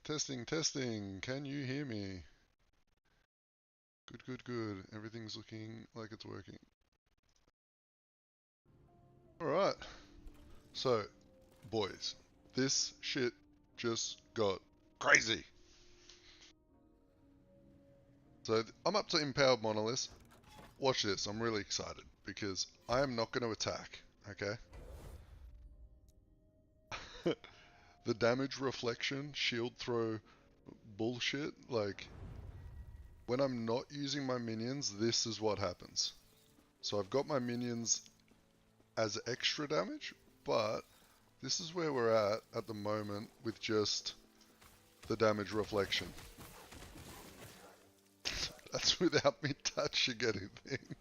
Testing, testing. Can you hear me? Good, good, good. Everything's looking like it's working. Alright. So, boys, this shit just got crazy. So, I'm up to empowered monoliths. Watch this. I'm really excited because I am not going to attack, okay? The damage reflection, shield throw bullshit, like, when I'm not using my minions, this is what happens. So I've got my minions as extra damage, but this is where we're at the moment with just the damage reflection. That's without me touching anything.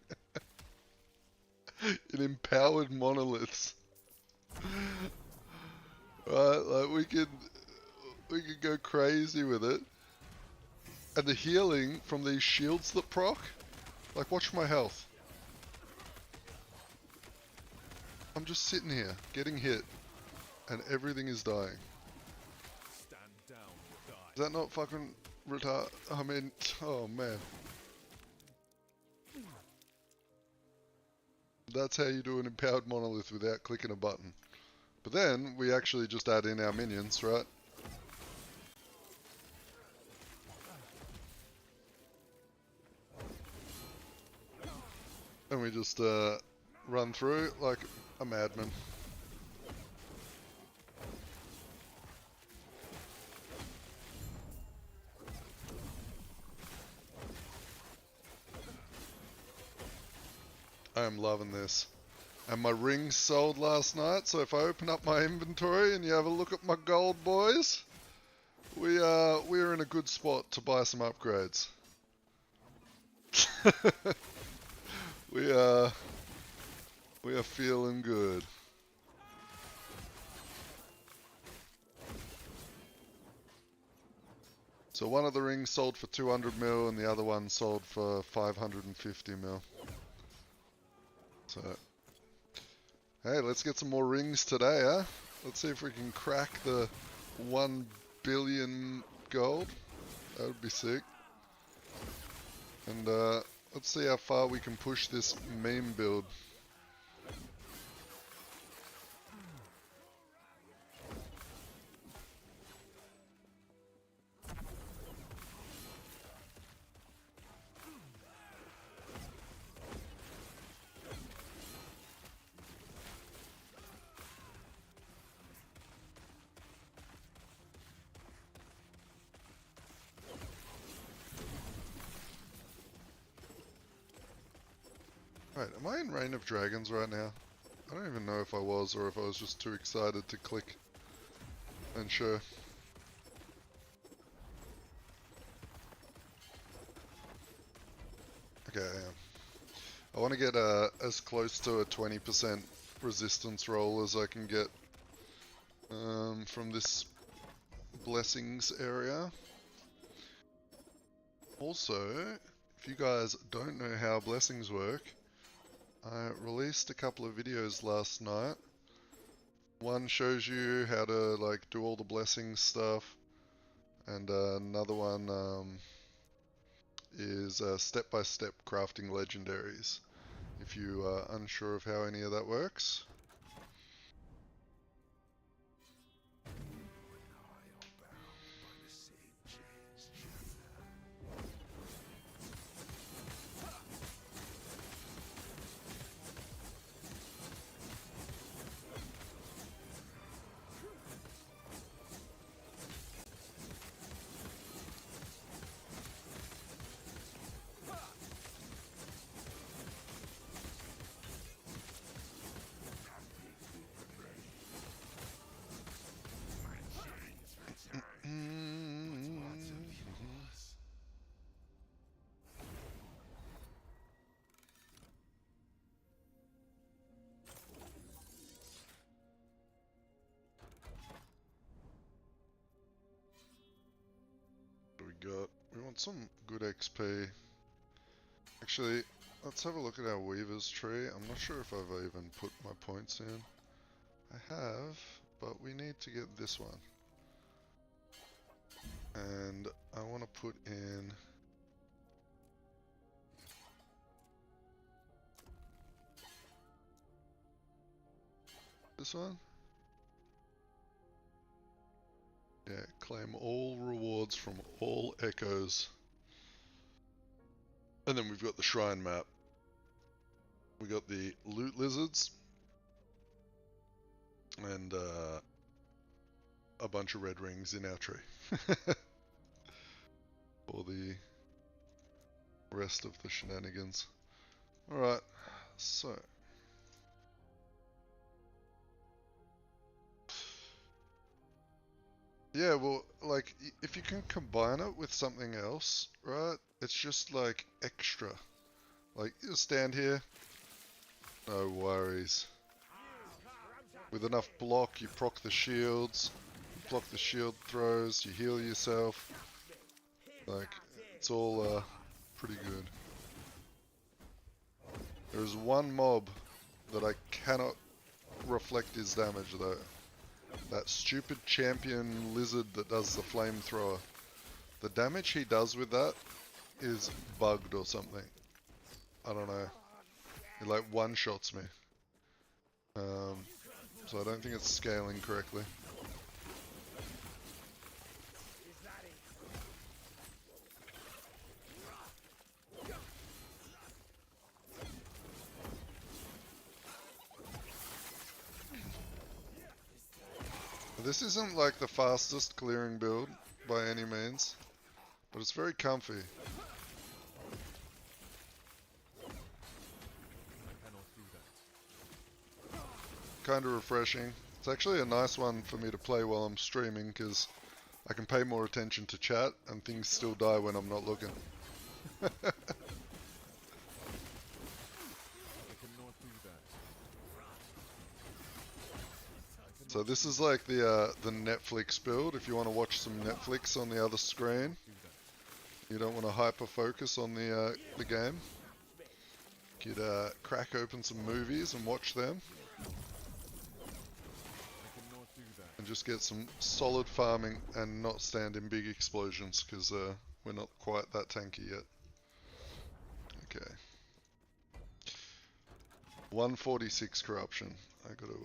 In empowered monoliths. Right, like we could go crazy with it. And the healing from these shields that proc, like watch my health. I'm just sitting here, getting hit, and everything is dying. Stand down or die. Is that not fucking retard? I mean, oh man. That's how you do an empowered monolith without clicking a button. But then, we actually just add in our minions, right? And we just run through like a madman. I am loving this. And my rings sold last night, so if I open up my inventory and you have a look at my gold, boys, we're in a good spot to buy some upgrades. we are feeling good. So one of the rings sold for 200 mil and the other one sold for 550 mil. So, hey, let's get some more rings today, huh? Let's see if we can crack the 1 billion gold. That would be sick. And let's see how far we can push this meme build. Right, am I in Reign of Dragons right now? I don't even know if I was or if I was just too excited to click and show. Okay, I am. I want to get as close to a 20% resistance roll as I can get from this blessings area. Also, if you guys don't know how blessings work, I released a couple of videos last night. One shows you how to like do all the blessings stuff, and another one is step-by-step crafting legendaries. If you are unsure of how any of that works. We want some good XP. Actually, let's have a look at our Weaver's tree. I'm not sure if I've even put my points in. I have, but we need to get this one. And I want to put in this one. Yeah, claim all rewards from all echoes. And then we've got the shrine map. We got the loot lizards. And a bunch of red rings in our tree. For the rest of the shenanigans. Alright, so. Yeah, well, like, if you can combine it with something else, right? It's just like extra. Like, you stand here, no worries. With enough block, you proc the shields, block the shield throws, you heal yourself. Like, it's all pretty good. There's one mob that I cannot reflect his damage though. That stupid champion lizard that does the flamethrower. The damage he does with that is bugged or something. I don't know. He like one-shots me. So I don't think it's scaling correctly. This isn't like the fastest clearing build by any means, but it's very comfy. Kind of refreshing. It's actually a nice one for me to play while I'm streaming because I can pay more attention to chat and things still die when I'm not looking. So this is like the Netflix build. If you want to watch some Netflix on the other screen, you don't want to hyper focus on the game. You could crack open some movies and watch them, and just get some solid farming and not stand in big explosions because we're not quite that tanky yet. Okay. 146 corruption. I gotta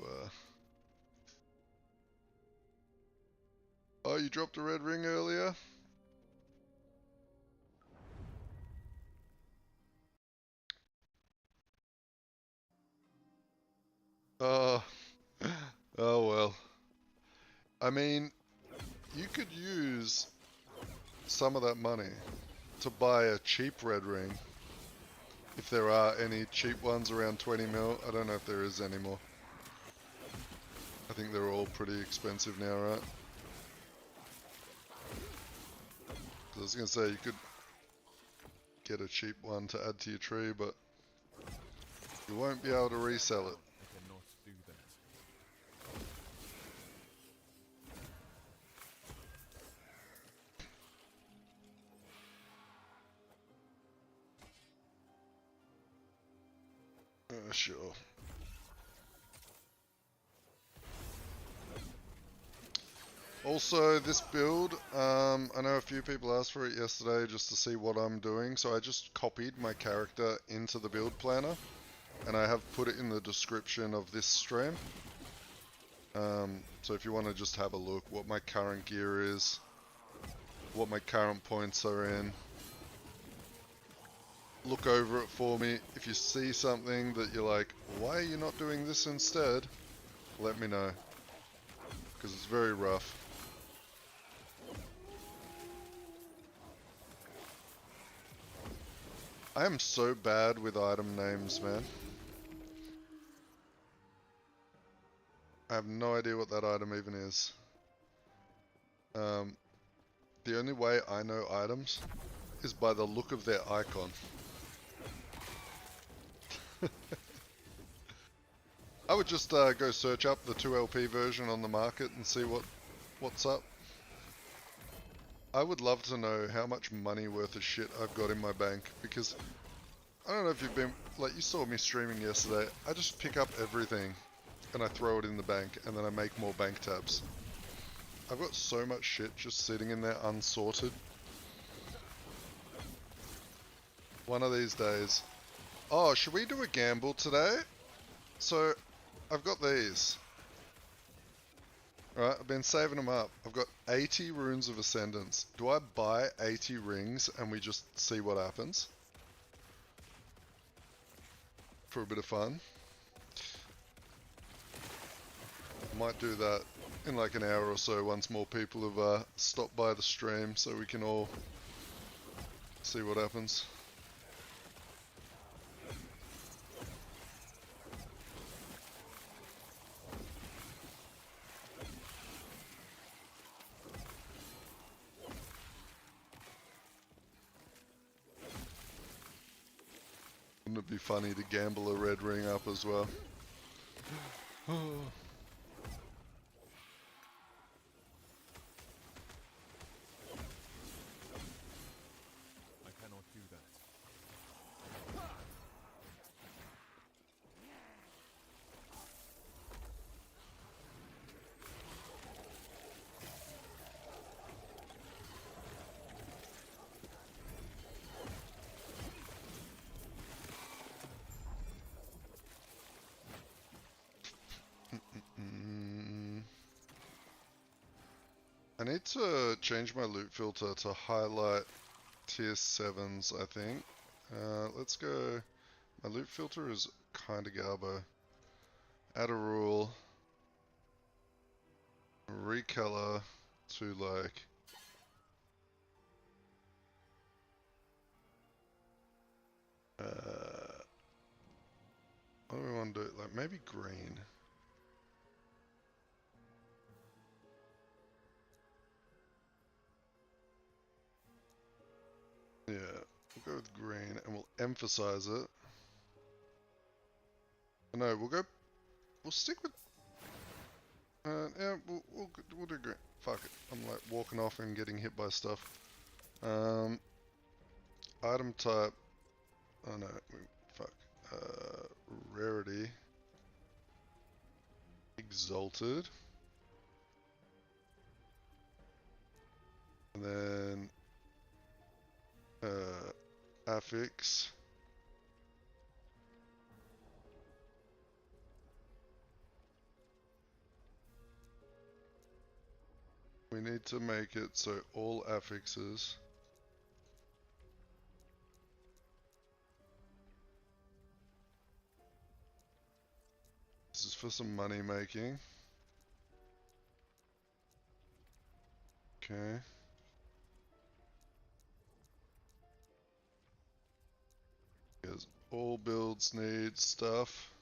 Oh, you dropped a red ring earlier? Oh, oh well. I mean, you could use some of that money to buy a cheap red ring. If there are any cheap ones around 20 mil, I don't know if there is anymore. I think they're all pretty expensive now, right? I was gonna say you could get a cheap one to add to your tree, but you won't be able to resell it. Sure. Also, this build, I know a few people asked for it yesterday just to see what I'm doing, so I just copied my character into the build planner, and I have put it in the description of this stream. So if you want to just have a look what my current gear is, what my current points are in, look over it for me. If you see something that you're like, why are you not doing this instead? Let me know, because it's very rough. I am so bad with item names, man. I have no idea what that item even is. The only way I know items is by the look of their icon. I would just go search up the 2LP version on the market and see what's up. I would love to know how much money worth of shit I've got in my bank, because I don't know if you've been, like, you saw me streaming yesterday. I just pick up everything and I throw it in the bank and then I make more bank tabs. I've got so much shit just sitting in there unsorted. One of these days. Oh, should we do a gamble today? So, I've got these. Alright, I've been saving them up. I've got 80 runes of ascendance. Do I buy 80 rings and we just see what happens? For a bit of fun. Might do that in like an hour or so once more people have stopped by the stream so we can all see what happens. Wouldn't it be funny to gamble a red ring up as well? I cannot do that. I need to change my loot filter to highlight tier 7s, I think. Let's go. My loot filter is kinda garbo. Add a rule. Recolor to like. What do we want to do? Like maybe green. Yeah, we'll go with green and we'll emphasize it. No, we'll stick with, yeah, we'll do green. Fuck it, I'm like walking off and getting hit by stuff. Item type, oh no, fuck, rarity, exalted. And then, affix. We need to make it so all affixes this is for some money making. Okay. Because all builds need stuff.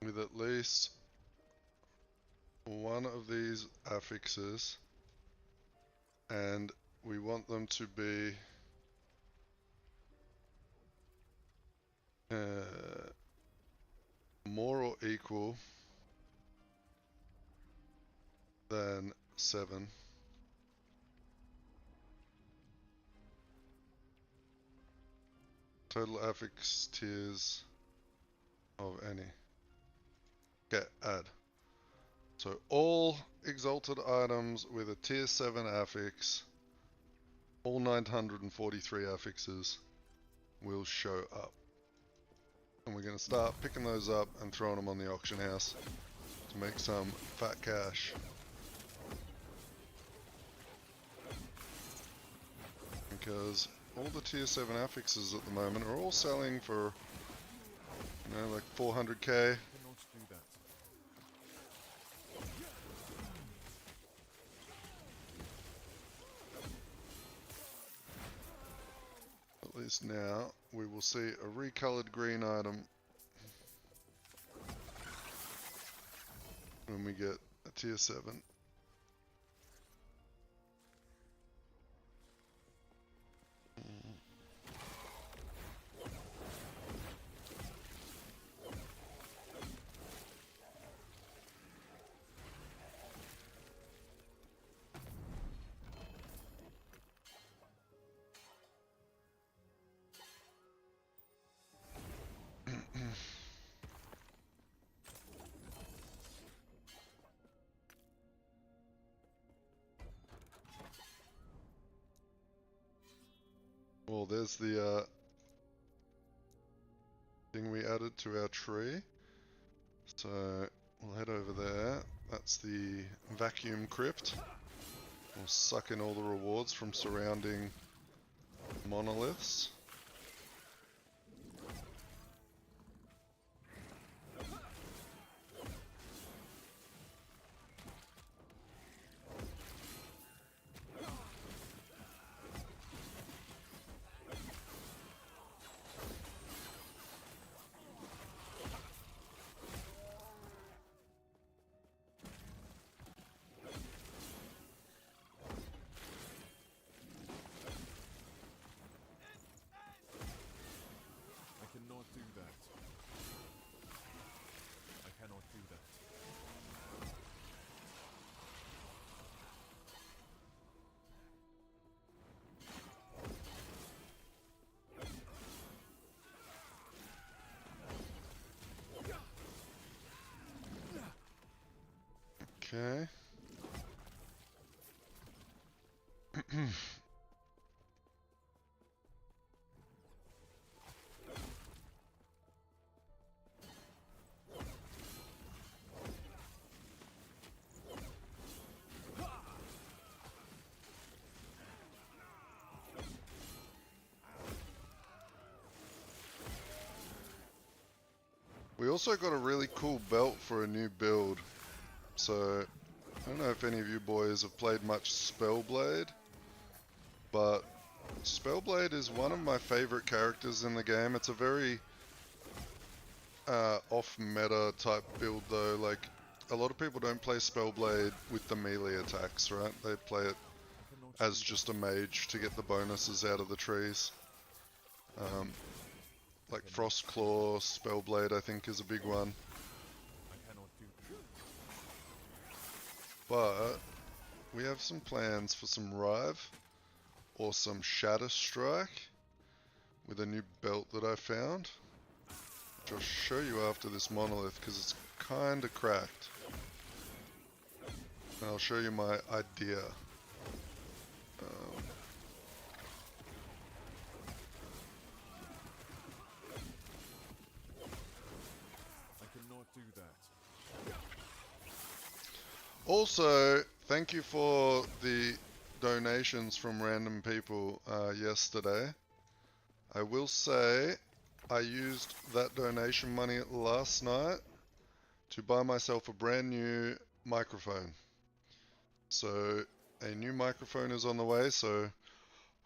With at least one of these affixes, and we want them to be more or equal than 7. Total affix tiers of any. Okay, add. So all exalted items with a tier 7 affix, all 943 affixes will show up. And we're going to start picking those up and throwing them on the auction house to make some fat cash. Because all the tier 7 affixes at the moment are all selling for, you know, like 400k. I cannot do that. At least now we will see a recolored green item when we get a tier 7. Well, there's the thing we added to our tree. So we'll head over there. That's the vacuum crypt. We'll suck in all the rewards from surrounding monoliths. I cannot do that. I cannot do that. Okay. We also got a really cool belt for a new build. So, I don't know if any of you boys have played much Spellblade, but Spellblade is one of my favorite characters in the game. It's a very off-meta type build though. Like, a lot of people don't play Spellblade with the melee attacks, right? They play it I cannot as do just a mage to get the bonuses out of the trees. Like Frost Claw, Spellblade I think is a big one. that. I cannot do that. But we have some plans for some Rive or some Shatter Strike with a new belt that I found, which I'll show you after this monolith because it's kind of cracked. And I'll show you my idea. I cannot do that. Also, thank you for the donations from random people yesterday. I will say I used that donation money last night to buy myself a brand new microphone. So a new microphone is on the way, so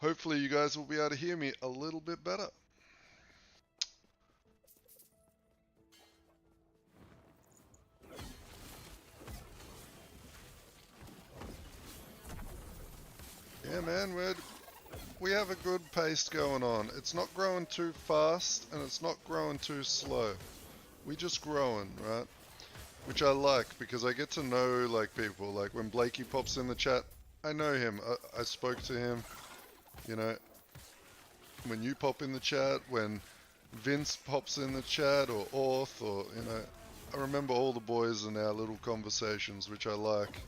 hopefully you guys will be able to hear me a little bit better. Yeah, man, we have a good pace going on. It's not growing too fast and it's not growing too slow. We just growing, right? Which I like because I get to know like people. Like when Blakey pops in the chat, I know him. I spoke to him. You know, when you pop in the chat, when Vince pops in the chat, or Orth, or you know, I remember all the boys in our little conversations, which I like.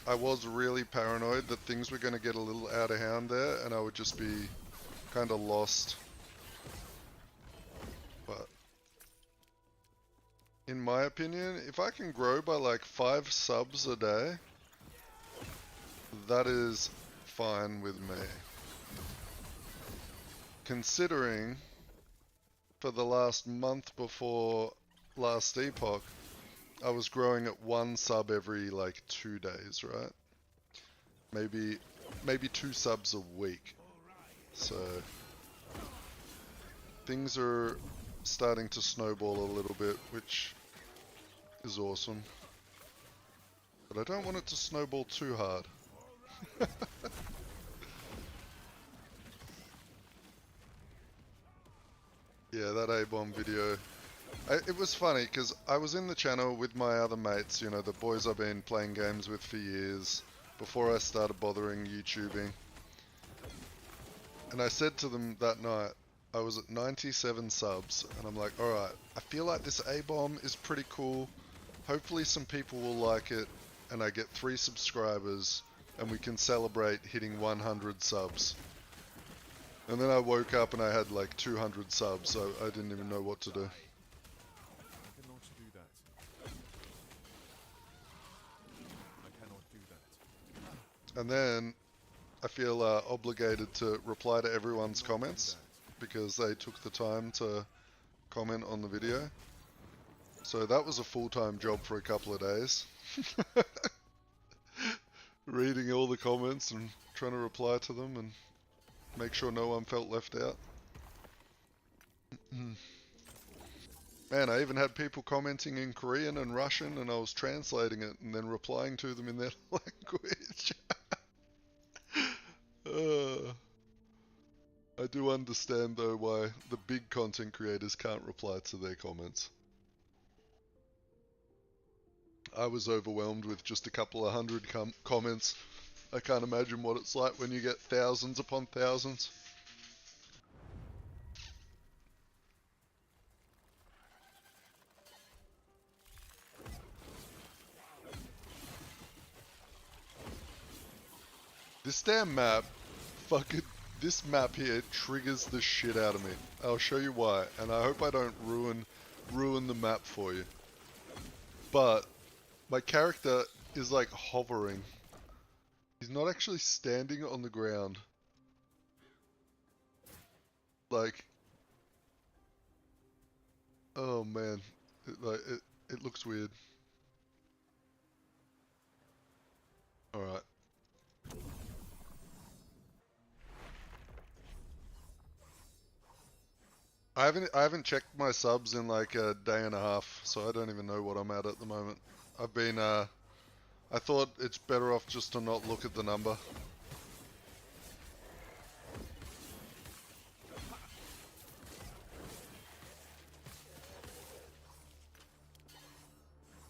I was really paranoid that things were going to get a little out of hand there, and I would just be kind of lost. But in my opinion, if I can grow by like 5 subs a day, that is fine with me. Considering for the last month before last Epoch, I was growing at 1 sub every like 2 days, right? Maybe 2 subs a week. So things are starting to snowball a little bit, which is awesome. But I don't want it to snowball too hard. Yeah, that A-bomb video. It was funny because I was in the channel with my other mates, you know, the boys I've been playing games with for years, before I started bothering YouTubing. And I said to them that night, I was at 97 subs, and I'm like, alright, I feel like this A-bomb is pretty cool. Hopefully some people will like it, and I get 3 subscribers and we can celebrate hitting 100 subs. And then I woke up and I had like 200 subs, so I didn't even know what to do. I cannot do that. I cannot do that. And then I feel obligated to reply to everyone's comments because they took the time to comment on the video. So that was a full-time job for a couple of days. Reading all the comments and trying to reply to them and make sure no one felt left out. Man, I even had people commenting in Korean and Russian, and I was translating it and then replying to them in their language. I do understand though why the big content creators can't reply to their comments. I was overwhelmed with just a couple of hundred comments. I can't imagine what it's like when you get thousands upon thousands. This damn map, this map here triggers the shit out of me. I'll show you why, and I hope I don't ruin the map for you. But my character is like hovering. He's not actually standing on the ground. Like, oh man, it looks weird. All right. I haven't checked my subs in like a day and a half, so I don't even know what I'm at the moment. I've been I thought it's better off just to not look at the number.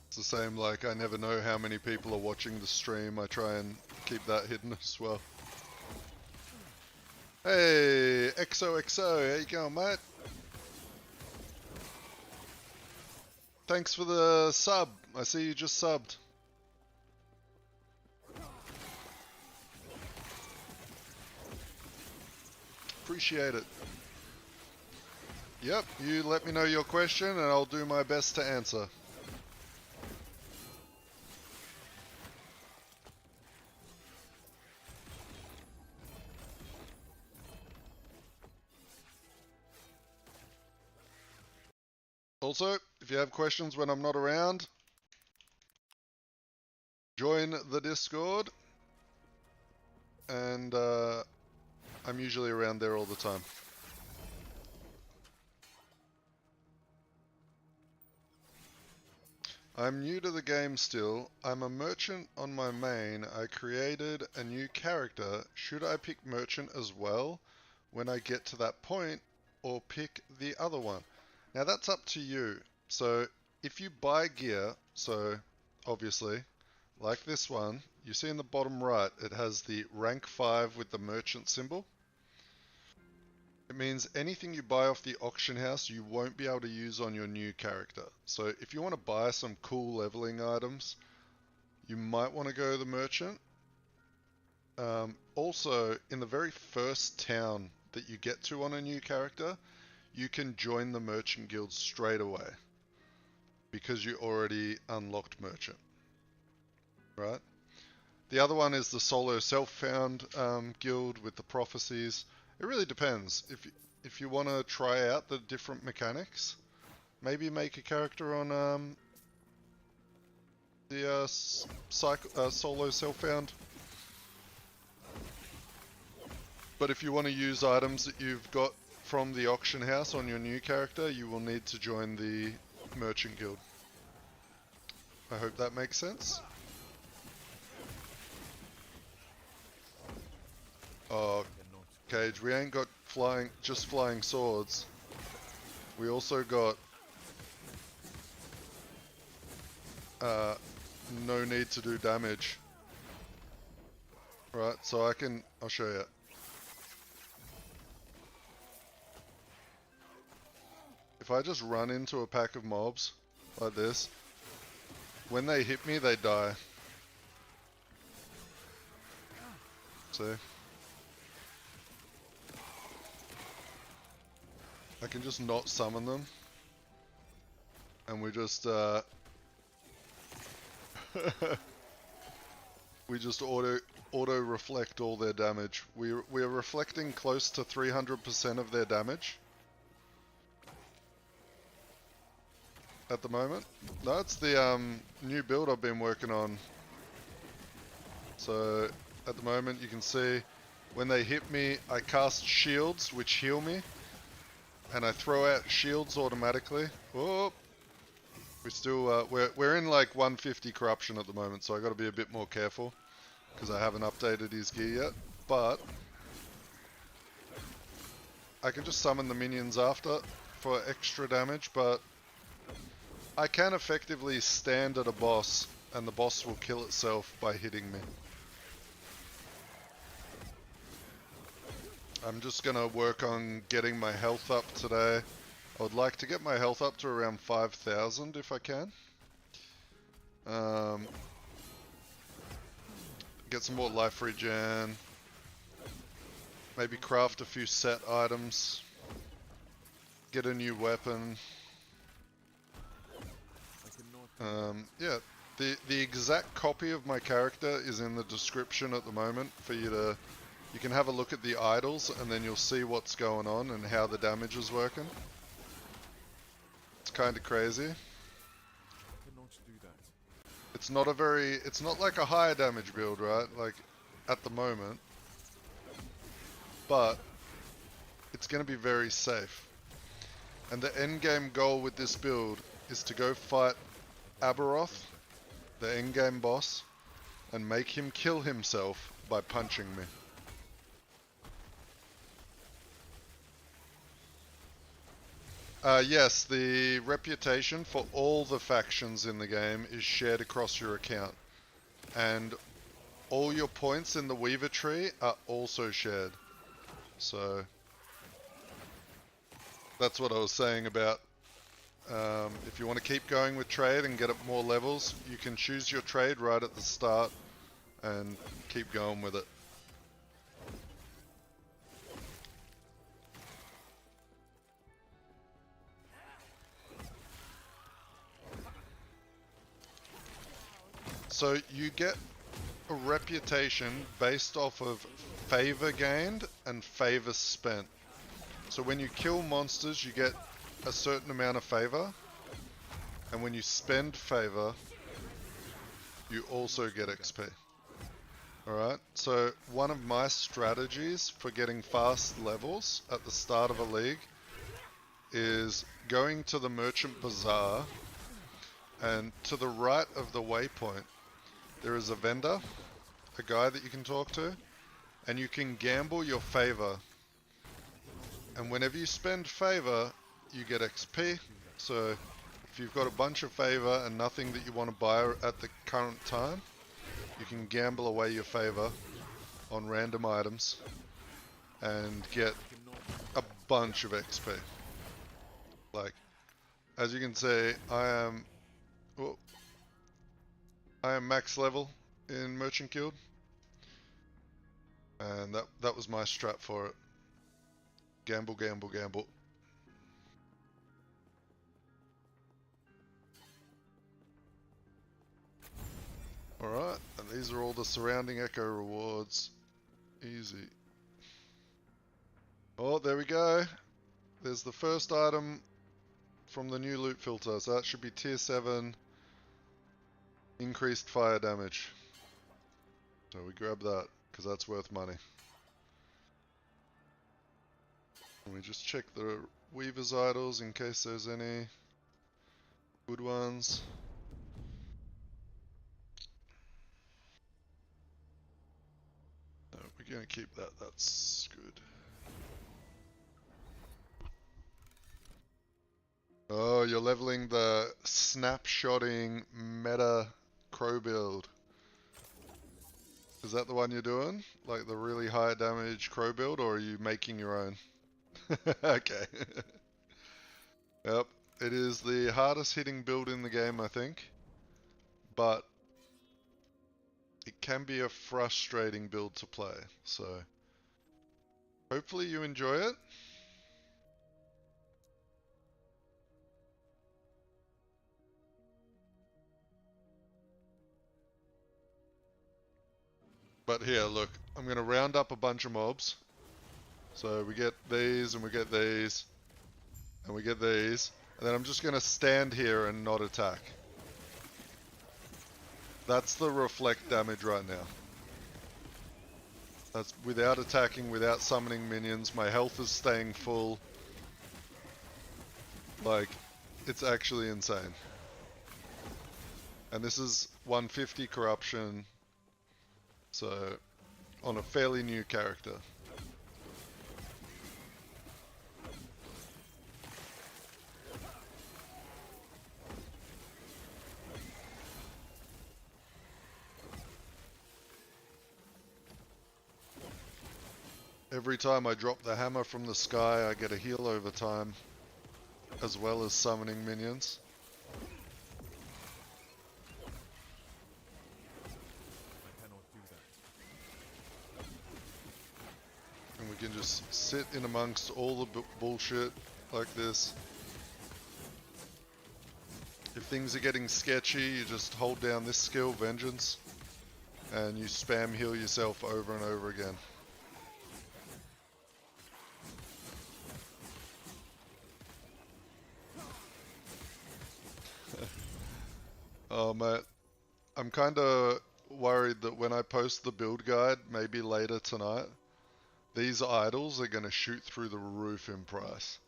It's the same, like I never know how many people are watching the stream. I try and keep that hidden as well. Hey, XOXO, how you going, mate? Thanks for the sub. I see you just subbed. Appreciate it. Yep, you let me know your question and I'll do my best to answer. Also, if you have questions when I'm not around, join the Discord, and I'm usually around there all the time. I'm new to the game still. I'm a merchant on my main. I created a new character. Should I pick merchant as well when I get to that point, or pick the other one? Now that's up to you. So if you buy gear, so obviously, like this one, you see in the bottom right, it has the rank 5 with the merchant symbol. It means anything you buy off the auction house you won't be able to use on your new character. So if you want to buy some cool leveling items, you might want to go to the merchant. Also, in the very first town that you get to on a new character, you can join the merchant guild straight away because you already unlocked merchant, right? The other one is the solo self-found guild with the prophecies. It really depends. If you want to try out the different mechanics, maybe make a character on the solo self-found. But if you want to use items that you've got from the auction house on your new character, you will need to join the merchant guild. I hope that makes sense. Oh, Cage, we ain't got just flying swords. We also got no need to do damage. Right, so I'll show you. If I just run into a pack of mobs like this, when they hit me, they die. See? I can just not summon them. And we just, we just auto reflect all their damage. We're reflecting close to 300% of their damage at the moment. That's the new build I've been working on. So at the moment you can see when they hit me, I cast shields which heal me, and I throw out shields automatically. Oh, we still we're in like 150 corruption at the moment, so I got to be a bit more careful because I haven't updated his gear yet. But I can just summon the minions after for extra damage, but I can effectively stand at a boss and the boss will kill itself by hitting me. I'm just gonna work on getting my health up today. I would like to get my health up to around 5,000 if I can. Get some more life regen. Maybe craft a few set items. Get a new weapon. Yeah, the exact copy of my character is in the description at the moment for you to... You can have a look at the idols and then you'll see what's going on and how the damage is working. It's kind of crazy. It's not a very... It's not like a higher damage build, right? Like, at the moment. But it's going to be very safe. And the endgame goal with this build is to go fight Aberoth, the endgame boss, and make him kill himself by punching me. Yes, the reputation for all the factions in the game is shared across your account. And all your points in the Weaver tree are also shared. So that's what I was saying about if you want to keep going with trade and get up more levels, you can choose your trade right at the start and keep going with it. So you get a reputation based off of favor gained and favor spent. So when you kill monsters, you get a certain amount of favor, and when you spend favor, you also get XP. Alright, so one of my strategies for getting fast levels at the start of a league is going to the Merchant Bazaar, and to the right of the waypoint there is a vendor, a guy that you can talk to, and you can gamble your favor. And whenever you spend favor, you get XP. So if you've got a bunch of favor and nothing that you want to buy at the current time, you can gamble away your favor on random items and get a bunch of XP. Like, as you can see, I am max level in Merchant Guild, and that was my strat for it. Gamble, gamble, gamble. Alright, and these are all the surrounding echo rewards. Easy. Oh, there we go. There's the first item from the new loot filter, so that should be tier 7. Increased fire damage. So we grab that, because that's worth money. And we just check the Weaver's idols in case there's any good ones. No, we're going to keep that, that's good. Oh, you're leveling the snapshotting meta crow build. Is that the one you're doing? Like the really high damage crow build, or are you making your own? Okay. Yep, it is the hardest hitting build in the game, I think. But it can be a frustrating build to play. So hopefully you enjoy it. But here, look, I'm going to round up a bunch of mobs. So we get these, and we get these, and we get these. And then I'm just going to stand here and not attack. That's the reflect damage right now. That's without attacking, without summoning minions. My health is staying full. Like, it's actually insane. And this is 150 corruption. So, on a fairly new character. Every time I drop the hammer from the sky, I get a heal over time, as well as summoning minions. I cannot do that. And we can just sit in amongst all the bullshit like this. If things are getting sketchy, you just hold down this skill, Vengeance, and you spam heal yourself over and over again. Oh mate, I'm kinda worried that when I post the build guide, maybe later tonight, these idols are gonna shoot through the roof in price.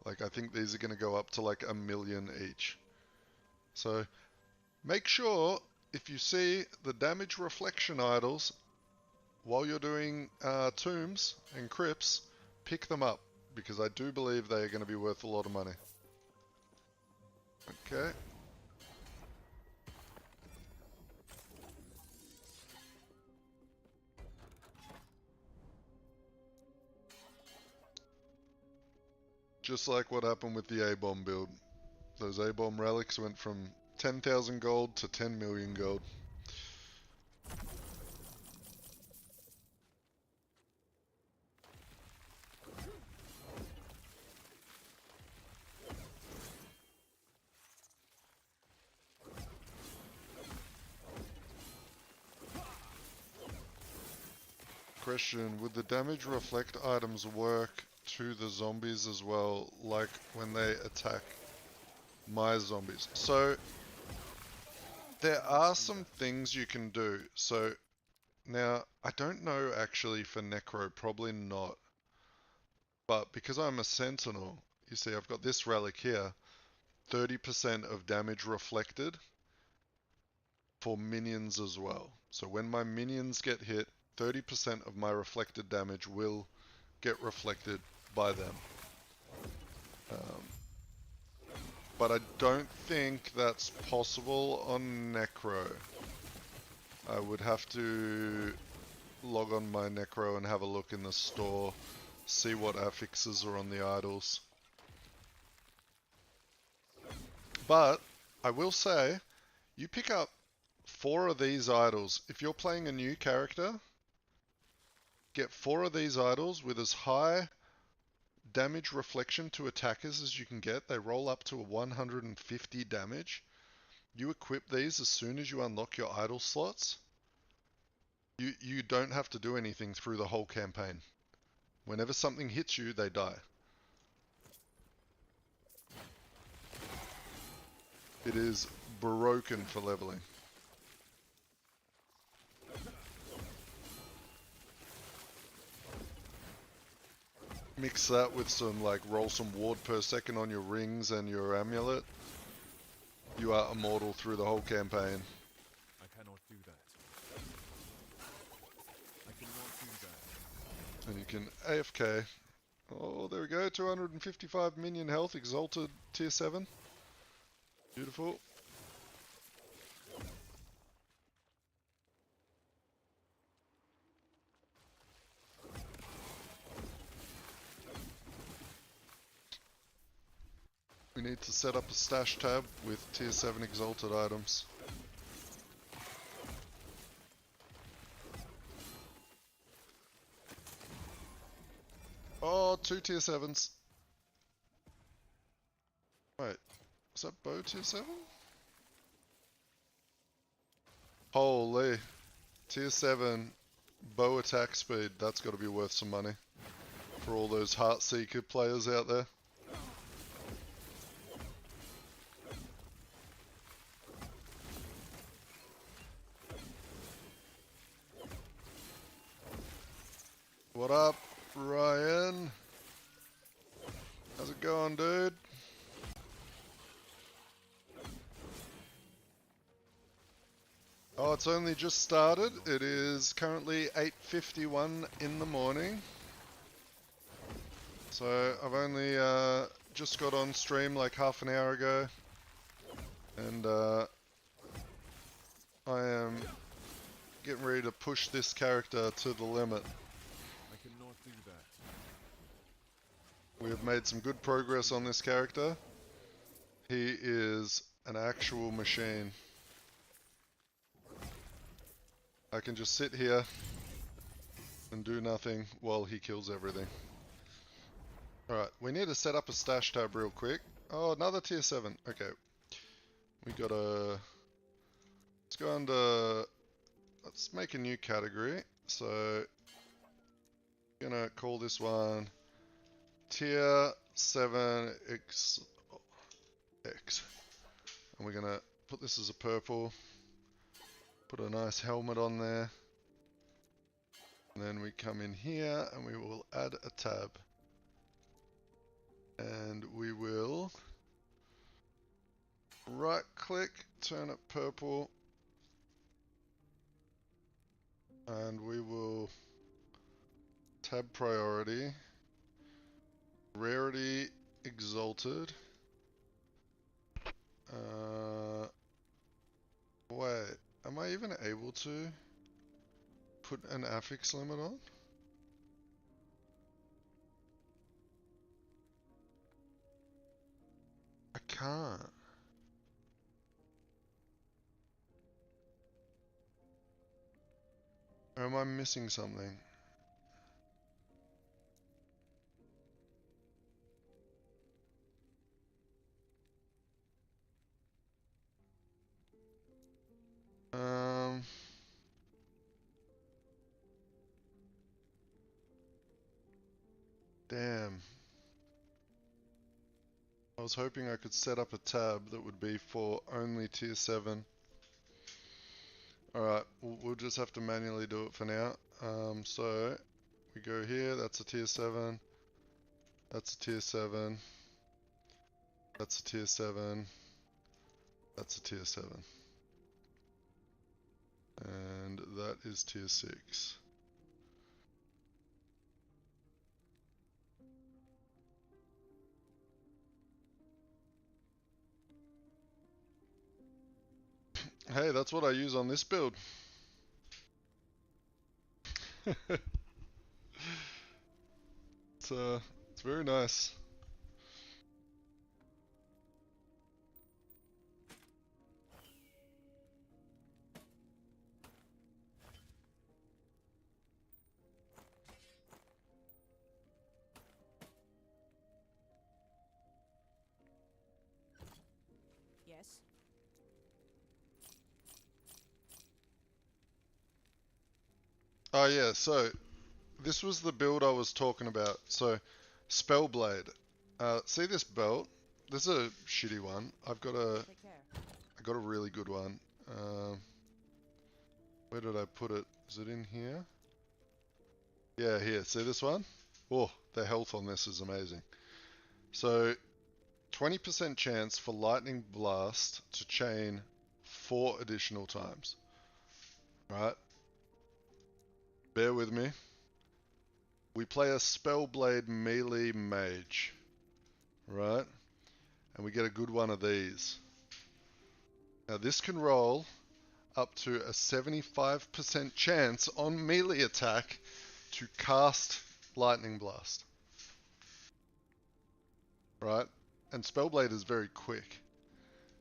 Like, I think these are gonna go up to like 1 million each. So, make sure, if you see the damage reflection idols, while you're doing tombs and crypts, pick them up, because I do believe they are gonna be worth a lot of money. Okay. Just like what happened with the A-bomb build. Those A-bomb relics went from 10,000 gold to 10 million gold. Question, would the damage reflect items work to the zombies as well, like when they attack my zombies? So, there are some things you can do. So, now, I don't know actually for Necro, probably not. But because I'm a Sentinel, you see I've got this relic here, 30% of damage reflected for minions as well. So when my minions get hit, 30% of my reflected damage will get reflected by them. But I don't think that's possible on Necro. I would have to log on my Necro and have a look in the store, see what affixes are on the idols. But I will say, you pick up 4 of these idols. If you're playing a new character, get 4 of these idols with as high damage reflection to attackers as you can get. They roll up to a 150 damage. You equip these as soon as you unlock your idol slots. You don't have to do anything through the whole campaign. Whenever something hits you, they die. It is broken for leveling. Mix that with some, like, roll some ward per second on your rings and your amulet. You are immortal through the whole campaign. I cannot do that. I cannot do that. And you can AFK. Oh, there we go. 255 minion health, exalted tier 7. Beautiful. We need to set up a stash tab with tier 7 exalted items. Oh, 2 tier 7s. Wait, is that bow tier 7? Holy. Tier 7 bow attack speed. That's got to be worth some money for all those Heartseeker players out there. What up, Ryan? How's it going, dude? Oh, it's only just started. It is currently 8:51 in the morning. So I've only just got on stream like half an hour ago. And I am getting ready to push this character to the limit. I cannot do that. We have made some good progress on this character. He is an actual machine. I can just sit here and do nothing while he kills everything. Alright, we need to set up a stash tab real quick. Oh, another tier 7. Okay. We gotta... Let's go under... Let's make a new category. So... Gonna call this one... Tier 7 X... X. And we're gonna put this as a purple. Put a nice helmet on there. And then we come in here and we will add a tab. And we will right click, turn it purple. And we will tab priority. Rarity exalted. Wait, am I even able to put an affix limit on? I can't. Or am I missing something? Damn. I was hoping I could set up a tab that would be for only tier 7. Alright, we'll just have to manually do it for now. So, we go here, that's a tier 7. That's a tier 7. That's a tier 7. That's a tier 7. And that is tier 6. Hey, that's what I use on this build. It's very nice. Yes. Oh yeah, so this was the build I was talking about. So, Spellblade. See this belt? This is a shitty one. I got a really good one. Where did I put it? Is it in here? Yeah, here. See this one? Oh, the health on this is amazing. So, 20% chance for lightning blast to chain 4 additional times. Right? Bear with me. We play a Spellblade melee mage. Right? And we get a good one of these. Now this can roll up to a 75% chance on melee attack to cast Lightning Blast. Right? And Spellblade is very quick.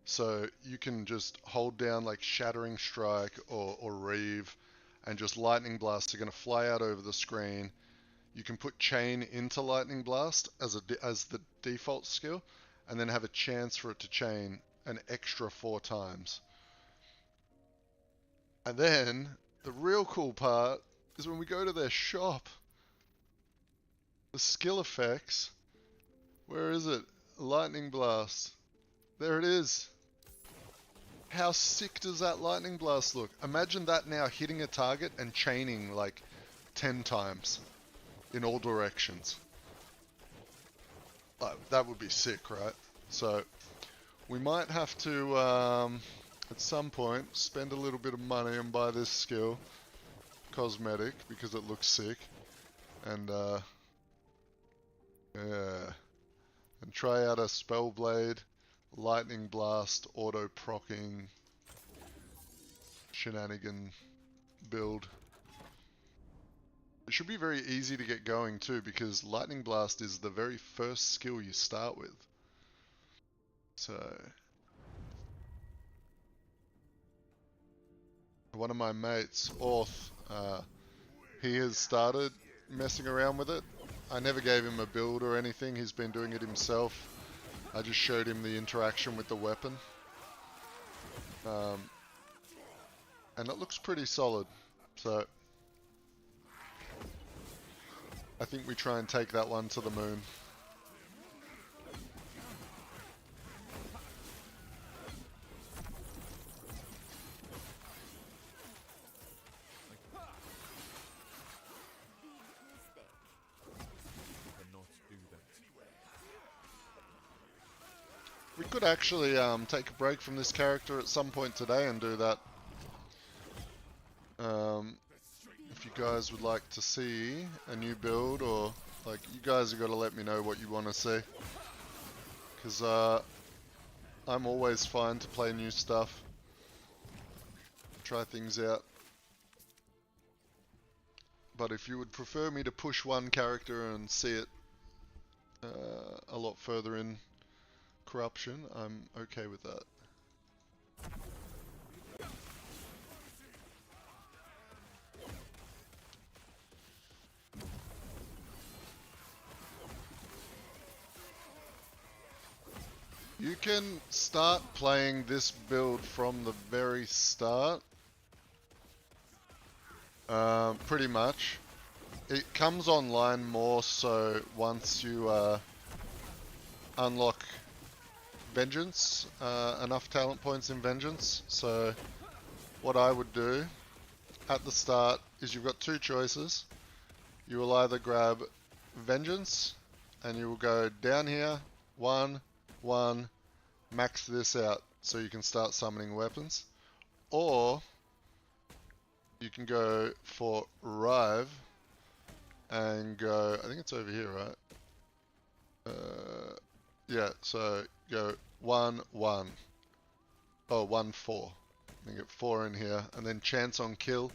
So you can just hold down like Shattering Strike or Reave and just Lightning Blasts are going to fly out over the screen. you can put chain into lightning blast as the default skill, and then have a chance for it to chain an extra 4 times. And then the real cool part is when we go to their shop, the skill effects. Where is it? Lightning blast. There it is. How sick does that lightning blast look? Imagine that now hitting a target and chaining like 10 times in all directions. That would be sick, right? So we might have to, at some point, spend a little bit of money and buy this skill, cosmetic, because it looks sick. And, yeah. And try out a Spellblade, Lightning Blast, auto-procking shenanigan build. It should be very easy to get going too, because Lightning Blast is the very first skill you start with. So, one of my mates, Orth, he has started messing around with it. I never gave him a build or anything, he's been doing it himself. I just showed him the interaction with the weapon. And it looks pretty solid, so I think we try and take that one to the moon. We could actually take a break from this character at some point today and do that. If you guys would like to see a new build, or like, you guys have got to let me know what you want to see, because I'm always fine to play new stuff, try things out. But if you would prefer me to push one character and see it a lot further in corruption, I'm okay with that. You can start playing this build from the very start, pretty much. It comes online more so once you unlock Vengeance, enough talent points in Vengeance. So what I would do at the start is, you've got 2 choices. You will either grab Vengeance and you will go down here, 1, 1, max this out so you can start summoning weapons, or you can go for Rive and go, I think it's over here, right? Yeah, so go 1, 1. Oh, 1, 4. And get 4 in here, and then chance on kill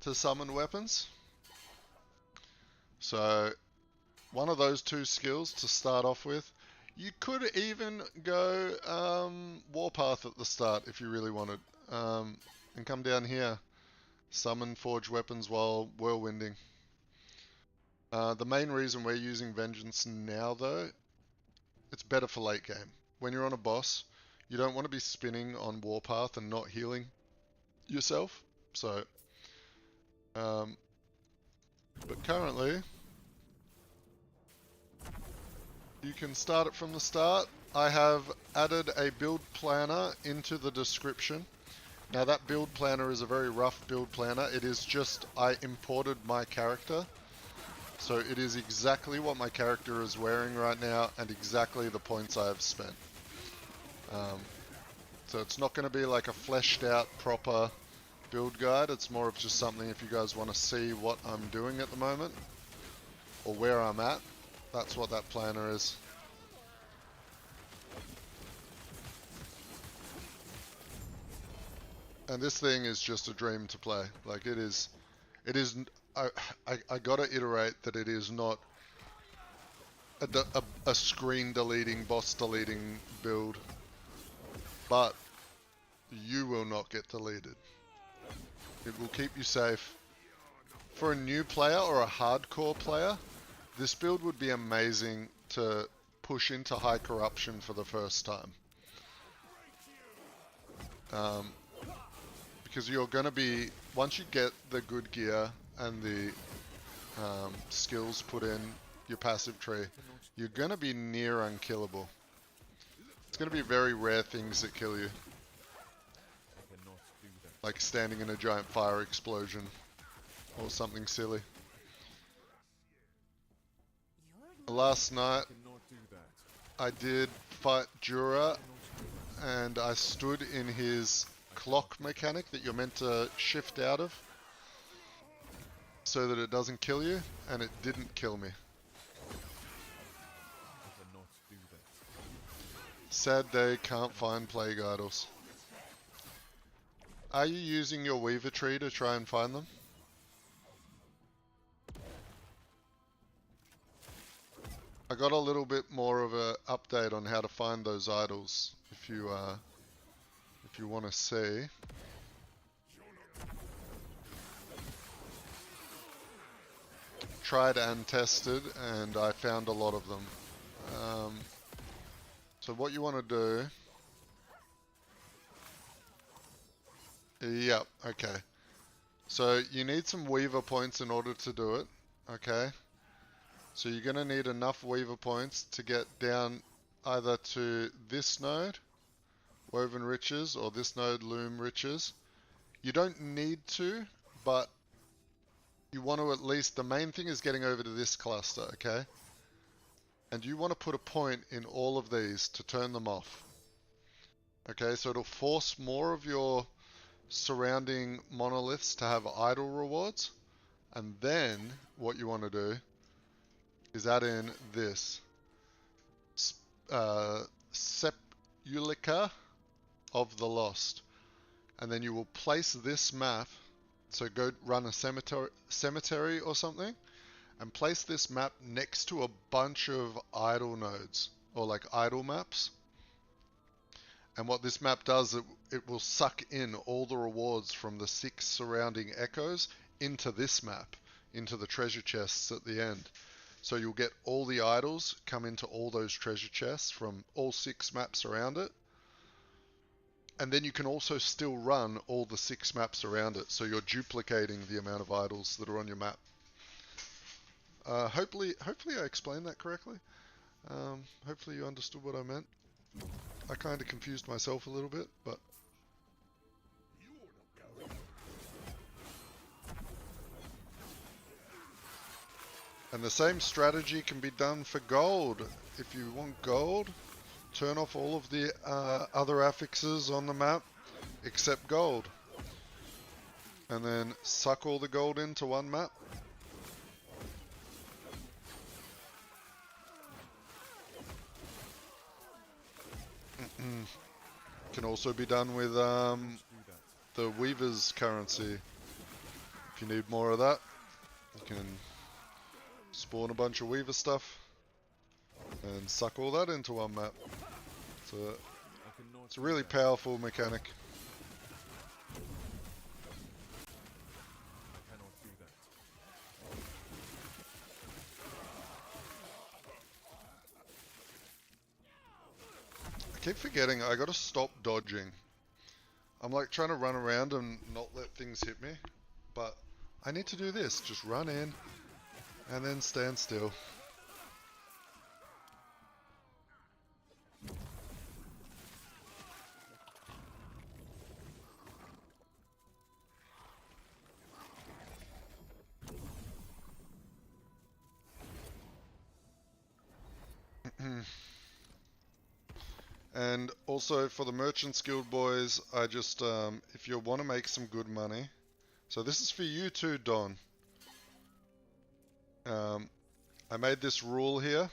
to summon weapons. So one of those 2 skills to start off with. You could even go Warpath at the start if you really wanted, and come down here, summon forge weapons while whirlwinding. The main reason we're using Vengeance now, though, it's better for late game. When you're on a boss, you don't want to be spinning on Warpath and not healing yourself. So, but currently, you can start it from the start. I have added a build planner into the description. Now that build planner is a very rough build planner. It is just, I imported my character. So it is exactly what my character is wearing right now and exactly the points I have spent. So it's not going to be like a fleshed out proper build guide. It's more of just something if you guys want to see what I'm doing at the moment or where I'm at. That's what that planner is. And this thing is just a dream to play. Like, it is, I gotta iterate that it is not a screen deleting, boss deleting build, but you will not get deleted. It will keep you safe. for a new player or a hardcore player, this build would be amazing to push into high corruption for the first time. Because you're going to be, once you get the good gear and the skills put in your passive tree, you're going to be near unkillable. It's going to be very rare things that kill you. Like standing in a giant fire explosion or something silly. Last night I did fight Jura and I stood in his clock mechanic that you're meant to shift out of so that it doesn't kill you, and it didn't kill me. Sad day, can't find plague idols. Are you using your Weaver tree to try and find them? I got a little bit more of an update on how to find those idols if you want to see. Tried and tested, and I found a lot of them. So what you want to do... Yep, okay. So you need some Weaver points in order to do it, okay? So you're going to need enough Weaver points to get down either to this node, Woven Riches, or this node, Loom Riches. You don't need to, but you want to at least, the main thing is getting over to this cluster, okay? And you want to put a point in all of these to turn them off. Okay, so it'll force more of your surrounding monoliths to have idle rewards. And then what you want to do is add in this Sepulchre of the Lost. And then you will place this map, so go run a cemetery or something, and place this map next to a bunch of idle nodes, or like idle maps. And what this map does, it will suck in all the rewards from the 6 surrounding echoes into this map, into the treasure chests at the end. So you'll get all the idols come into all those treasure chests from all 6 maps around it. And then you can also still run all the 6 maps around it, so you're duplicating the amount of idols that are on your map. Hopefully I explained that correctly. Hopefully you understood what I meant. I kind of confused myself a little bit, but... And the same strategy can be done for gold. If you want gold, turn off all of the other affixes on the map, except gold. And then suck all the gold into one map. Can also be done with the Weaver's currency. If you need more of that, you can spawn a bunch of Weaver stuff and suck all that into one map. So it's a really powerful mechanic. I keep forgetting I gotta stop dodging. I'm like trying to run around and not let things hit me, but I need to do this. Just run in and then stand still. And also for the Merchants Guild boys, I just, if you want to make some good money, so this is for you too, Don. I made this rule here.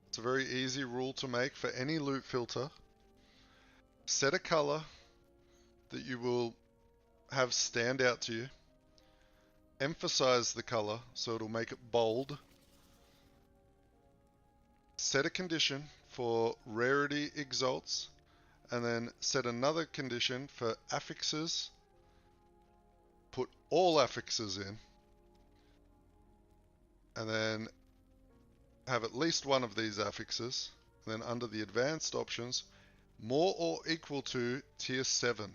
It's a very easy rule to make for any loot filter. Set a color that you will have stand out to you. Emphasize the color so it'll make it bold. Set a condition for rarity exalts, and then set another condition for affixes. Put all affixes in, and then have at least one of these affixes. And then under the advanced options, more or equal to tier 7.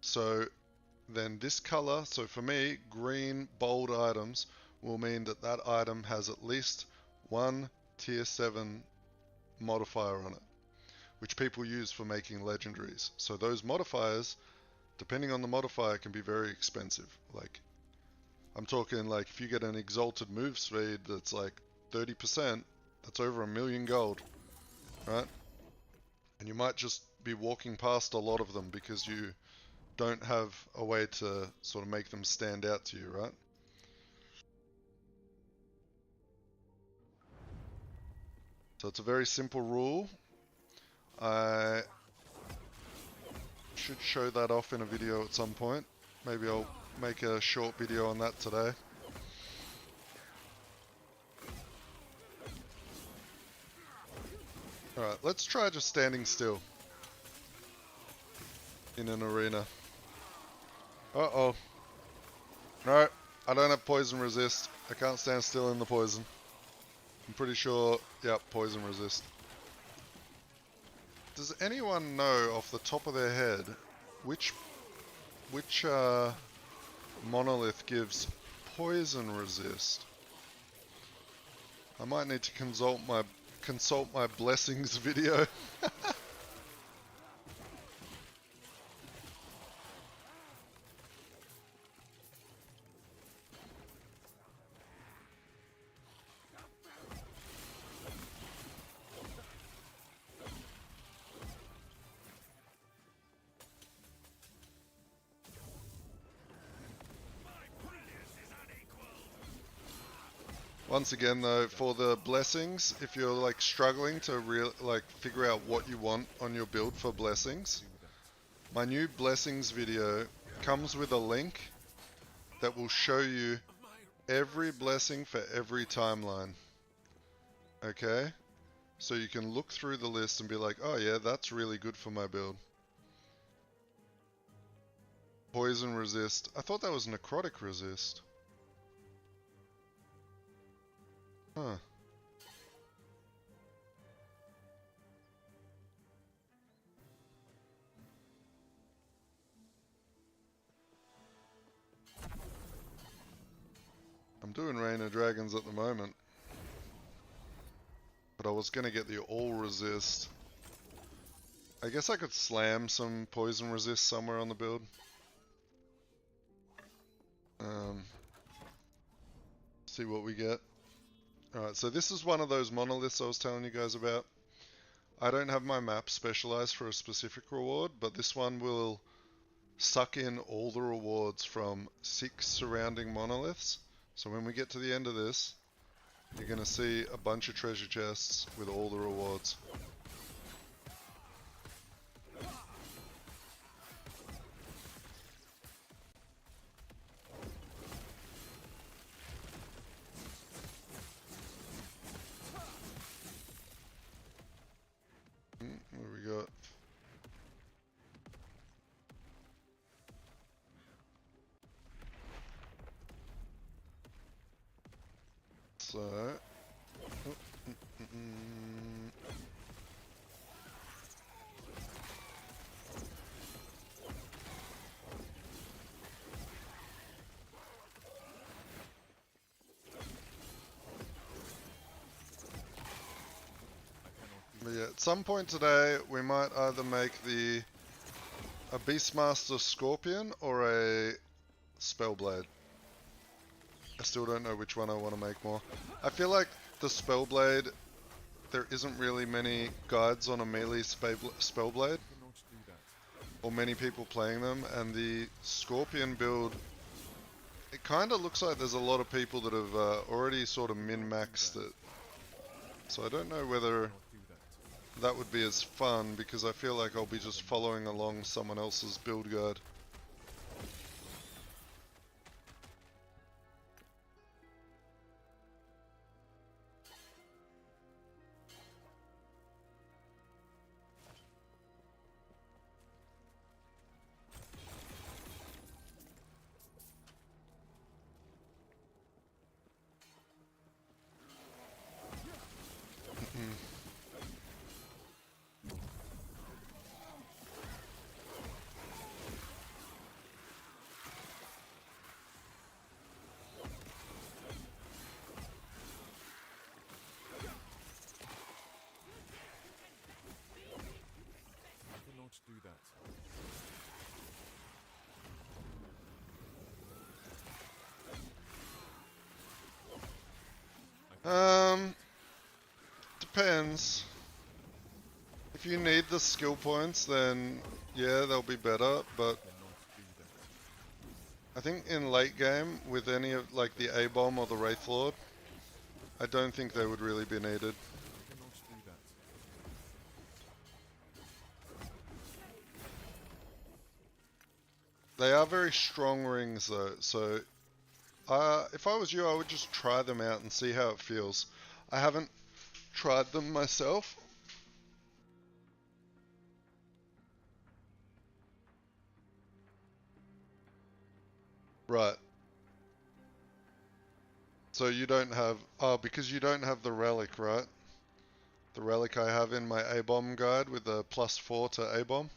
So then this color, so for me, green bold items will mean that that item has at least one tier 7 modifier on it, which people use for making legendaries. So those modifiers, depending on the modifier, can be very expensive. Like, I'm talking like if you get an exalted move speed that's like 30%, that's over $1 million gold, right? And you might just be walking past a lot of them because you don't have a way to sort of make them stand out to you, right? So it's a very simple rule. I should show that off in a video at some point. Maybe I'll make a short video on that today. Alright, let's try just standing still in an arena. Uh-oh. No, I don't have poison resist. I can't stand still in the poison. I'm pretty sure, yep, poison resist. Does anyone know off the top of their head which monolith gives poison resist? I might need to consult my blessings video. Once again though, for the blessings, if you're like struggling to figure out what you want on your build for blessings, my new blessings video comes with a link that will show you every blessing for every timeline. Okay? So you can look through the list and be like, oh yeah, that's really good for my build. Poison resist. I thought that was necrotic resist. Huh. I'm doing Rain of Dragons at the moment. But I was gonna get the all resist. I guess I could slam some poison resist somewhere on the build. See what we get. Alright, so this is one of those monoliths I was telling you guys about. I don't have my map specialized for a specific reward, but this one will suck in all the rewards from 6 surrounding monoliths. So when we get to the end of this, you're going to see a bunch of treasure chests with all the rewards. What do we got? So, but yeah, at some point today, we might either make a Beastmaster Scorpion or a Spellblade. I still don't know which one I want to make more. I feel like the Spellblade, there isn't really many guides on a melee Spellblade, or many people playing them, and the Scorpion build, it kind of looks like there's a lot of people that have already sort of min-maxed it. So I don't know whether that would be as fun, because I feel like I'll be just following along someone else's build guide. do that. Depends. If you need the skill points, then yeah, they'll be better, but Cannot do that. I think in late game, with any of like the A-bomb or the Wraith Lord, I don't think they would really be needed. Cannot do that. They are very strong rings though, so if I was you, I would just try them out and see how it feels. I haven't tried them myself. Right. So you don't have, because you don't have the relic, right? The relic I have in my A-bomb guide with a +4 to A-bomb.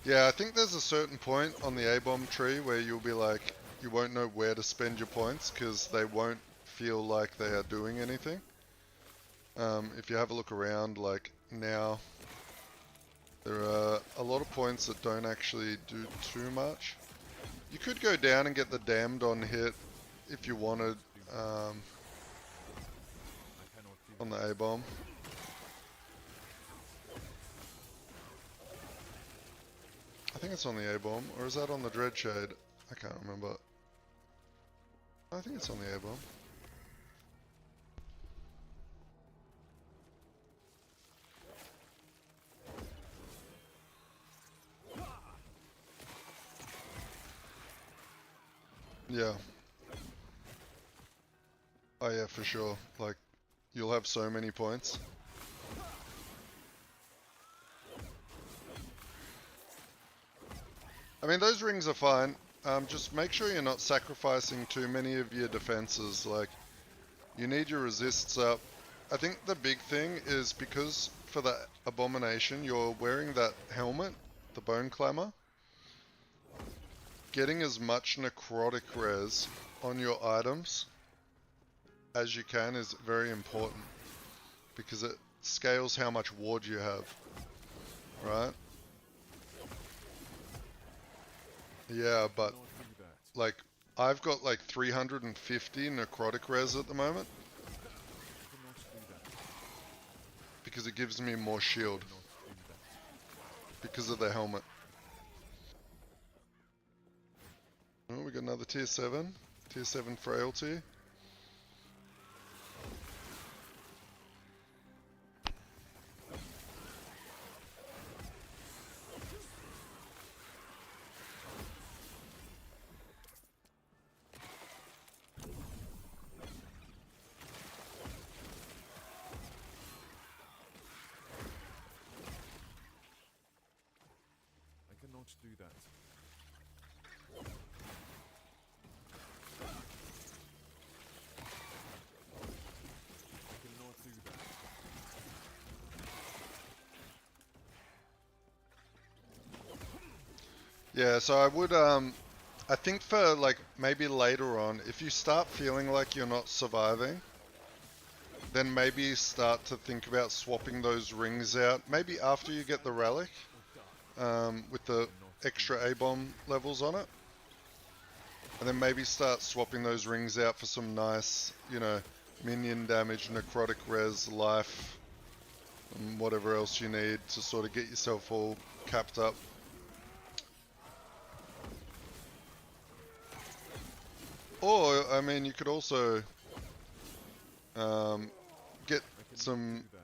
Yeah, I think there's a certain point on the A-bomb tree where you'll be like, you won't know where to spend your points because they won't feel like they are doing anything. If you have a look around, like now, there are a lot of points that don't actually do too much. You could go down and get the damned on hit if you wanted I cannot do on that. the A-bomb. I think it's on the A-bomb, or is that on the Dreadshade? I can't remember. I think it's on the A-bomb. Yeah. Oh yeah, for sure. Like, you'll have so many points. I mean, those rings are fine. Just make sure you're not sacrificing too many of your defenses. Like, you need your resists up. I think the big thing is because for the abomination, you're wearing that helmet, the bone clamor. Getting as much necrotic res on your items as you can is very important because it scales how much ward you have, right? Yeah, but Cannot do that. like I've got like 350 necrotic res at the moment Cannot do that. because it gives me more shield Cannot do that. because of the helmet. Oh, we got another tier 7. Tier 7 frailty. I cannot do that. I cannot do that. Yeah, so I would I think for like maybe later on, if you start feeling like you're not surviving, then maybe start to think about swapping those rings out. Maybe after you get the relic, with the extra A-bomb levels on it. And then maybe start swapping those rings out for some nice, you know, minion damage, necrotic res, life, and whatever else you need to sort of get yourself all capped up. Or, I mean, you could also get I cannot some do that.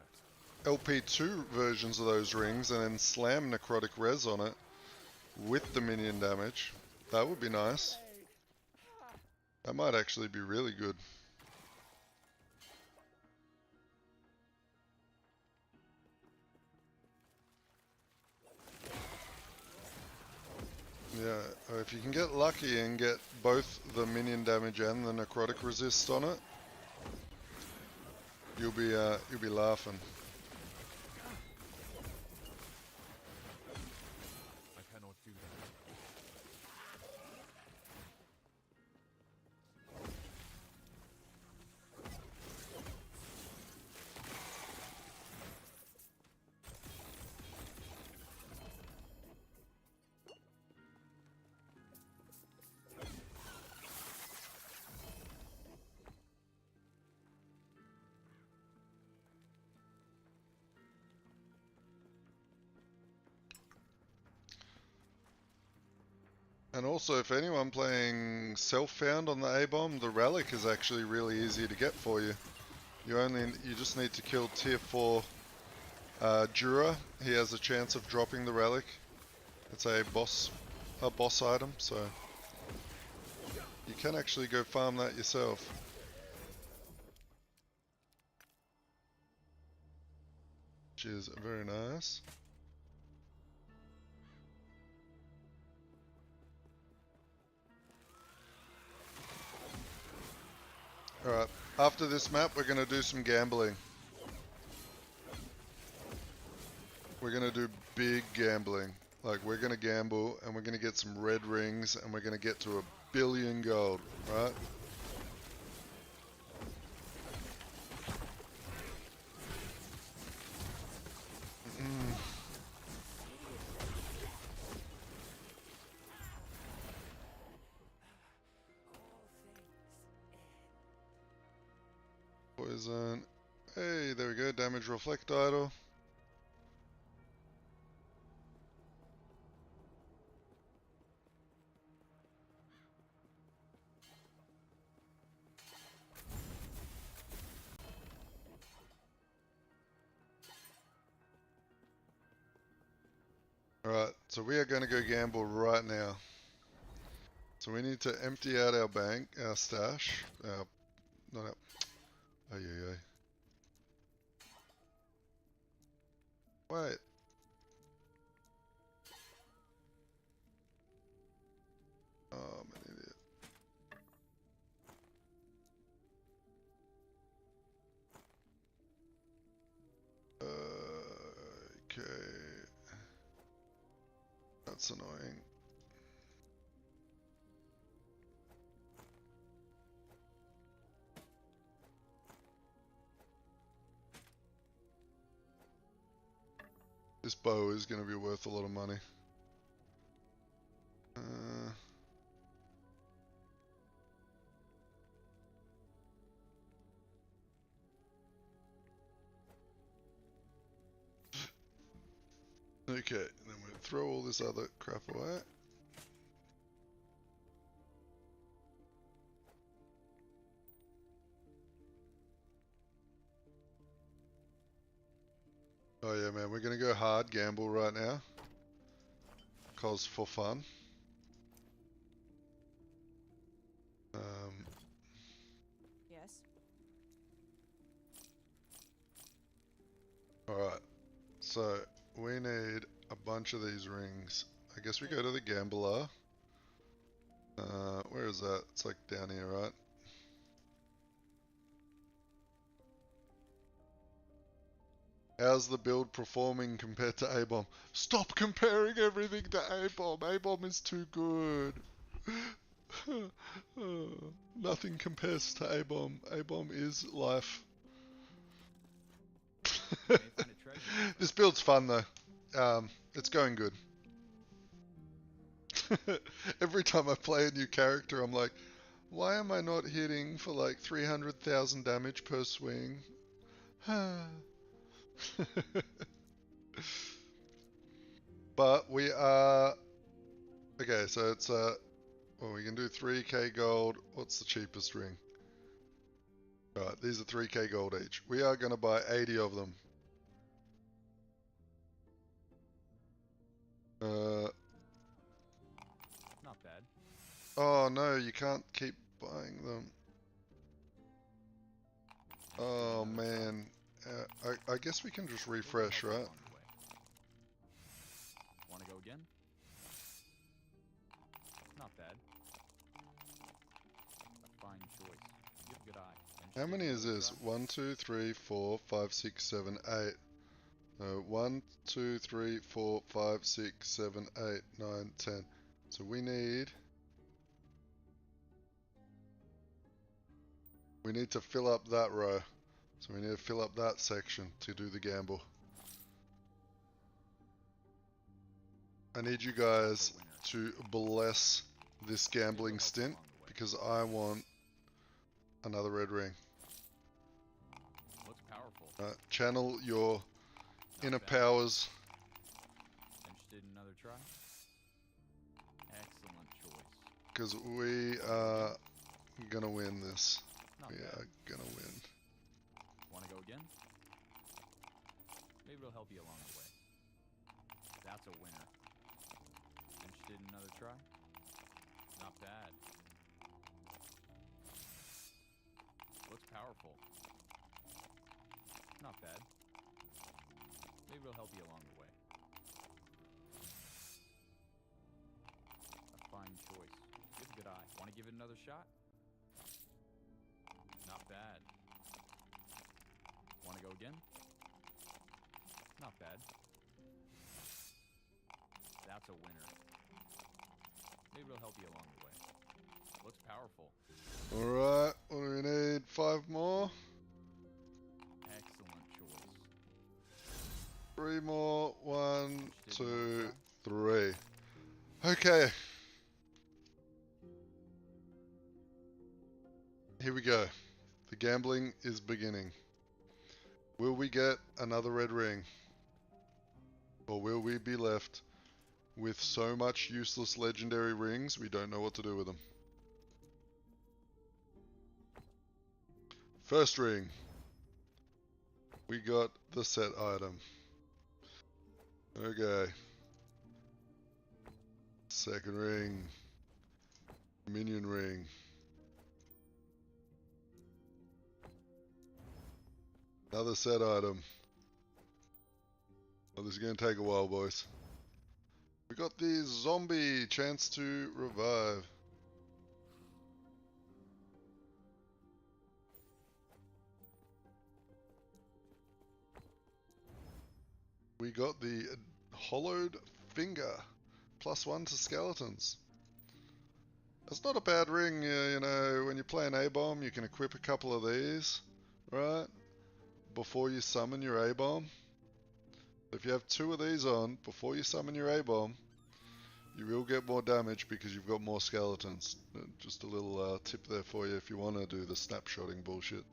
LP2 versions of those rings and then slam necrotic res on it with the minion damage. That would be nice. That might actually be really good. Yeah, if you can get lucky and get both the minion damage and the necrotic resist on it, you'll be laughing. I cannot do that. And also, if anyone playing self-found on the A-bomb, the relic is actually really easy to get for you. You just need to kill tier 4 Jura. He has a chance of dropping the relic. It's a boss item, so you can actually go farm that yourself. Which is very nice. Alright, after this map we're going to do some gambling. We're going to do big gambling. Like, we're going to gamble and we're going to get some red rings and we're going to get to 1 billion gold, right? Poison. Hey, there we go. Damage reflect idol. Alright, so we are going to go gamble right now. So we need to empty out our bank, our stash. Not our... Ay, ay, ay. Wait. Oh, I'm an idiot. Okay. That's annoying. This bow is going to be worth a lot of money. Okay, then we'll throw all this other crap away. Oh yeah, man, we're gonna go hard gamble right now. Cause for fun. Yes. Alright, so we need a bunch of these rings. I guess we go to the gambler. Where is that? It's like down here, right? How's the build performing compared to A-bomb? Stop comparing everything to A-bomb. A-bomb is too good. Nothing compares to A-bomb. A-bomb is life. This build's fun though. It's going good. Every time I play a new character, I'm like, why am I not hitting for like 300,000 damage per swing? But we are... Okay, so it's well, we can do 3k gold. What's the cheapest ring? Right, these are 3k gold each. We are going to buy 80 of them. Not bad. Oh no, you can't keep buying them. Oh man. I guess we can just refresh, right? Want to go again? Not bad. A fine choice. You have a good eye. How many is this? 1, 2, 3, 4, 5, 6, 7, 8. 1, 2, 3, 4, 5, 6, 7, 8, 9, 10. So we need to fill up that row. So we need to fill up that section to do the gamble. I need you guys to bless this gambling stint because I want another red ring. Looks powerful. Channel your Not inner bad. powers. Interested in another try? Excellent choice. Because we are gonna win this. Not We bad. are gonna win. Want to go again? Maybe it'll help you along the way. That's a winner. Interested in another try? Not bad. Looks powerful. Not bad. Maybe it'll help you along the way. A fine choice. You have a good eye. Want to give it another shot? Not bad. Want to go again? Not bad. That's a winner. Maybe it'll help you along the way. Looks powerful. Alright, what do we need? 5 more? Excellent choice. 3 more. 1, Interested in another 2, try? 3. Okay. Here we go. The gambling is beginning. Will we get another red ring? Or will we be left with so much useless legendary rings we don't know what to do with them? First ring. We got the set item. Okay. Second ring. Minion ring. Another set item. Oh, this is going to take a while, boys. We got the zombie chance to revive. We got the hollowed finger. +1 to skeletons. That's not a bad ring, you know, when you play an A-bomb, you can equip a couple of these, right? Before you summon your A-bomb. If you have 2 of these on, before you summon your A-bomb, you will get more damage because you've got more skeletons. Just a little tip there for you if you want to do the snapshotting bullshit.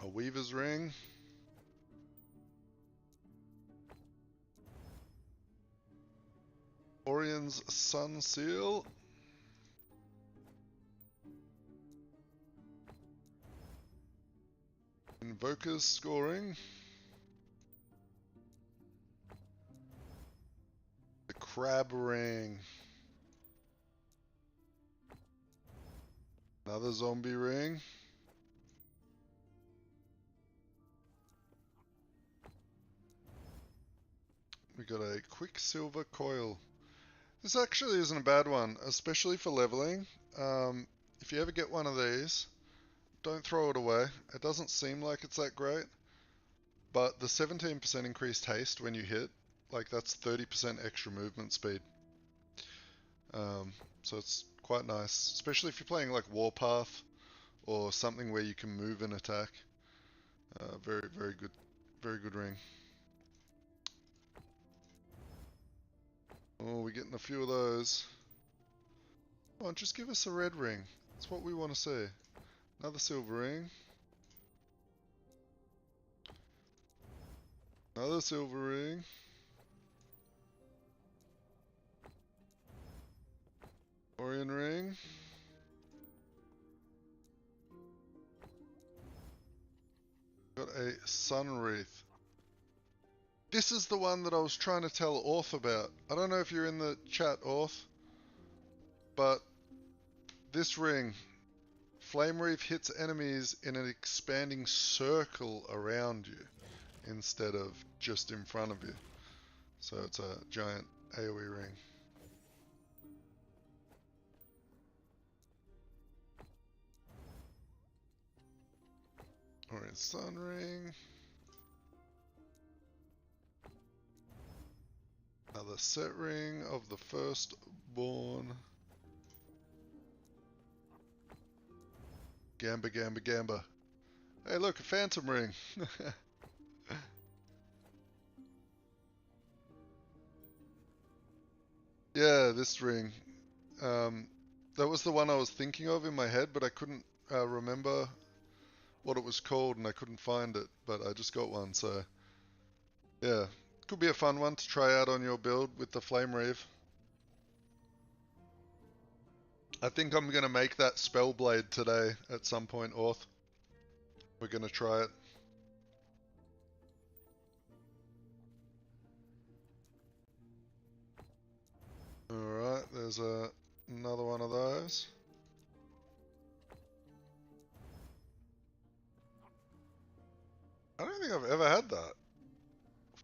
A Weaver's Ring. Orion's Sun Seal. Invoker's Scoring. The Crab Ring. Another zombie ring. We got a Quicksilver Coil. This actually isn't a bad one, especially for leveling. If you ever get one of these, don't throw it away. It doesn't seem like it's that great, but the 17% increased haste when you hit, like that's 30% extra movement speed. So it's quite nice, especially if you're playing like Warpath or something where you can move and attack. Very, very good ring. Oh, we're getting a few of those. Come on, just give us a red ring. That's what we want to see. Another silver ring. Another silver ring. Orion ring. Got a sun wreath. This is the one that I was trying to tell Orth about. I don't know if you're in the chat, Orth, but this ring, Flame Reef hits enemies in an expanding circle around you instead of just in front of you. So it's a giant AoE ring. Sun ring. Another set ring of the firstborn. Gamba, gamba, gamba. Hey, look, a phantom ring. Yeah, this ring. That was the one I was thinking of in my head, but I couldn't remember what it was called and I couldn't find it, but I just got one, so yeah. Could be a fun one to try out on your build with the Flame Reave. I think I'm going to make that Spellblade today at some point, Orth. We're going to try it. Alright, there's another one of those. I don't think I've ever had that.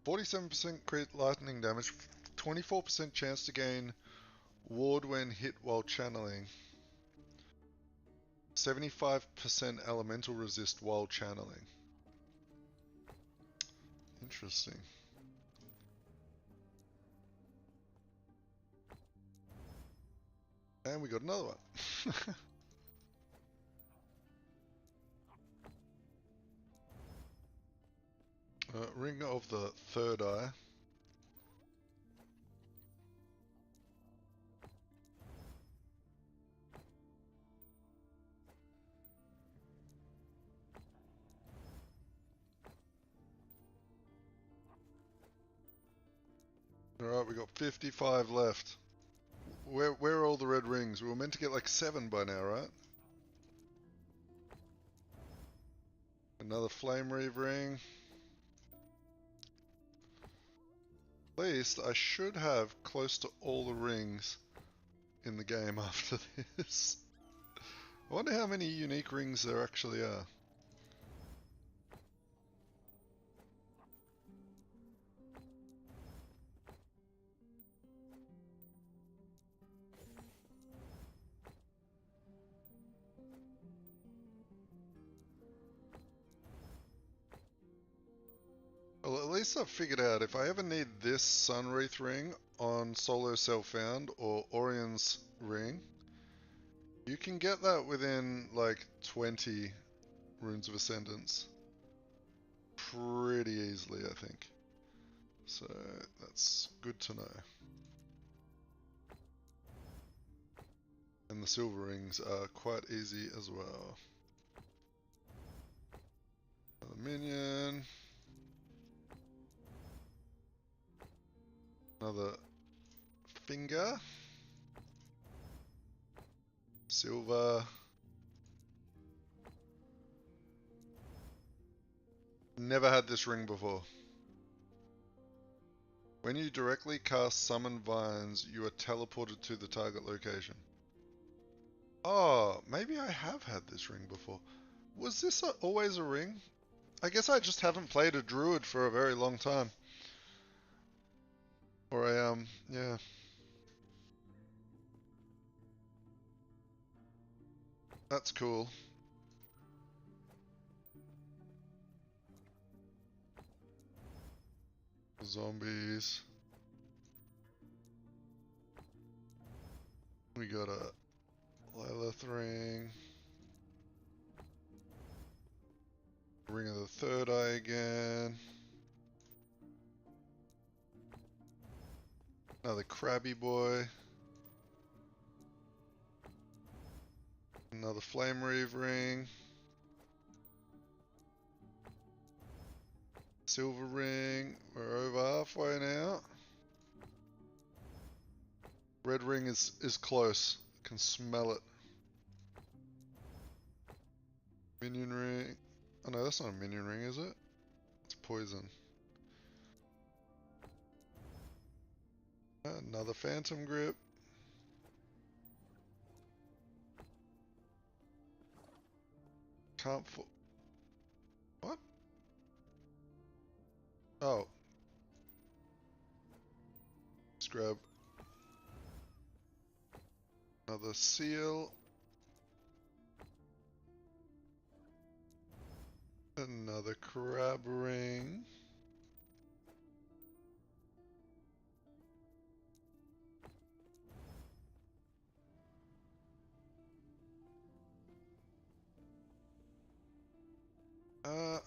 47% crit lightning damage, 24% chance to gain ward when hit while channeling. 75% elemental resist while channeling. Interesting. And we got another one. Ring of the Third Eye. Alright, we got 55 left. Where are all the red rings? We were meant to get like 7 by now, right? Another Flame Reave ring. At least I should have close to all the rings in the game after this. I wonder how many unique rings there actually are. Well, at least I've figured out if I ever need this Sunwreath ring on Solo Self-Found or Orion's ring, you can get that within like 20 Runes of Ascendance pretty easily, I think. So that's good to know. And the silver rings are quite easy as well. Another minion. Another finger. Silver. Never had this ring before. When you directly cast Summon Vines, you are teleported to the target location. Oh, maybe I have had this ring before. Was this always a ring? I guess I just haven't played a druid for a very long time. Or yeah. That's cool. Zombies. We got a Lilith ring. Ring of the Third Eye again. Another Crabby Boy. Another Flame Reave ring. Silver ring. We're over halfway now. Red ring is close. Can smell it. Minion ring. Oh no, that's not a minion ring, is it? It's poison. Another phantom grip. Can't what? Oh. Let's grab another seal. Another crab ring.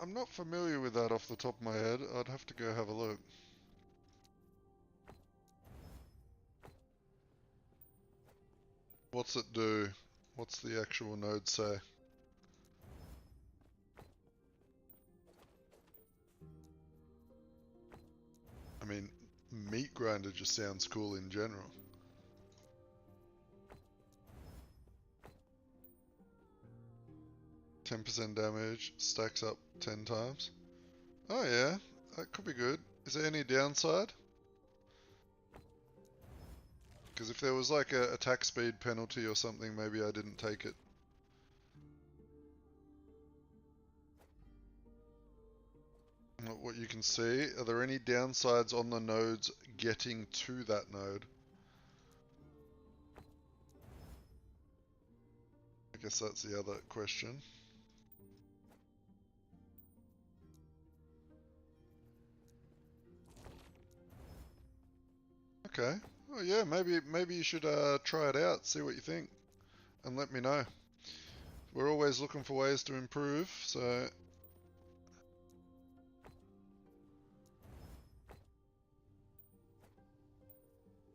I'm not familiar with that off the top of my head. I'd have to go have a look. What's it do? What's the actual node say? I mean, meat grinder just sounds cool in general. %10 damage, stacks up 10 times. Oh yeah, that could be good. Is there any downside? Because if there was like a attack speed penalty or something, maybe I didn't take it. What you can see, are there any downsides on the nodes getting to that node? I guess that's the other question. Okay. Oh yeah, maybe you should try it out, see what you think, and let me know. We're always looking for ways to improve, so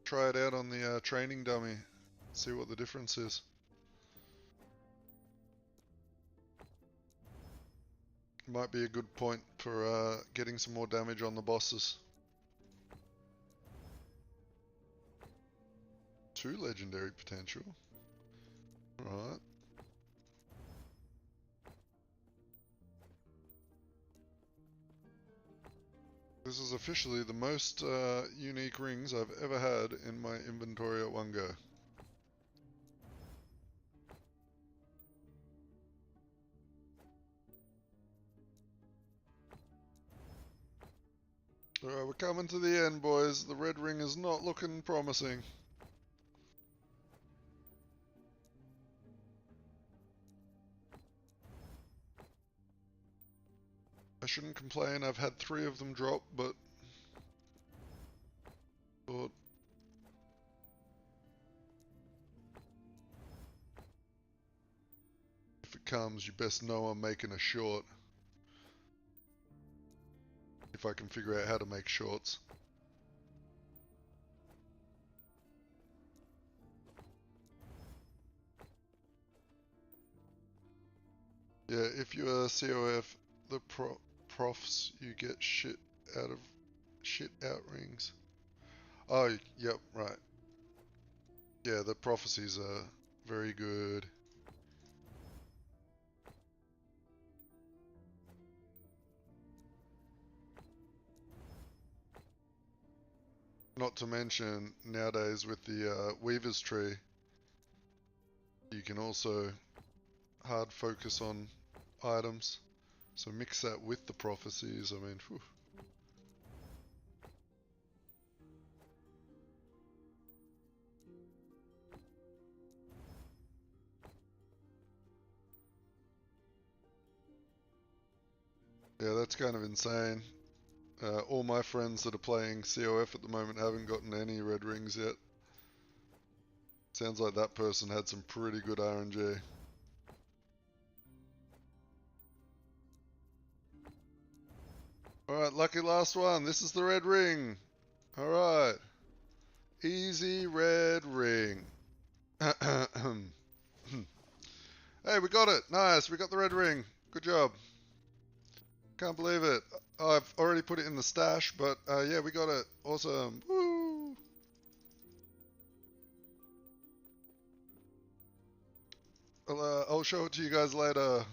try it out on the training dummy, see what the difference is. Might be a good point for getting some more damage on the bosses. 2 legendary potential. Alright. This is officially the most unique rings I've ever had in my inventory at one go. Alright, we're coming to the end, boys. The red ring is not looking promising. I shouldn't complain, I've had 3 of them drop, but thought if it comes, you best know I'm making a short. If I can figure out how to make shorts. Yeah, if you're a COF, the profs, you get shit out rings. Oh, yep, right. Yeah, the prophecies are very good. Not to mention, nowadays with the Weaver's Tree, you can also hard focus on items. So mix that with the prophecies, I mean, whew. Yeah, that's kind of insane. All my friends that are playing COF at the moment haven't gotten any red rings yet. Sounds like that person had some pretty good RNG. Alright, lucky last one. This is the red ring. Alright. Easy red ring. Hey, we got it. Nice, we got the red ring. Good job. Can't believe it. I've already put it in the stash, but yeah, we got it. Awesome. Woo! I'll show it to you guys later.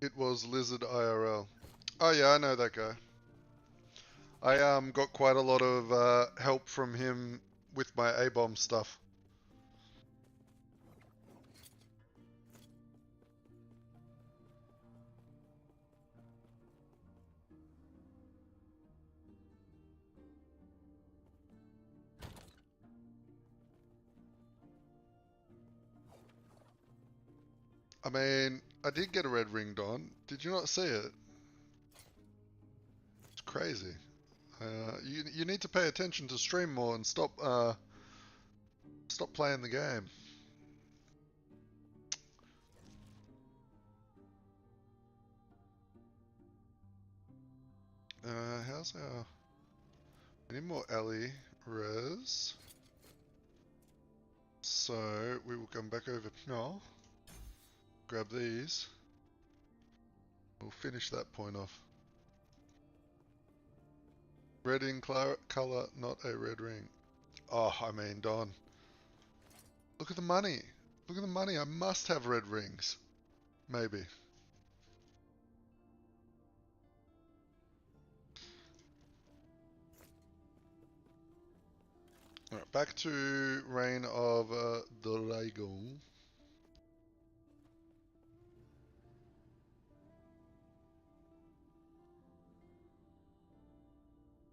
It was Lizard IRL. Oh yeah, I know that guy. I got quite a lot of help from him with my A-bomb stuff. I mean, I did get a red ring, Don. Did you not see it? It's crazy. You need to pay attention to stream more and stop playing the game. How's our... We need more Ellie res. So, we will come back over now. Grab these. We'll finish that point off. Red in colour, not a red ring. Oh, I mean, Don. Look at the money. Look at the money. I must have red rings. Maybe. Alright, back to Reign of Dragon.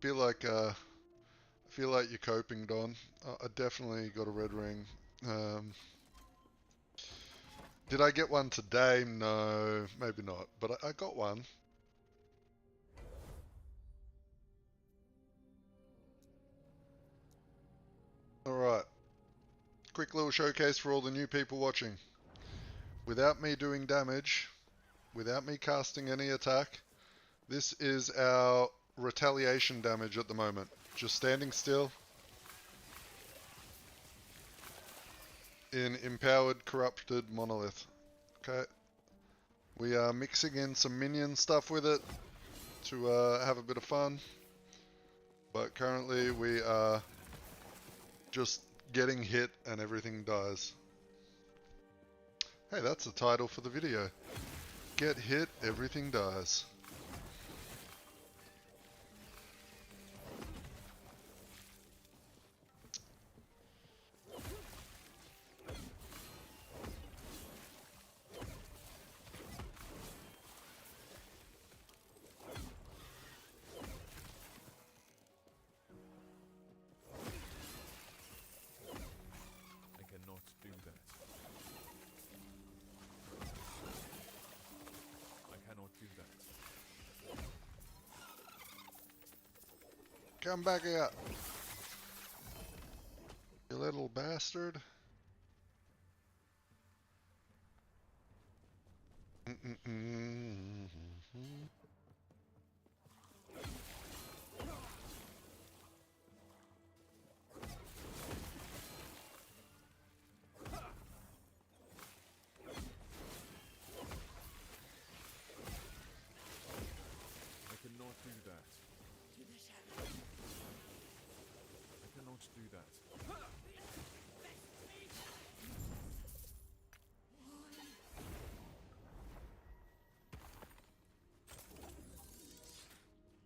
I feel like you're coping, Don. I definitely got a red ring. Did I get one today? No, maybe not. But I got one. Alright. Quick little showcase for all the new people watching. Without me doing damage, without me casting any attack, this is our retaliation damage at the moment. Just standing still in empowered corrupted monolith. Okay. We are mixing in some minion stuff with it to have a bit of fun. But currently we are just getting hit and everything dies. Hey, that's the title for the video. Get hit, everything dies. Come back here, you little bastard.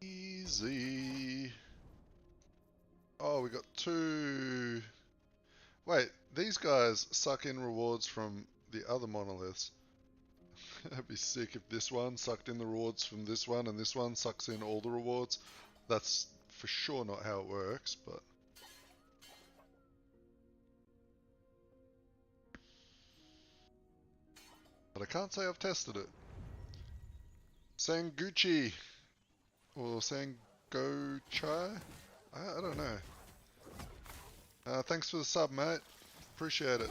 Easy. Oh, we got two. Wait, these guys suck in rewards from the other monoliths. That'd be sick if this one sucked in the rewards from this one and this one sucks in all the rewards. That's for sure not how it works, but... But I can't say I've tested it. Sanguchi! Or Sangochai? I don't know. Thanks for the sub, mate. Appreciate it.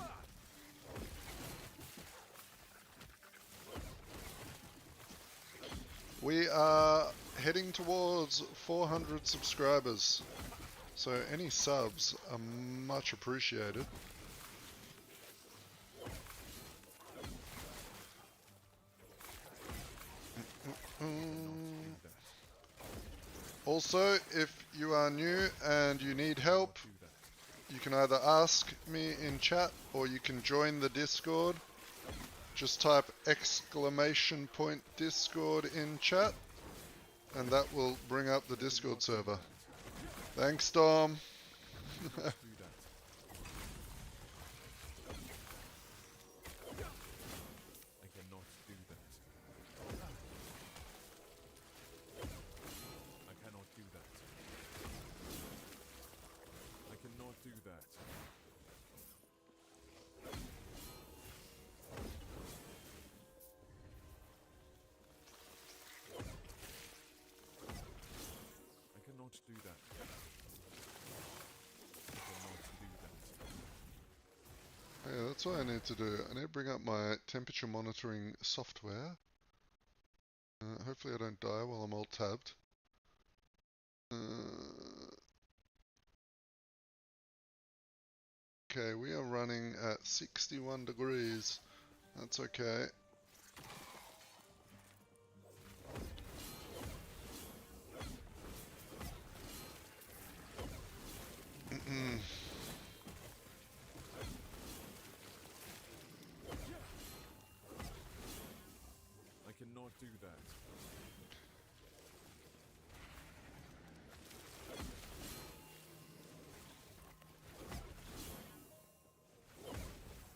We are heading towards 400 subscribers. So any subs are much appreciated. Also, if you are new and you need help, you can either ask me in chat or you can join the Discord. Just type !Discord in chat and that will bring up the Discord server. Thanks, Dom. That's what I need to do. I need to bring up my temperature monitoring software. Hopefully I don't die while I'm alt-tabbed. Okay, we are running at 61 degrees. That's okay. I cannot do that.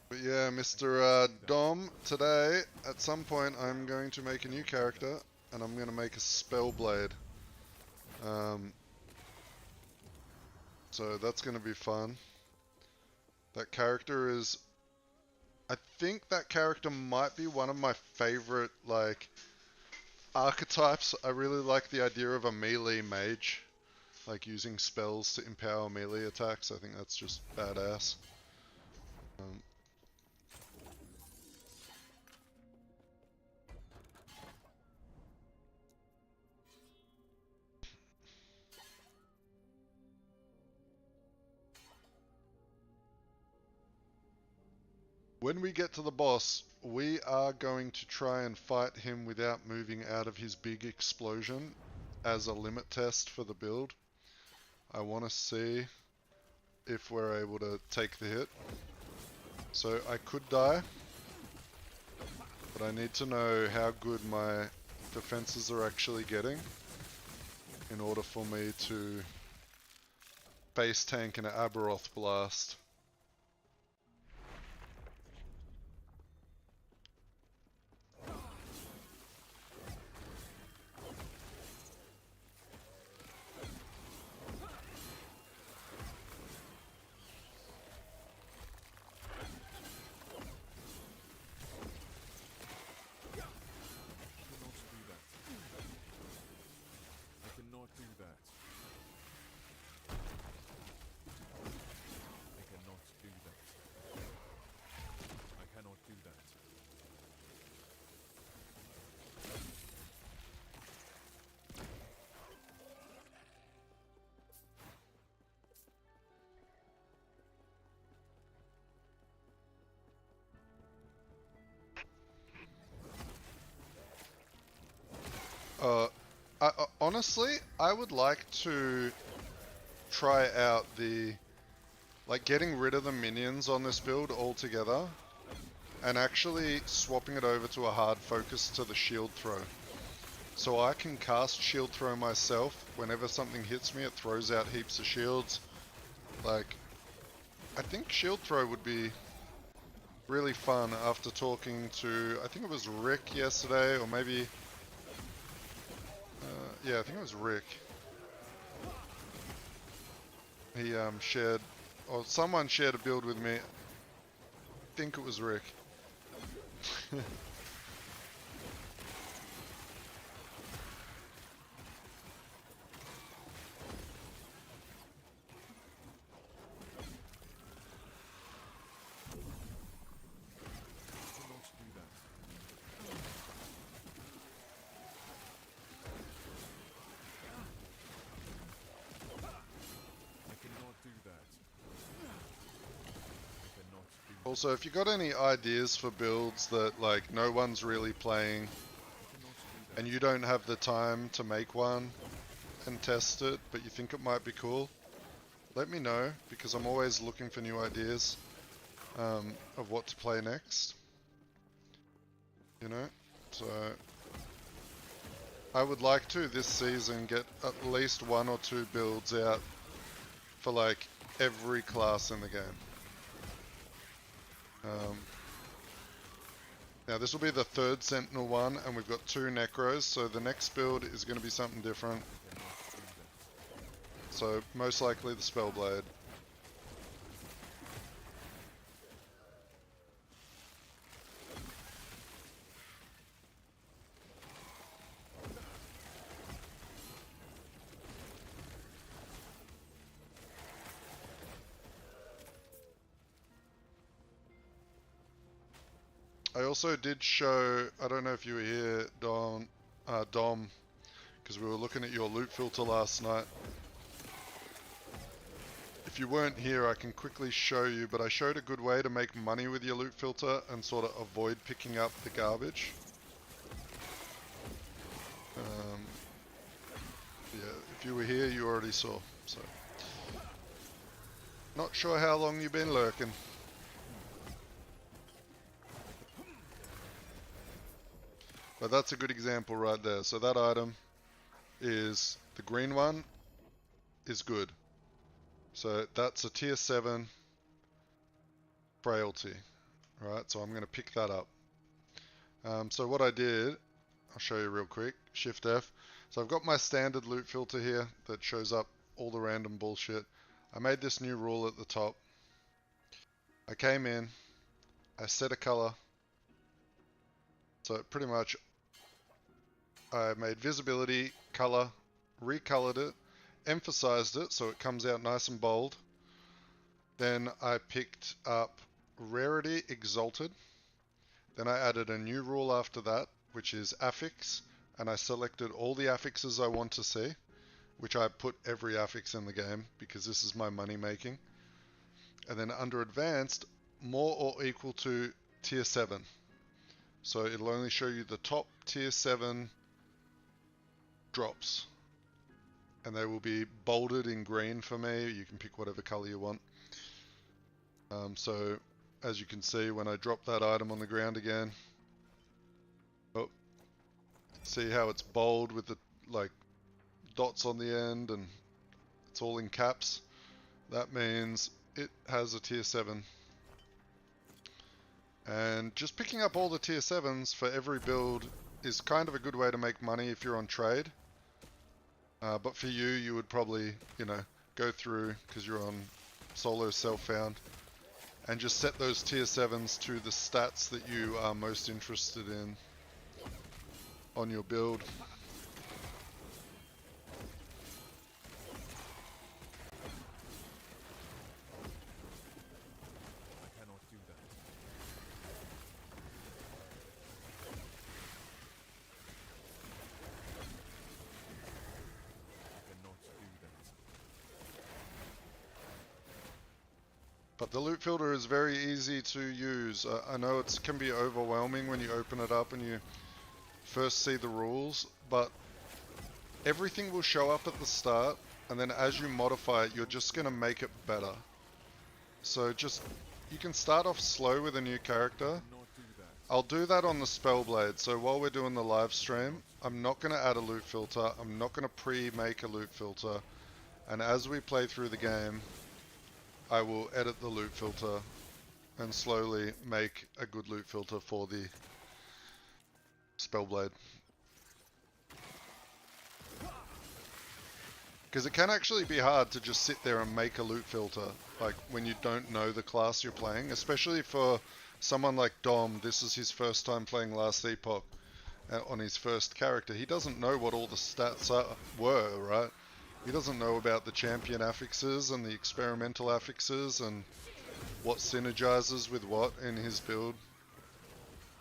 But yeah, Mr. Dom, today, at some point, I'm going to make a new character, and I'm going to make a Spellblade. So that's going to be fun. That character is... I think that character might be one of my favorite, like, archetypes. I really like the idea of a melee mage. Like, using spells to empower melee attacks. I think that's just badass. When we get to the boss, we are going to try and fight him without moving out of his big explosion as a limit test for the build. I want to see if we're able to take the hit. So I could die, but I need to know how good my defenses are actually getting in order for me to base tank an Aberoth blast. Honestly, I would like to try out like getting rid of the minions on this build altogether and actually swapping it over to a hard focus to the shield throw. So I can cast shield throw myself. Whenever something hits me, it throws out heaps of shields. Like, I think shield throw would be really fun after talking to, I think it was Rick yesterday, or maybe... yeah, I think it was Rick. He shared, or someone shared a build with me. I think it was Rick. Also, if you got any ideas for builds that like no one's really playing and you don't have the time to make one and test it, but you think it might be cool, let me know, because I'm always looking for new ideas of what to play next. You know? So I would like to this season get at least 1 or 2 builds out for like every class in the game. Now this will be the 3rd Sentinel one, and we've got 2 Necros, so the next build is going to be something different. So most likely the Spellblade. I also did show, I don't know if you were here, Dom, because we were looking at your loot filter last night. If you weren't here, I can quickly show you, but I showed a good way to make money with your loot filter and sort of avoid picking up the garbage. Yeah, if you were here, you already saw, so. Not sure how long you've been lurking. But that's a good example right there. So that item is, the green one is good. So that's a tier 7 frailty. Right, so I'm going to pick that up. So what I did, I'll show you real quick, Shift F. So I've got my standard loot filter here that shows up all the random bullshit. I made this new rule at the top. I came in, I set a color. So pretty much I made visibility, color, recolored it, emphasized it so it comes out nice and bold. Then I picked up rarity exalted. Then I added a new rule after that, which is affix, and I selected all the affixes I want to see, which I put every affix in the game because this is my money making. And then under advanced, more or equal to tier 7. So it'll only show you the top tier 7 drops. And they will be bolded in green for me. You can pick whatever color you want. So as you can see, when I drop that item on the ground again, oh, see how it's bold with the like dots on the end and it's all in caps. That means it has a tier 7. And just picking up all the tier 7s for every build is kind of a good way to make money if you're on trade. But for you, you would probably, you know, go through, because you're on solo self-found, and just set those tier 7s to the stats that you are most interested in on your build. I cannot do that. I cannot do that. But the loot filter is very easy to use. I know it can be overwhelming when you open it up and you first see the rules, but everything will show up at the start, and then as you modify it, you're just going to make it better. So just, you can start off slow with a new character. Cannot do that. I'll do that on the Spellblade. So while we're doing the live stream, I'm not going to add a loot filter. I'm not going to pre-make a loot filter. And as we play through the game, I will edit the loot filter and slowly make a good loot filter for the Spellblade. Because it can actually be hard to just sit there and make a loot filter, like when you don't know the class you're playing, especially for someone like Dom. This is his first time playing Last Epoch on his first character. He doesn't know what all the stats were, right? He doesn't know about the champion affixes and the experimental affixes and what synergizes with what in his build.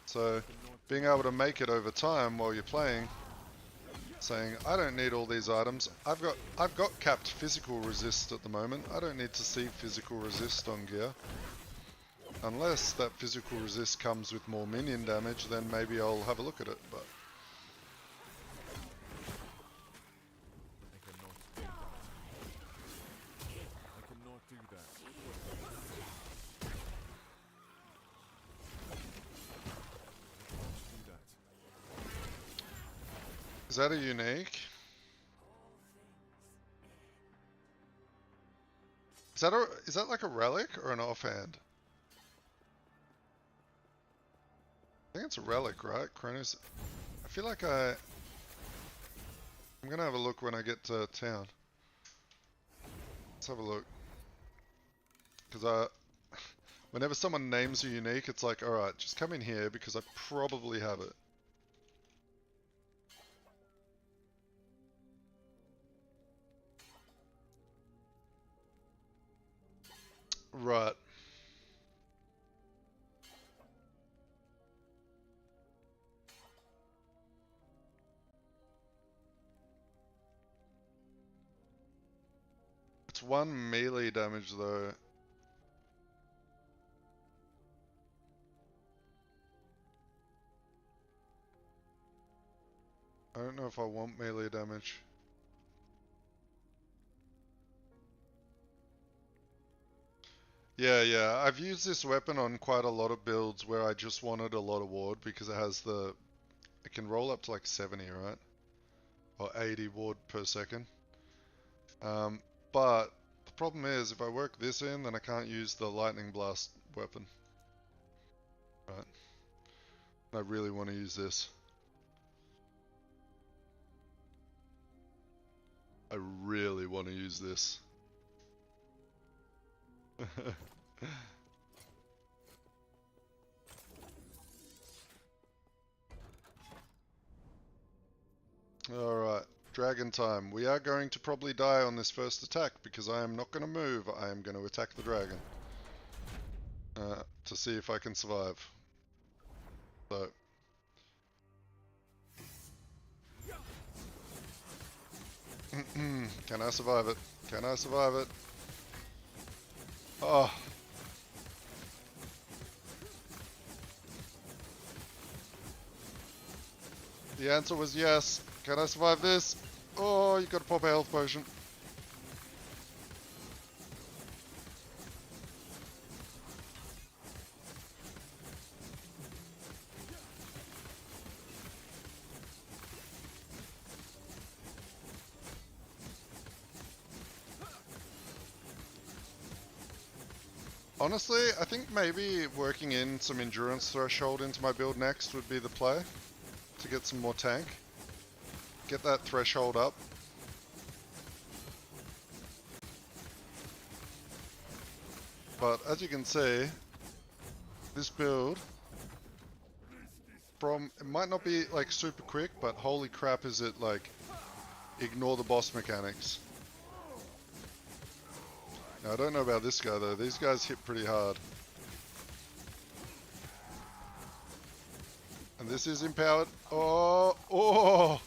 So being able to make it over time while you're playing, saying, I don't need all these items. I've got capped physical resist at the moment. I don't need to see physical resist on gear. Unless that physical resist comes with more minion damage, then maybe I'll have a look at it. But I cannot do that. is that a unique? Is that like a relic or an offhand? I think it's a relic, right? Kronos. I feel like I'm gonna have a look when I get to town. Let's have a look. Because whenever someone names a unique, it's like, alright, just come in here because I probably have it. Right. It's 1 melee damage though. I don't know if I want melee damage. Yeah, I've used this weapon on quite a lot of builds where I just wanted a lot of ward because it has the... It can roll up to like 70, right? Or 80 ward per second. But the problem is if I work this in, then I can't use the lightning blast weapon. Right. I really want to use this. I really want to use this. Alright, dragon time. We are going to probably die on this first attack because I am not going to move. I am going to attack the dragon. To see if I can survive. So. Can I survive it? Can I survive it? Oh. The answer was yes. Can I survive this? Oh, you gotta pop a health potion. Honestly, I think maybe working in some endurance threshold into my build next would be the play. To get some more tank. Get that threshold up. But as you can see, this build, it might not be like super quick, but holy crap is it like, ignore the boss mechanics. Now I don't know about this guy though, these guys hit pretty hard. And this is empowered. Oh!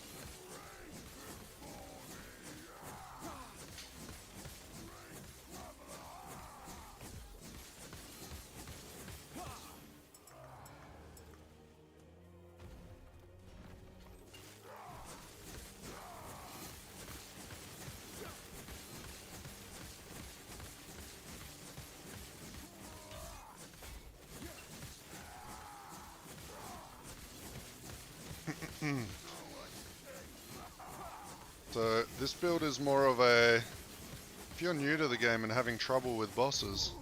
So this build is more of a, if you're new to the game and having trouble with bosses.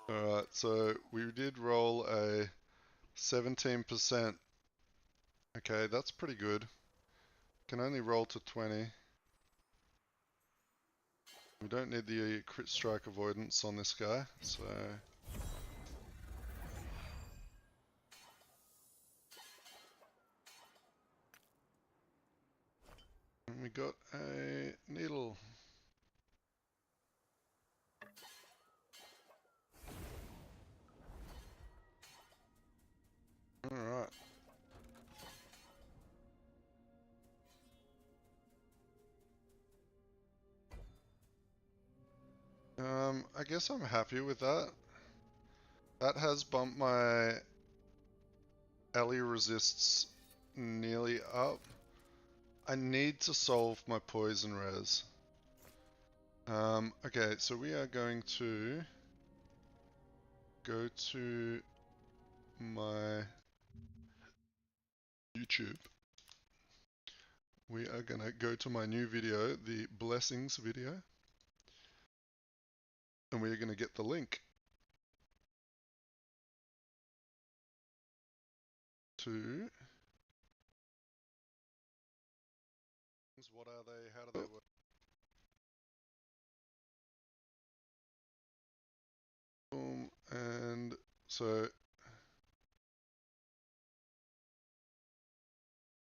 Alright, so we did roll a 17%. Okay, that's pretty good. Can only roll to 20. We don't need the crit strike avoidance on this guy, so... And we got a needle. Alright. I guess I'm happy with that. That has bumped my ally resists nearly up. I need to solve my poison res. Okay, so we are going to go to my YouTube. We are gonna go to my new video, the blessings video. And we are gonna get the link to... What are they? How do they work? Boom, and so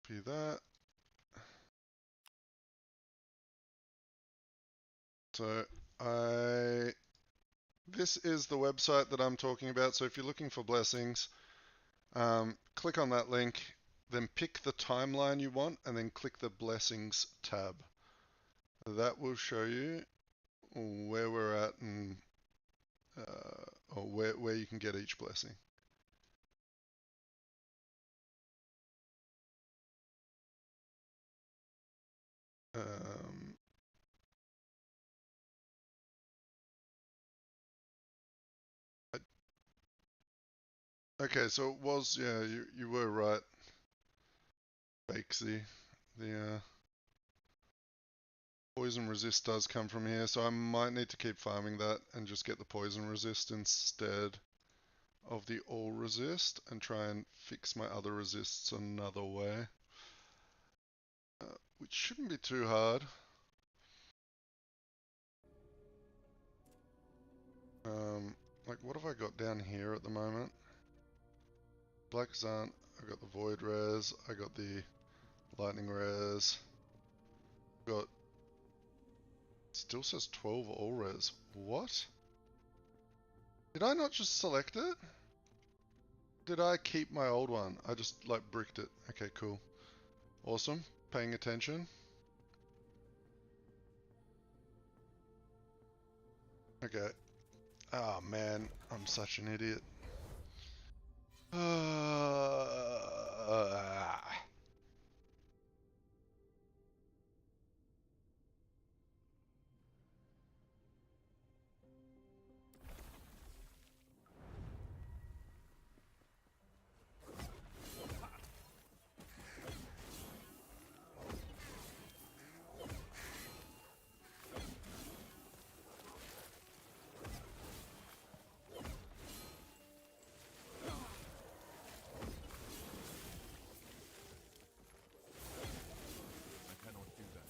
be that. So this is the website that I'm talking about. So if you're looking for blessings, click on that link. then pick the timeline you want, and then click the blessings tab. That will show you where we're at and or where you can get each blessing. Um, okay, so it was, yeah, you were right, Bakesy. The poison resist does come from here, so I might need to keep farming that and just get the poison resist instead of the all resist and try and fix my other resists another way. Which shouldn't be too hard. Like, what have I got down here at the moment? Black Zant, I got the Void Res, I got the Lightning Res, got, still says 12 All Res. What? Did I not just select it? Did I keep my old one? I just, like, bricked it. Okay, cool. Awesome. Paying attention. Okay. Oh, man. I'm such an idiot. I cannot do that.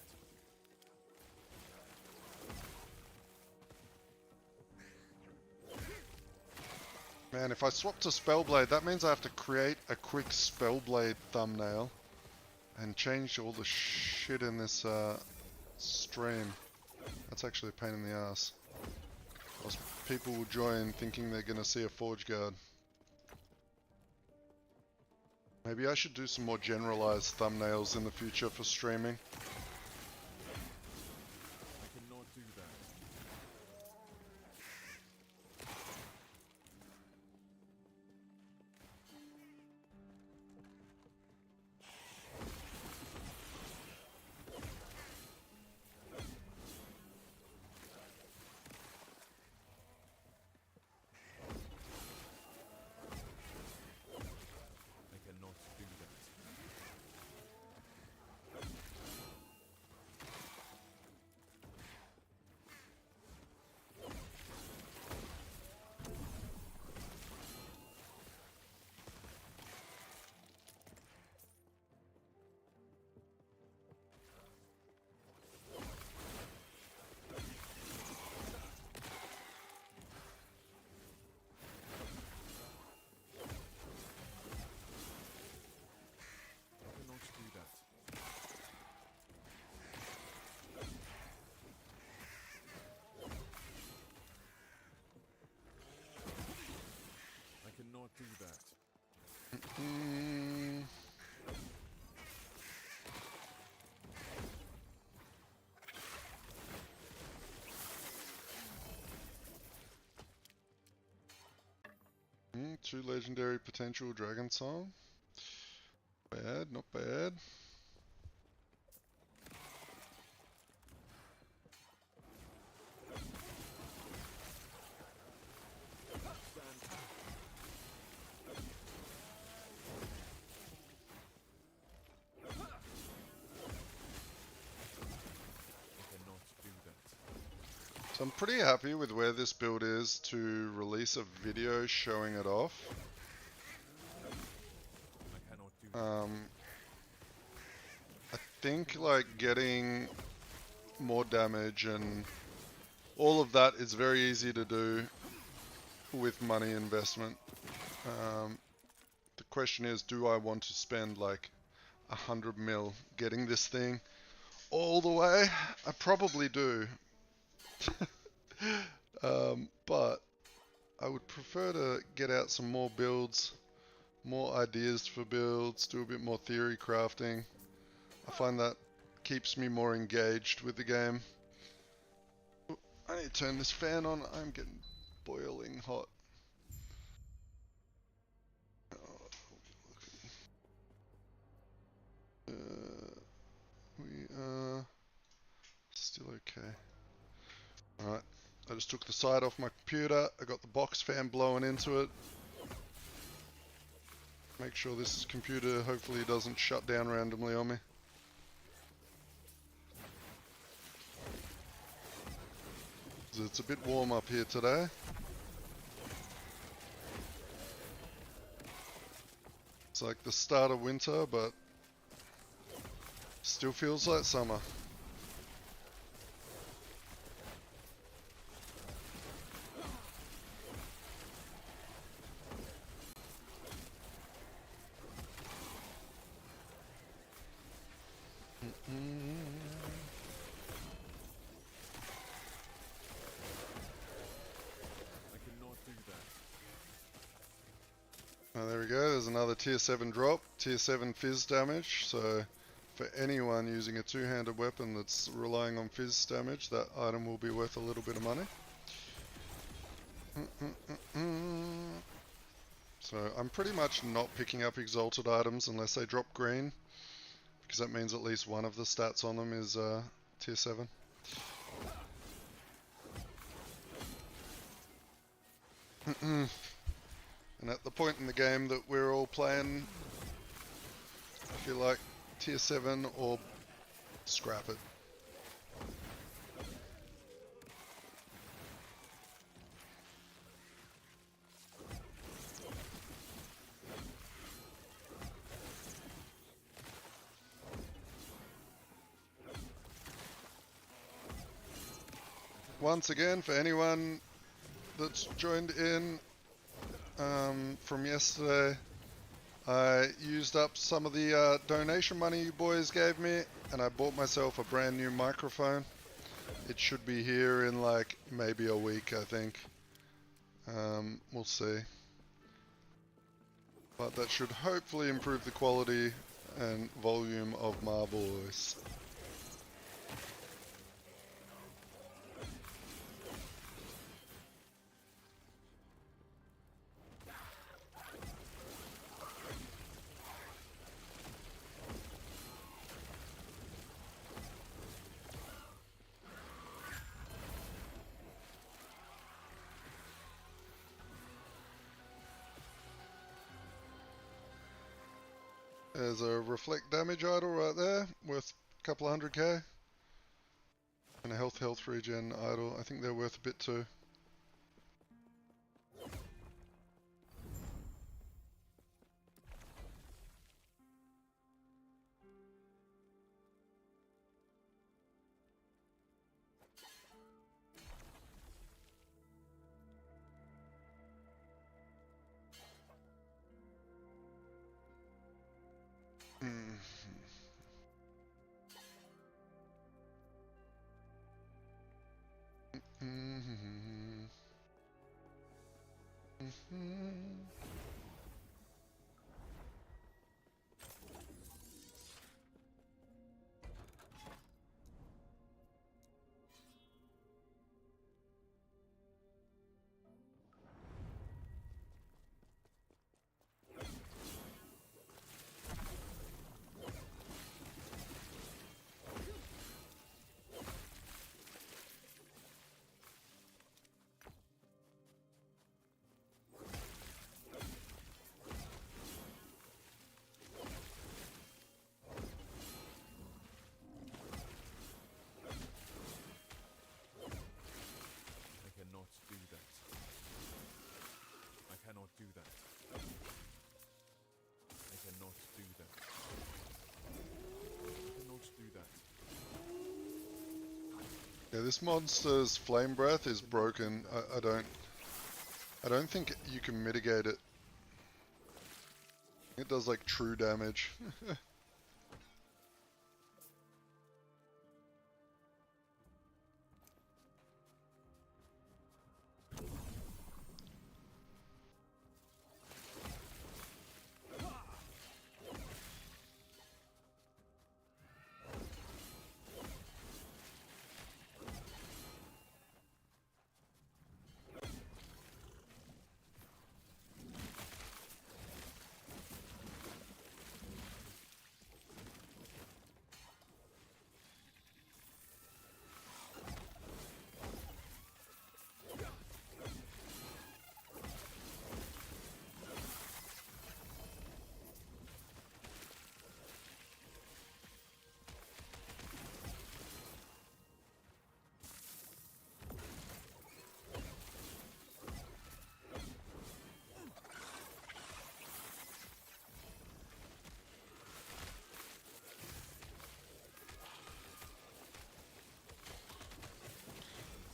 Man, if I swap to Spellblade, that means I have to create a quick Spellblade thumbnail and change all the shit in this stream. That's actually a pain in the ass. Else people will join thinking they're gonna see a Forge Guard. Maybe I should do some more generalized thumbnails in the future for streaming. I cannot do that. I cannot do that. I cannot do that. I cannot do that. Mm. Two legendary potential Dragon Song. Bad, not bad. I cannot do that. So I'm pretty happy with where this build is to release a video showing it off. I cannot do that. I think like getting more damage and all of that is very easy to do with money investment. The question is, do I want to spend like 100 mil getting this thing all the way? I probably do. But I would prefer to get out some more builds more ideas for builds, do a bit more theory crafting. I find that keeps me more engaged with the game. Ooh, I need to turn this fan on. I'm getting boiling hot. Oh, we are still okay. Alright, I just took the side off my computer. I got the box fan blowing into it. Make sure this computer hopefully doesn't shut down randomly on me. It's a bit warm up here today. It's like the start of winter, but still feels like summer. Oh, there we go, there's another tier 7 drop, tier 7 fizz damage, so for anyone using a two-handed weapon that's relying on fizz damage, that item will be worth a little bit of money. So I'm pretty much not picking up exalted items unless they drop green, because that means at least one of the stats on them is tier 7. And at the point in the game that we're all playing, I feel like tier 7 or scrap it. Once again, for anyone that's joined in from yesterday, I used up some of the donation money you boys gave me, and I bought myself a brand new microphone. It should be here in like maybe a week, I think. We'll see. But that should hopefully improve the quality and volume of my voice. There's a reflect damage idol right there, worth a couple of 100k. And a health regen idol, I think they're worth a bit too. do that. I cannot do that. I cannot do that. Yeah, this monster's flame breath is broken. I don't think you can mitigate it. It does like true damage.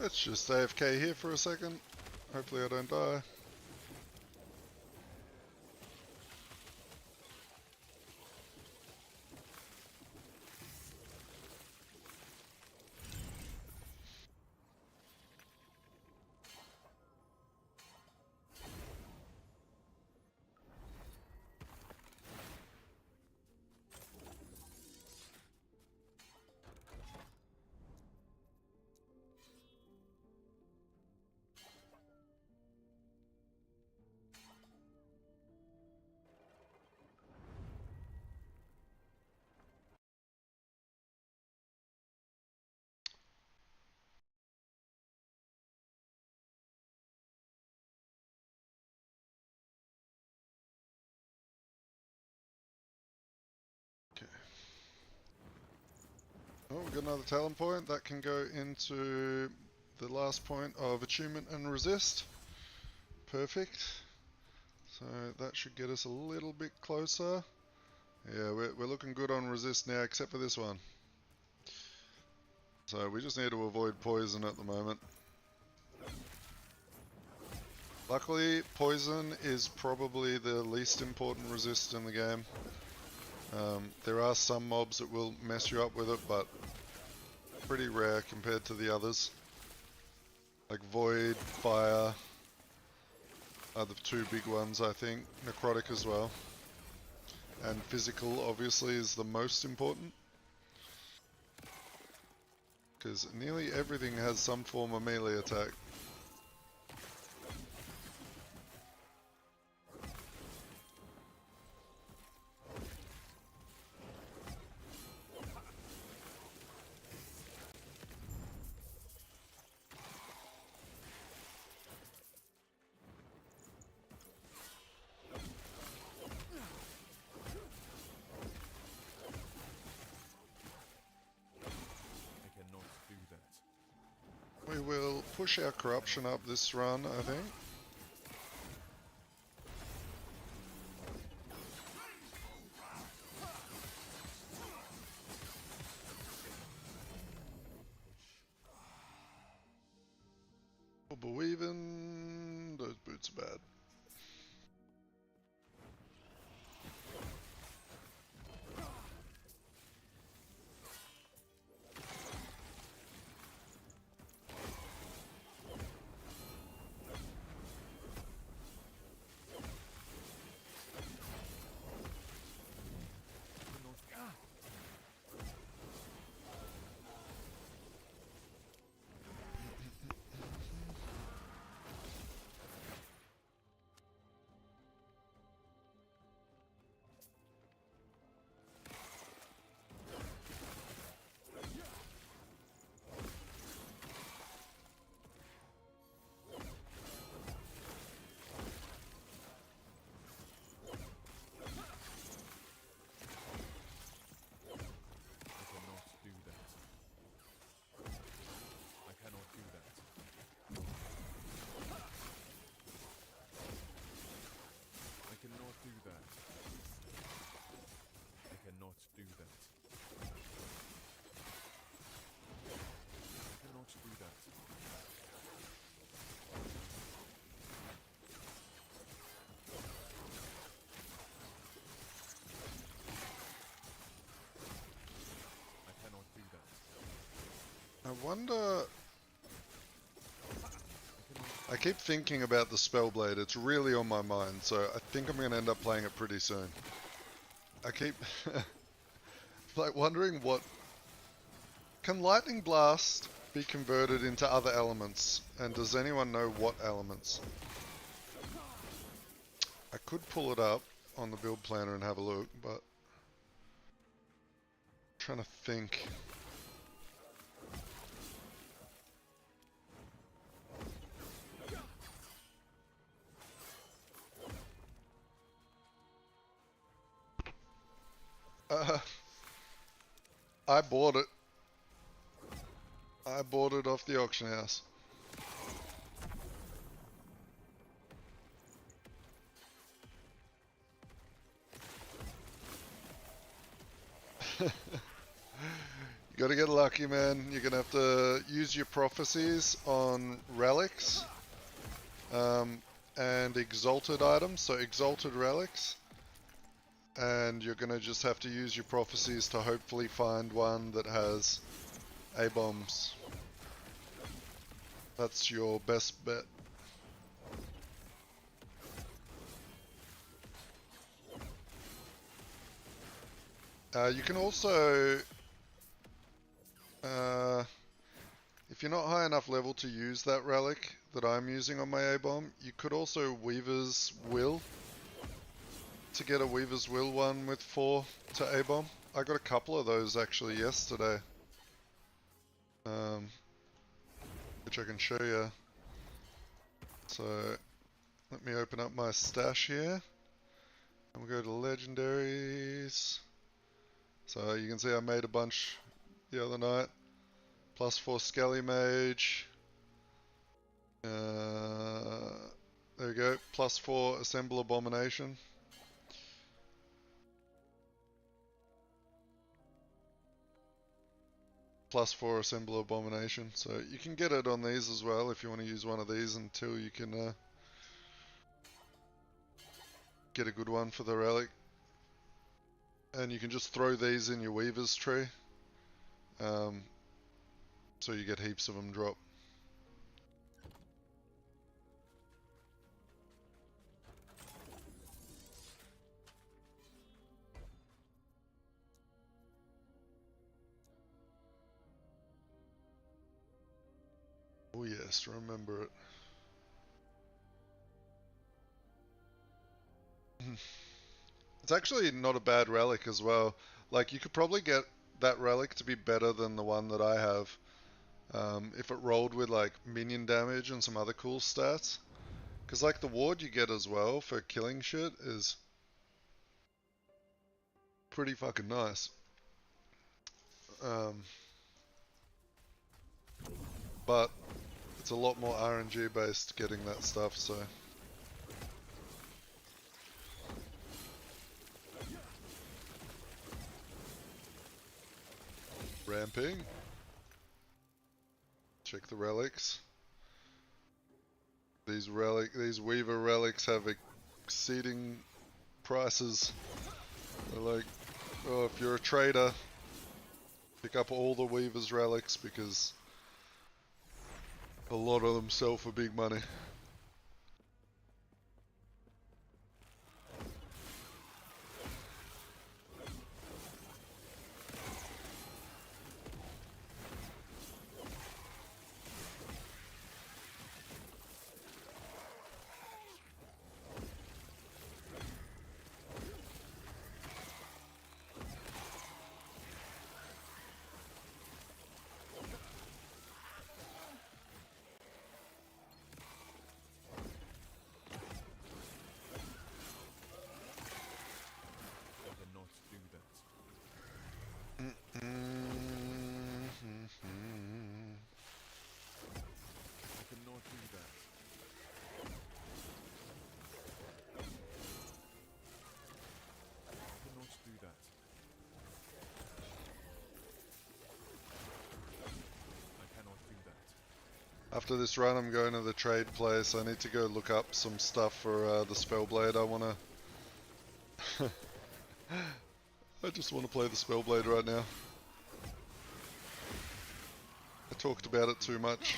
Let's just AFK here for a second. Hopefully I don't die. Oh, we got another talent point that can go into the last point of achievement and resist. Perfect. So that should get us a little bit closer. Yeah, we're looking good on resist now, except for this one. So we just need to avoid poison at the moment. Luckily, poison is probably the least important resist in the game. There are some mobs that will mess you up with it, but pretty rare compared to the others. Like Void, Fire are the two big ones, I think. Necrotic as well. And Physical, obviously, is the most important. Because nearly everything has some form of melee attack. We will push our corruption up this run, I think. But weaving, those boots are bad. I wonder... I keep thinking about the Spellblade, it's really on my mind, so I think I'm going to end up playing it pretty soon. I keep like wondering what... Can Lightning Blast be converted into other elements? And does anyone know what elements? I could pull it up on the build planner and have a look, but... I'm trying to think. I bought it. I bought it off the auction house. You Gotta get lucky, man. You're gonna have to use your prophecies on relics and exalted items, so exalted relics. And you're gonna just have to use your prophecies to hopefully find one that has A-bombs. That's your best bet. You can also, if you're not high enough level to use that relic that I'm using on my A-bomb, you could also Weaver's Will to get a Weaver's Will one with 4 to A-bomb. I got a couple of those actually yesterday, which I can show you. So let me open up my stash here, and we'll go to legendaries. So you can see I made a bunch the other night. +4 Skelly Mage. There we go. +4 Assemble Abomination. +4 Assemble Abomination. So you can get it on these as well if you want to use one of these until you can get a good one for the relic. And you can just throw these in your Weaver's tree. So you get heaps of them drop. Oh yes, remember it. It's actually not a bad relic as well. Like, you could probably get that relic to be better than the one that I have. If it rolled with like minion damage and some other cool stats. Because like the ward you get as well for killing shit is pretty fucking nice. But it's a lot more RNG based getting that stuff, so. Ramping. Check the relics. These Weaver relics have exceeding prices. They're like, oh, if you're a trader, pick up all the Weaver's relics because a lot of them sell for big money. After this run, I'm going to the trade place. I need to go look up some stuff for the Spellblade. I just want to play the Spellblade right now. I talked about it too much.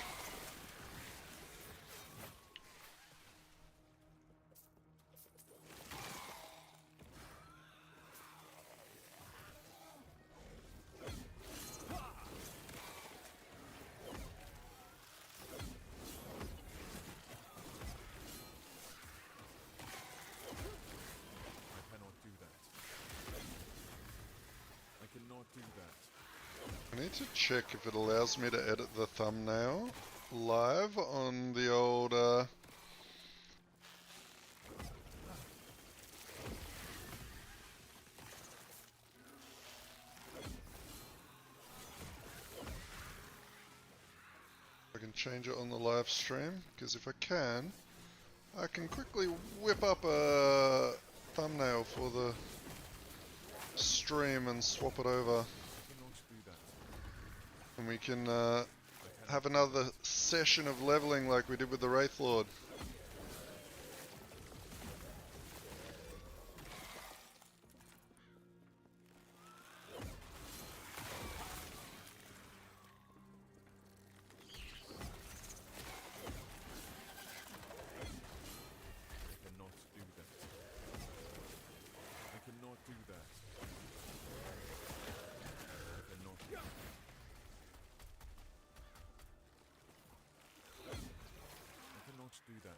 I need to check if it allows me to edit the thumbnail live on the old I can change it on the live stream, because if I can quickly whip up a thumbnail for the stream and swap it over. And we can I have cannot do another session of leveling like we did with the Wraith Lord. I cannot do that. I cannot do that. I cannot. I cannot do that. I cannot do that. I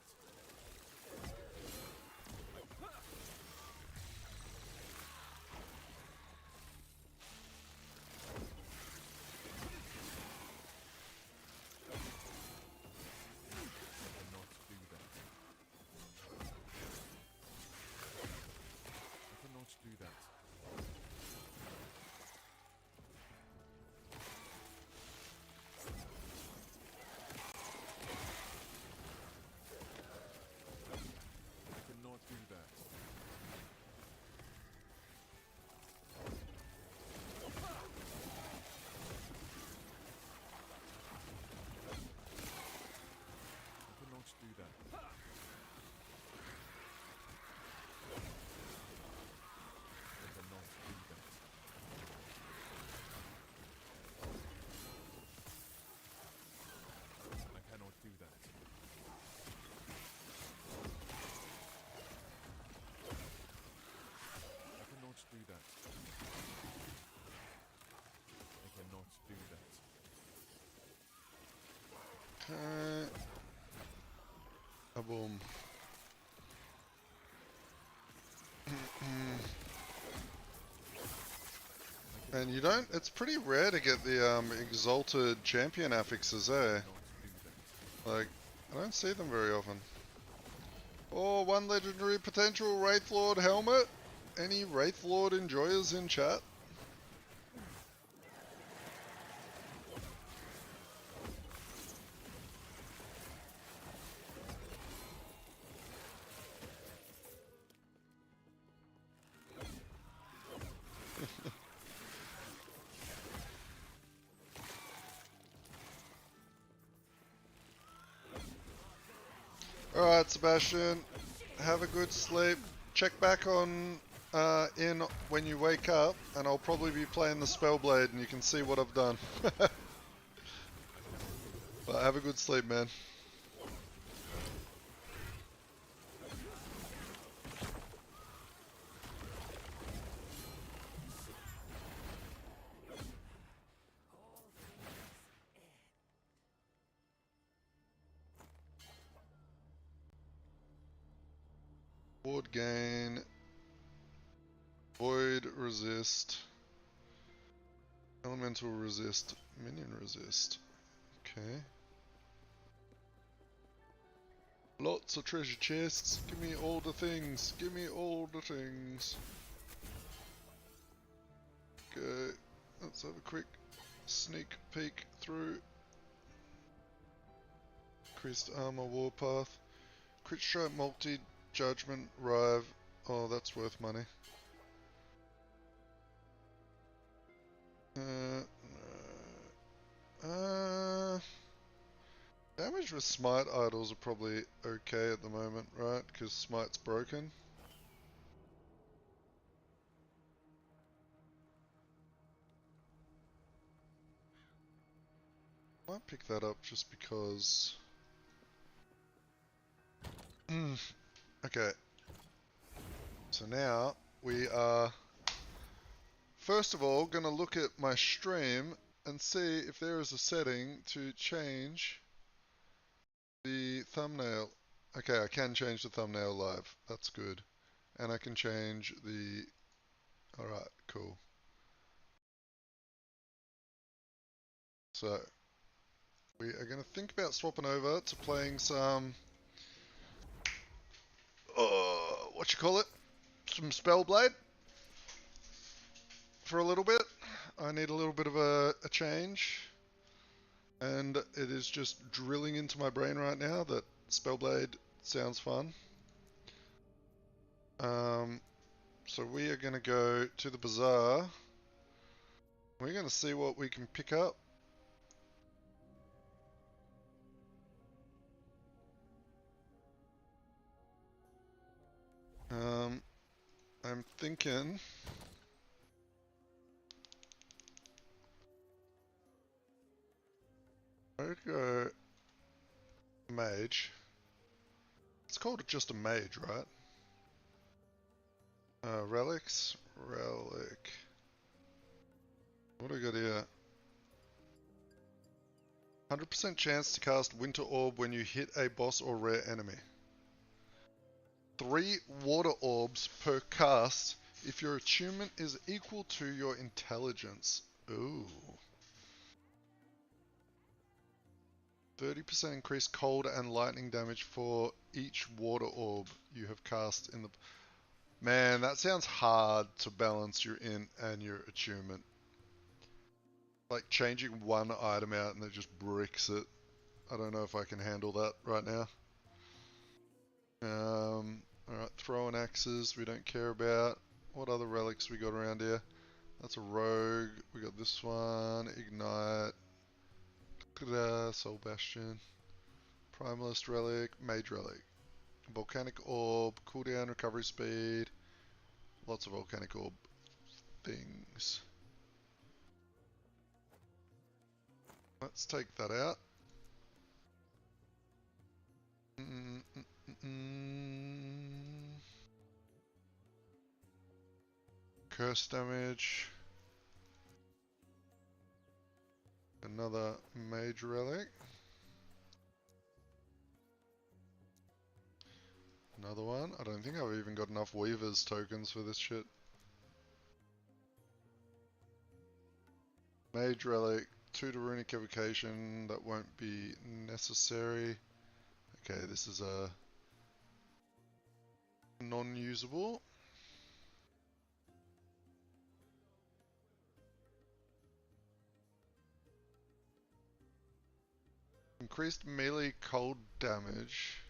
cannot do that. I cannot do that. I cannot do that. I cannot do that. I cannot do that. I cannot do that. I cannot do that. Okay. A boom. And you don't, it's pretty rare to get the exalted champion affixes, eh? Cannot do that. Like, I don't see them very often. Oh, one legendary potential Wraith Lord helmet. Any Wraith Lord enjoyers in chat? Alright, Sebastian. Have a good sleep. Check back on in when you wake up, and I'll probably be playing the Spellblade, and you can see what I've done. But have a good sleep, man. Ward gain. Void resist. Elemental resist. Minion resist. Okay. Lots of treasure chests. Give me all the things. Give me all the things. Okay. Let's have a quick sneak peek through. Increased armor warpath. Crit strike multi judgment rive. Oh, that's worth money. Damage with smite idols are probably okay at the moment, right? Because smite's broken. Might pick that up just because. Okay. So now we are first of all going to look at my stream and see if there is a setting to change the thumbnail. Okay, I can change the thumbnail live. That's good. And I can change the... Alright, cool. So, we are going to think about swapping over to playing some... what you call it? Some Spellblade. For a little bit. I need a little bit of a change. And it is just drilling into my brain right now that Spellblade sounds fun. So we are going to go to the bazaar. We're going to see what we can pick up. I'm thinking I'd go mage. It's called just a mage, right? Relics, relic. What do we got here? 100% chance to cast Winter Orb when you hit a boss or rare enemy. 3 water orbs per cast if your attunement is equal to your intelligence. Ooh. 30% increased cold and lightning damage for each water orb you have cast in the... Man, that sounds hard to balance your int and your attunement. Like changing one item out and it just bricks it. I don't know if I can handle that right now. Alright, throwing axes we don't care about. What other relics we got around here? That's a rogue. We got this one. Ignite. Soul Bastion. Primalist relic. Mage relic. Volcanic orb. Cooldown, recovery speed. Lots of volcanic orb things. Let's take that out. Curse damage. Another mage relic. Another one. I don't think I've even got enough Weaver's tokens for this shit. Mage relic. 2 to runic evocation. That won't be necessary. Okay, this is a non-usable. Increased melee cold damage.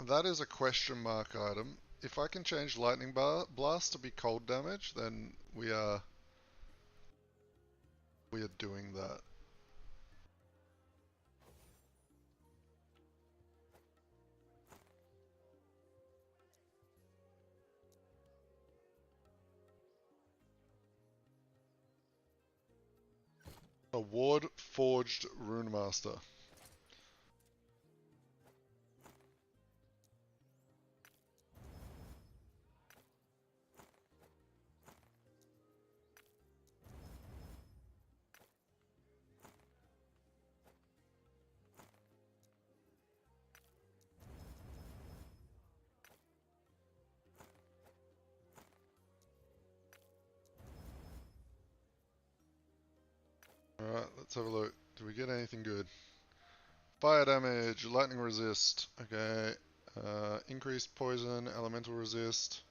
That is a question mark item. If I can change lightning blast to be cold damage, then we are doing that. A Ward Forged Runemaster. Alright, let's have a look. Do we get anything good? Fire damage, lightning resist. Okay. Increased poison, elemental resist,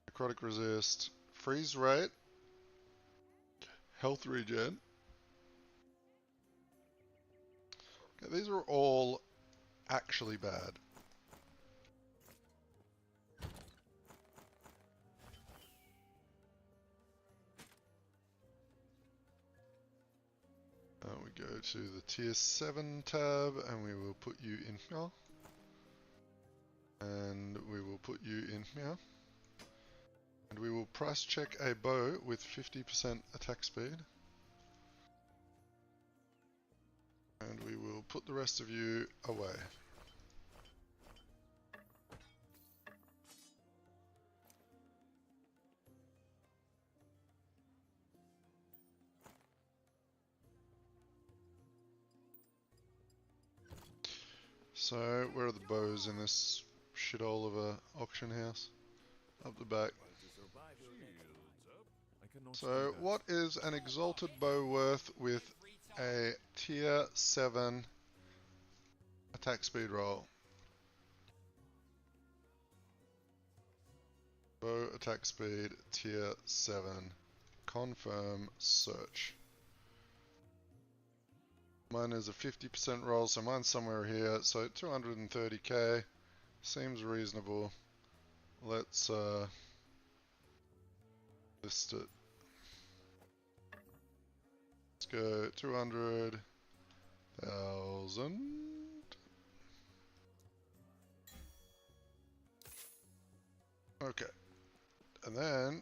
necrotic resist, freeze rate, health regen. Okay, these are all actually bad. We go to the tier 7 tab and we will put you in here. And we will put you in here. And we will price check a bow with 50% attack speed. And we will put the rest of you away. So, where are the bows in this shithole of a auction house? Up the back. So, what is an exalted bow worth with a tier 7 attack speed roll? Bow attack speed tier 7. Confirm search. Mine is a 50% roll, so mine's somewhere here. So 230k seems reasonable. Let's list it. Let's go 200,000. Okay. And then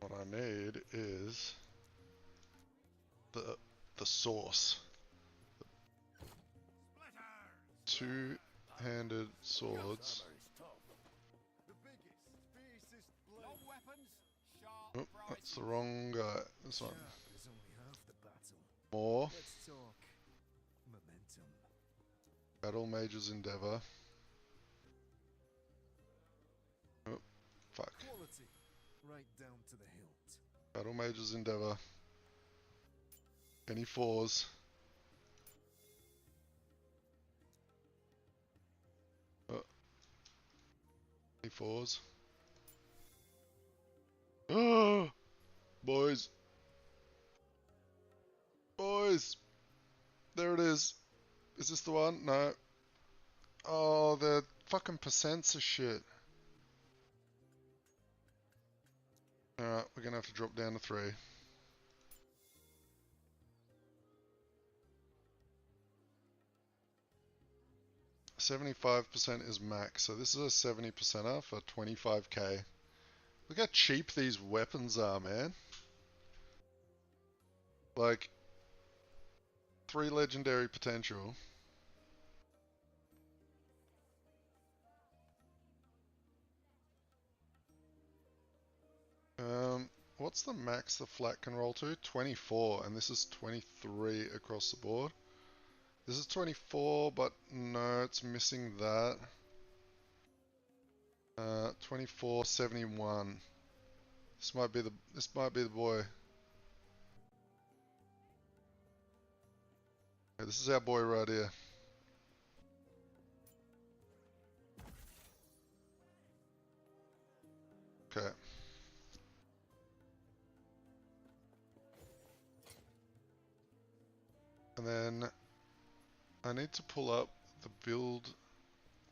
what I need is the source. Two-handed swords. Oh, that's the wrong guy. This one. Is only half the battle. More. Let's talk momentum. Battle Mage's Endeavor. Oh, fuck. Quality, right down to the hilt. Battle Mage's Endeavor. Any fours? Oh. Any fours? Oh, boys. Boys. There it is. Is this the one? No. Oh, the fucking percents are shit. Alright, we're gonna have to drop down to 3. %75% is max, so this is a 70%er for 25k. Look how cheap these weapons are, man. Like, 3 legendary potential. What's the max the flat can roll to? 24, and this is 23 across the board. This is 24, but no, it's missing that. 2471. This might be the boy. Yeah, this is our boy right here. Okay. And then I need to pull up the build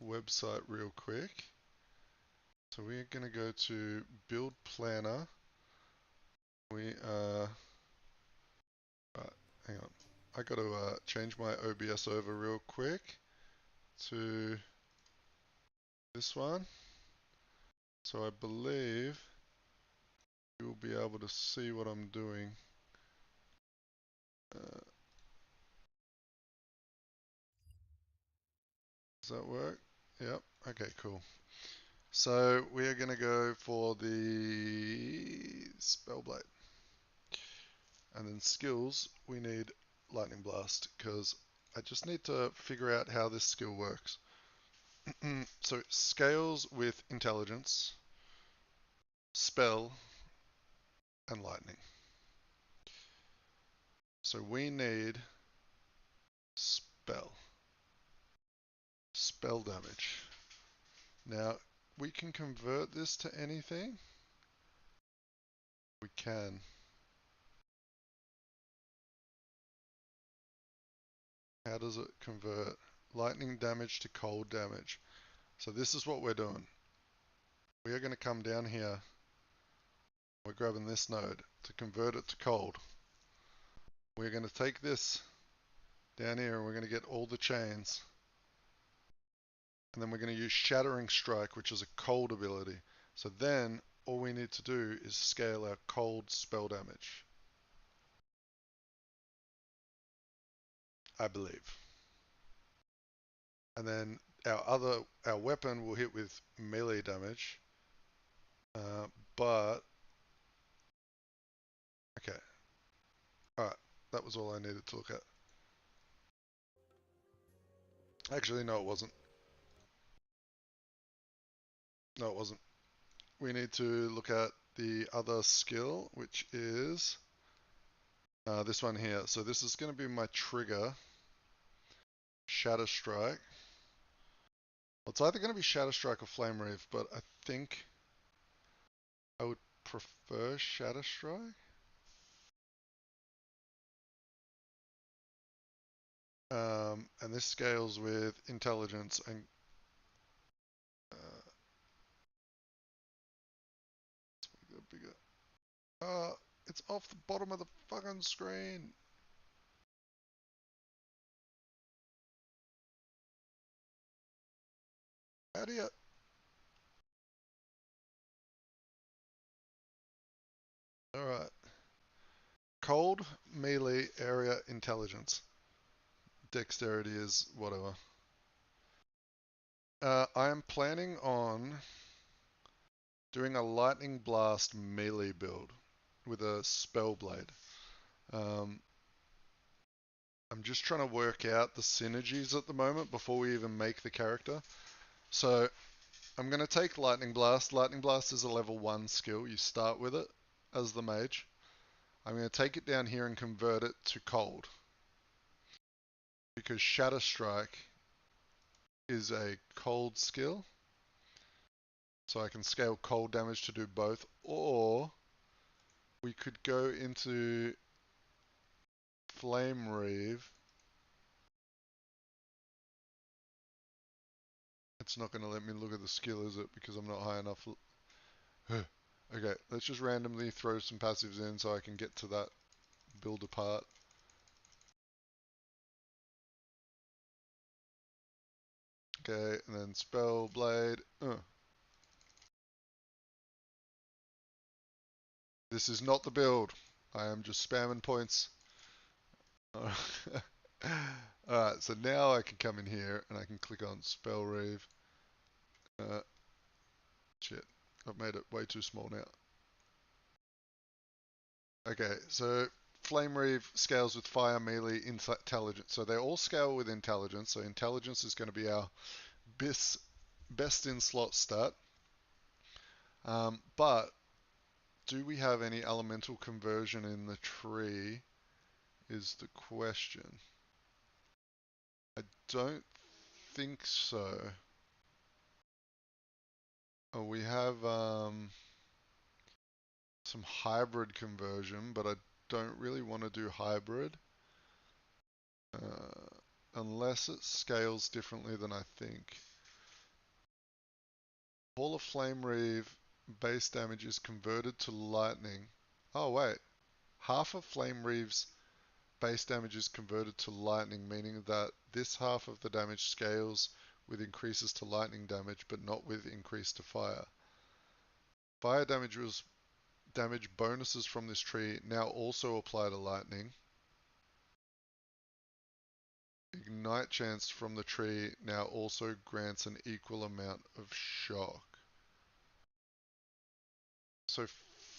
website real quick. So we're going to go to build planner. We hang on. I got to change my OBS over real quick to this one. So I believe you'll be able to see what I'm doing. Does that work? Yep. Okay, cool. So we are going to go for the Spellblade. And then skills, we need Lightning Blast, because I just need to figure out how this skill works. So it scales with intelligence, spell, and lightning. So we need spell. Spell damage. Now, we can convert this to anything. We can. How does it convert? Lightning damage to cold damage. So this is what we're doing. We are going to come down here. We're grabbing this node to convert it to cold. We're going to take this down here and we're going to get all the chains. And then we're going to use Shattering Strike, which is a cold ability. So then all we need to do is scale our cold spell damage. I believe. And then our weapon will hit with melee damage. But okay. Alright, that was all I needed to look at. Actually, no, it wasn't. No, it wasn't. We need to look at the other skill, which is this one here. So this is going to be my trigger, Shatter Strike. Well, it's either going to be Shatter Strike or Flame Reef, but I think I would prefer Shatter Strike. And this scales with intelligence and bigger. It's off the bottom of the fucking screen. How do you... Alright. Cold, melee, area, intelligence. Dexterity is whatever. I am planning on doing a lightning blast melee build with a Spellblade. I'm just trying to work out the synergies at the moment before we even make the character. So I'm going to take Lightning Blast. Lightning Blast is a level 1 skill. You start with it as the mage. I'm going to take it down here and convert it to cold. Because Shatter Strike is a cold skill. So I can scale cold damage to do both. Or we could go into Flame Reave. It's not going to let me look at the skill, is it? Because I'm not high enough. Okay, let's just randomly throw some passives in so I can get to that build apart. Okay, and then Spellblade. This is not the build. I am just spamming points. Alright, so now I can come in here and I can click on Spell Reave. Shit, I've made it way too small now. Okay, so Flame Reave scales with fire, melee, intelligence. So they all scale with intelligence. So intelligence is going to be our best in slot stat. But do we have any elemental conversion in the tree is the question. I don't think so. Oh, we have some hybrid conversion, but I don't really want to do hybrid. Unless it scales differently than I think. Ball of Flame Reave base damage is converted to lightning. Oh wait, half of Flame Reave's base damage is converted to lightning, meaning that this half of the damage scales with increases to lightning damage, but not with increase to fire. Fire damage bonuses from this tree now also apply to lightning. Ignite chance from the tree now also grants an equal amount of shock. So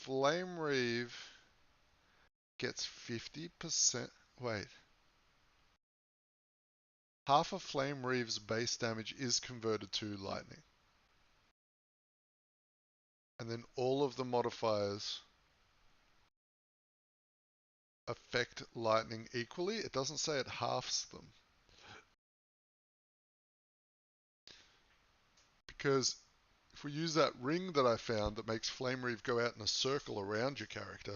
Flame Reave gets 50%. Wait. Half of Flame Reave's base damage is converted to lightning. And then all of the modifiers affect lightning equally. It doesn't say it halves them. Because if we use that ring that I found that makes Flame Reave go out in a circle around your character,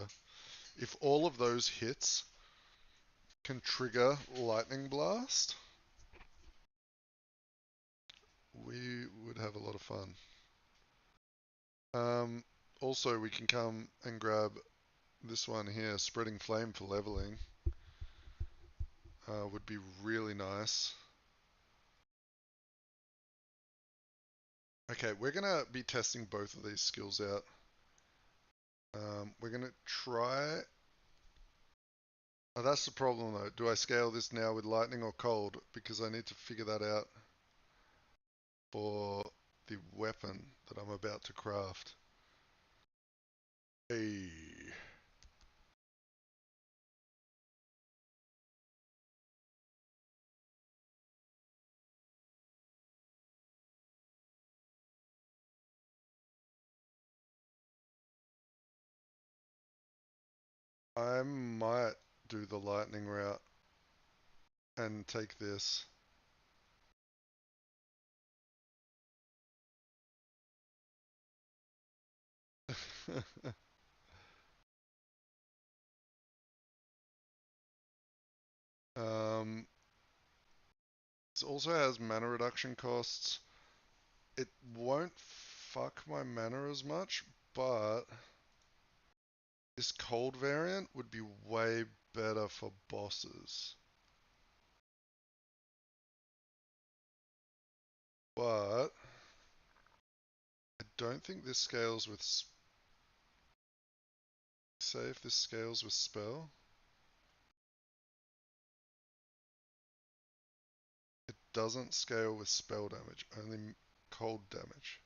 if all of those hits can trigger Lightning Blast, we would have a lot of fun. Also, we can come and grab this one here, Spreading Flame for leveling. Would be really nice. Okay, we're going to be testing both of these skills out. We're going to try... Oh, that's the problem though. Do I scale this now with lightning or cold? Because I need to figure that out for the weapon that I'm about to craft. Hey. I might do the lightning route and take this. This also has mana reduction costs. It won't fuck my mana as much, but this cold variant would be way better for bosses. But don't think this scales with... Say if this scales with spell. It doesn't scale with spell damage, only cold damage.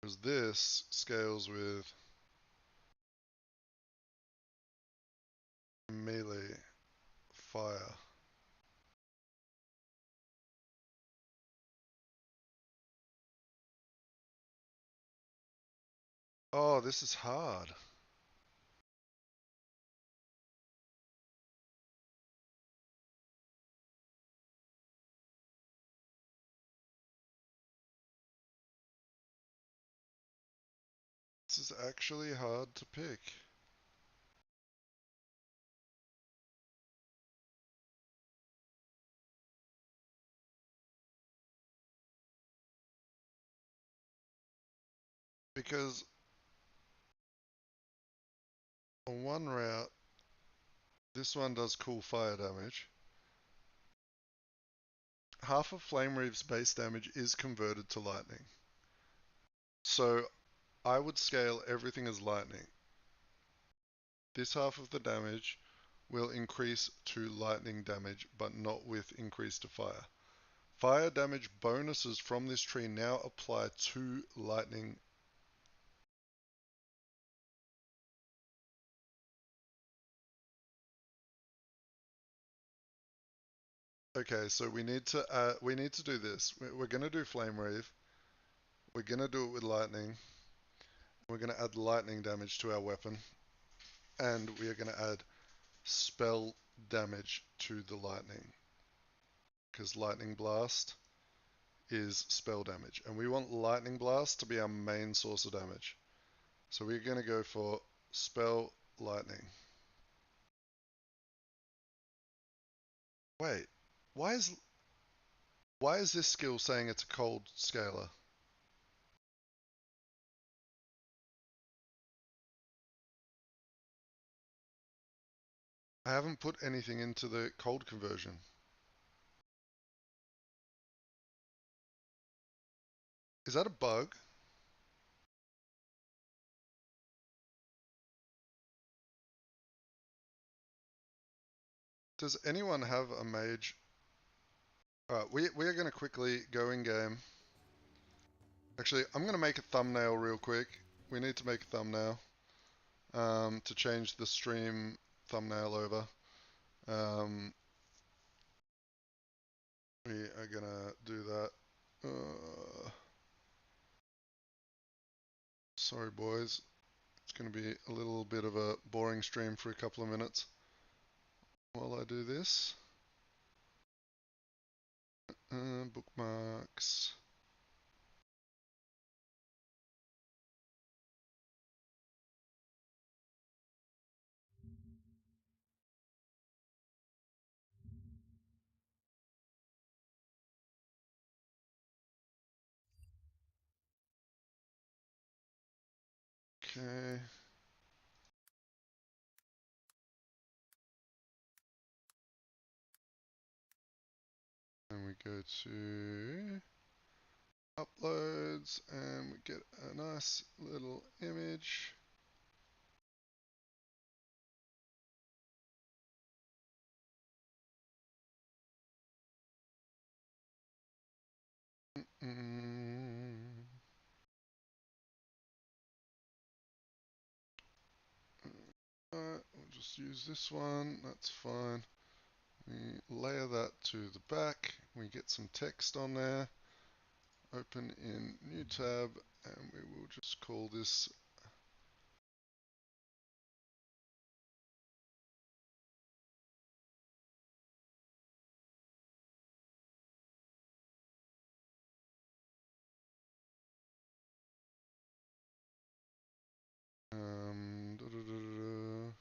Whereas this scales with melee fire. Oh, this is hard. This is actually hard to pick. Because on one route, this one does cool fire damage. Half of Flame Reave's base damage is converted to lightning. So I would scale everything as lightning. This half of the damage will increase to lightning damage, but not with increase to fire. Fire damage bonuses from this tree now apply to lightning. Okay, so we need to do this. We're gonna do Flame Reave. We're gonna do it with lightning. We're gonna add lightning damage to our weapon, and we are gonna add spell damage to the lightning, because lightning blast is spell damage, and we want lightning blast to be our main source of damage. So we're gonna go for spell lightning. Wait, why is this skill saying it's a cold scaler? I haven't put anything into the cold conversion. Is that a bug? Does anyone have a mage? Alright, we are going to quickly go in game. Actually, I'm going to make a thumbnail real quick. We need to make a thumbnail to change the stream thumbnail over. We are going to do that. Sorry, boys. It's going to be a little bit of a boring stream for a couple of minutes while I do this. Bookmarks. Okay. And we go to uploads and we get a nice little image. We'll just use this one, that's fine. We layer that to the back, we get some text on there. Open in new tab, and we will just call this da, da, da, da,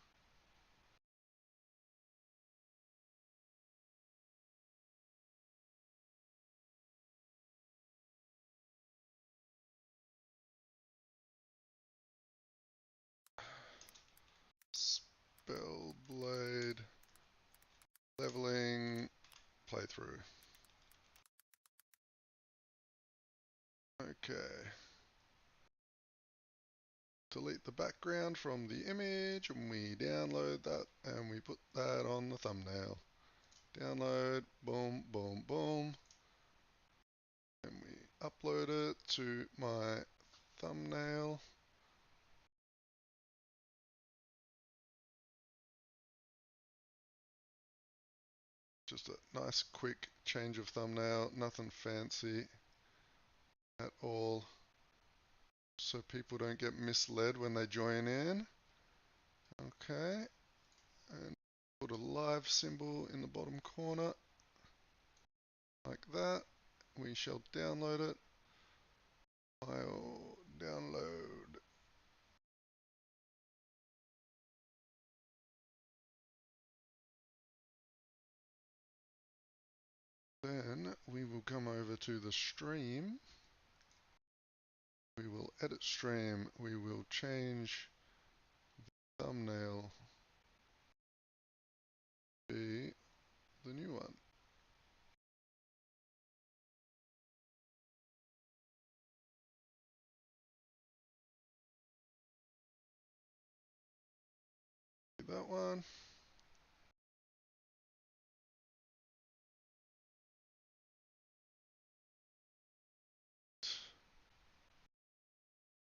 Spellblade leveling playthrough. Okay. Delete the background from the image and we download that and we put that on the thumbnail. Download, boom, boom, boom. And we upload it to my thumbnail. Just a nice quick change of thumbnail, nothing fancy at all. So people don't get misled when they join in. Okay. And put a live symbol in the bottom corner. Like that. We shall download it. File download. Then we will come over to the stream. We will edit stream. We will change the thumbnail to be the new one. That one.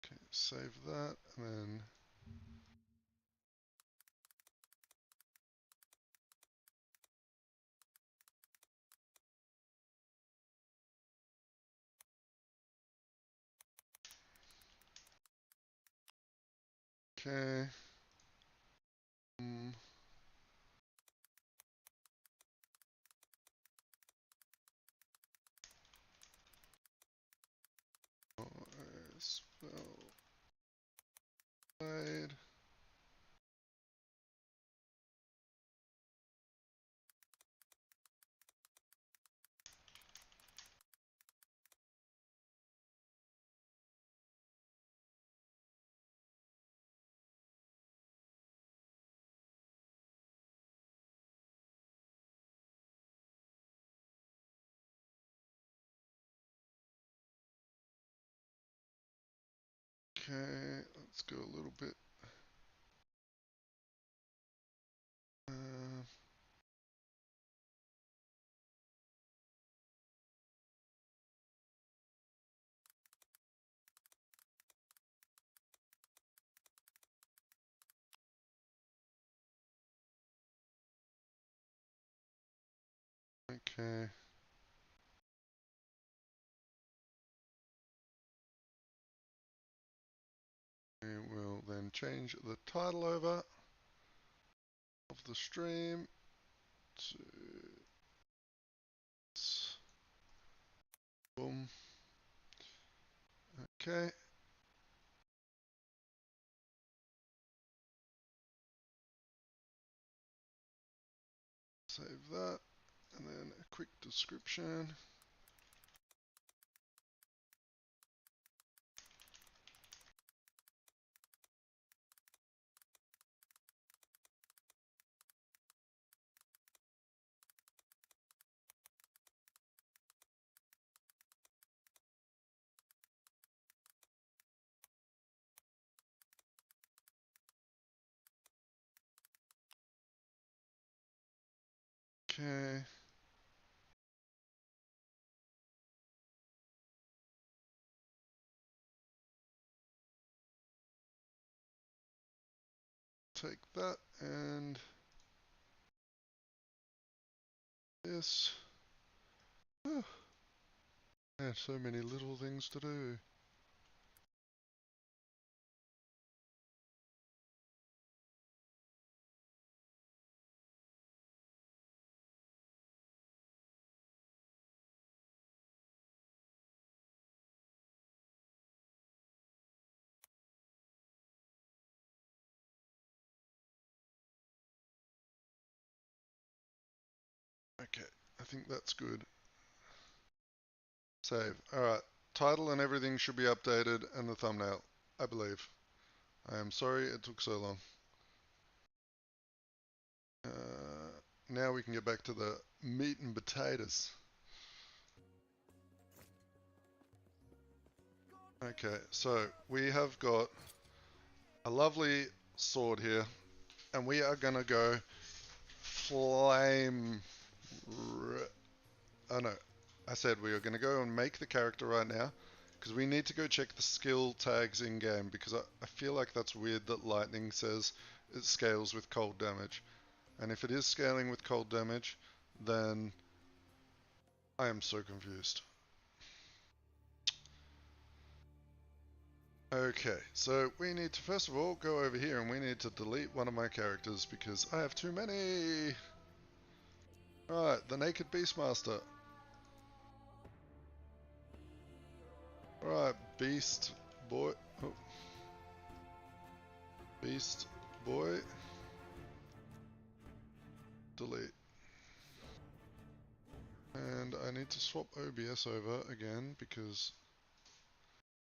Okay, save that and then okay. Spellblade. Okay, let's go a little bit. Okay. We will then change the title over of the stream to boom. Okay. Save that and then a quick description. Okay. Take that and this. Oh, man, so many little things to do. Okay, I think that's good. Save. Alright, title and everything should be updated and the thumbnail, I believe. I am sorry it took so long. Now we can get back to the meat and potatoes. Okay, so we have got a lovely sword here, and we are gonna go flame. Oh no, I said we are gonna go and make the character right now, because we need to go check the skill tags in game, because I feel like that's weird that lightning says it scales with cold damage, and if it is scaling with cold damage, then I am so confused. Okay, so we need to first of all go over here and we need to delete one of my characters because I have too many. Alright, the Naked Beastmaster. Alright, Beast Boy. Oh. Beast Boy. Delete. And I need to swap OBS over again because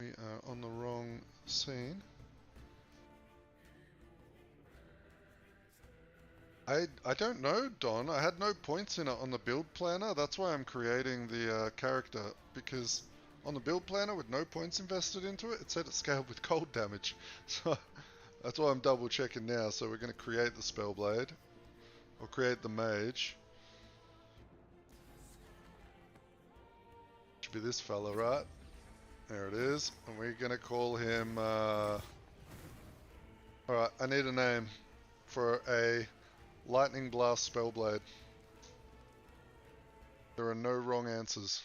we are on the wrong scene. I don't know, Don. I had no points in it on the build planner. That's why I'm creating the character, because on the build planner with no points invested into it, it said it scaled with cold damage. So that's why I'm double checking now. So we're going to create the Spellblade, or create the Mage. Should be this fella, right? There it is. And we're going to call him... Alright, I need a name for a Lightning Blast Spellblade. There are no wrong answers.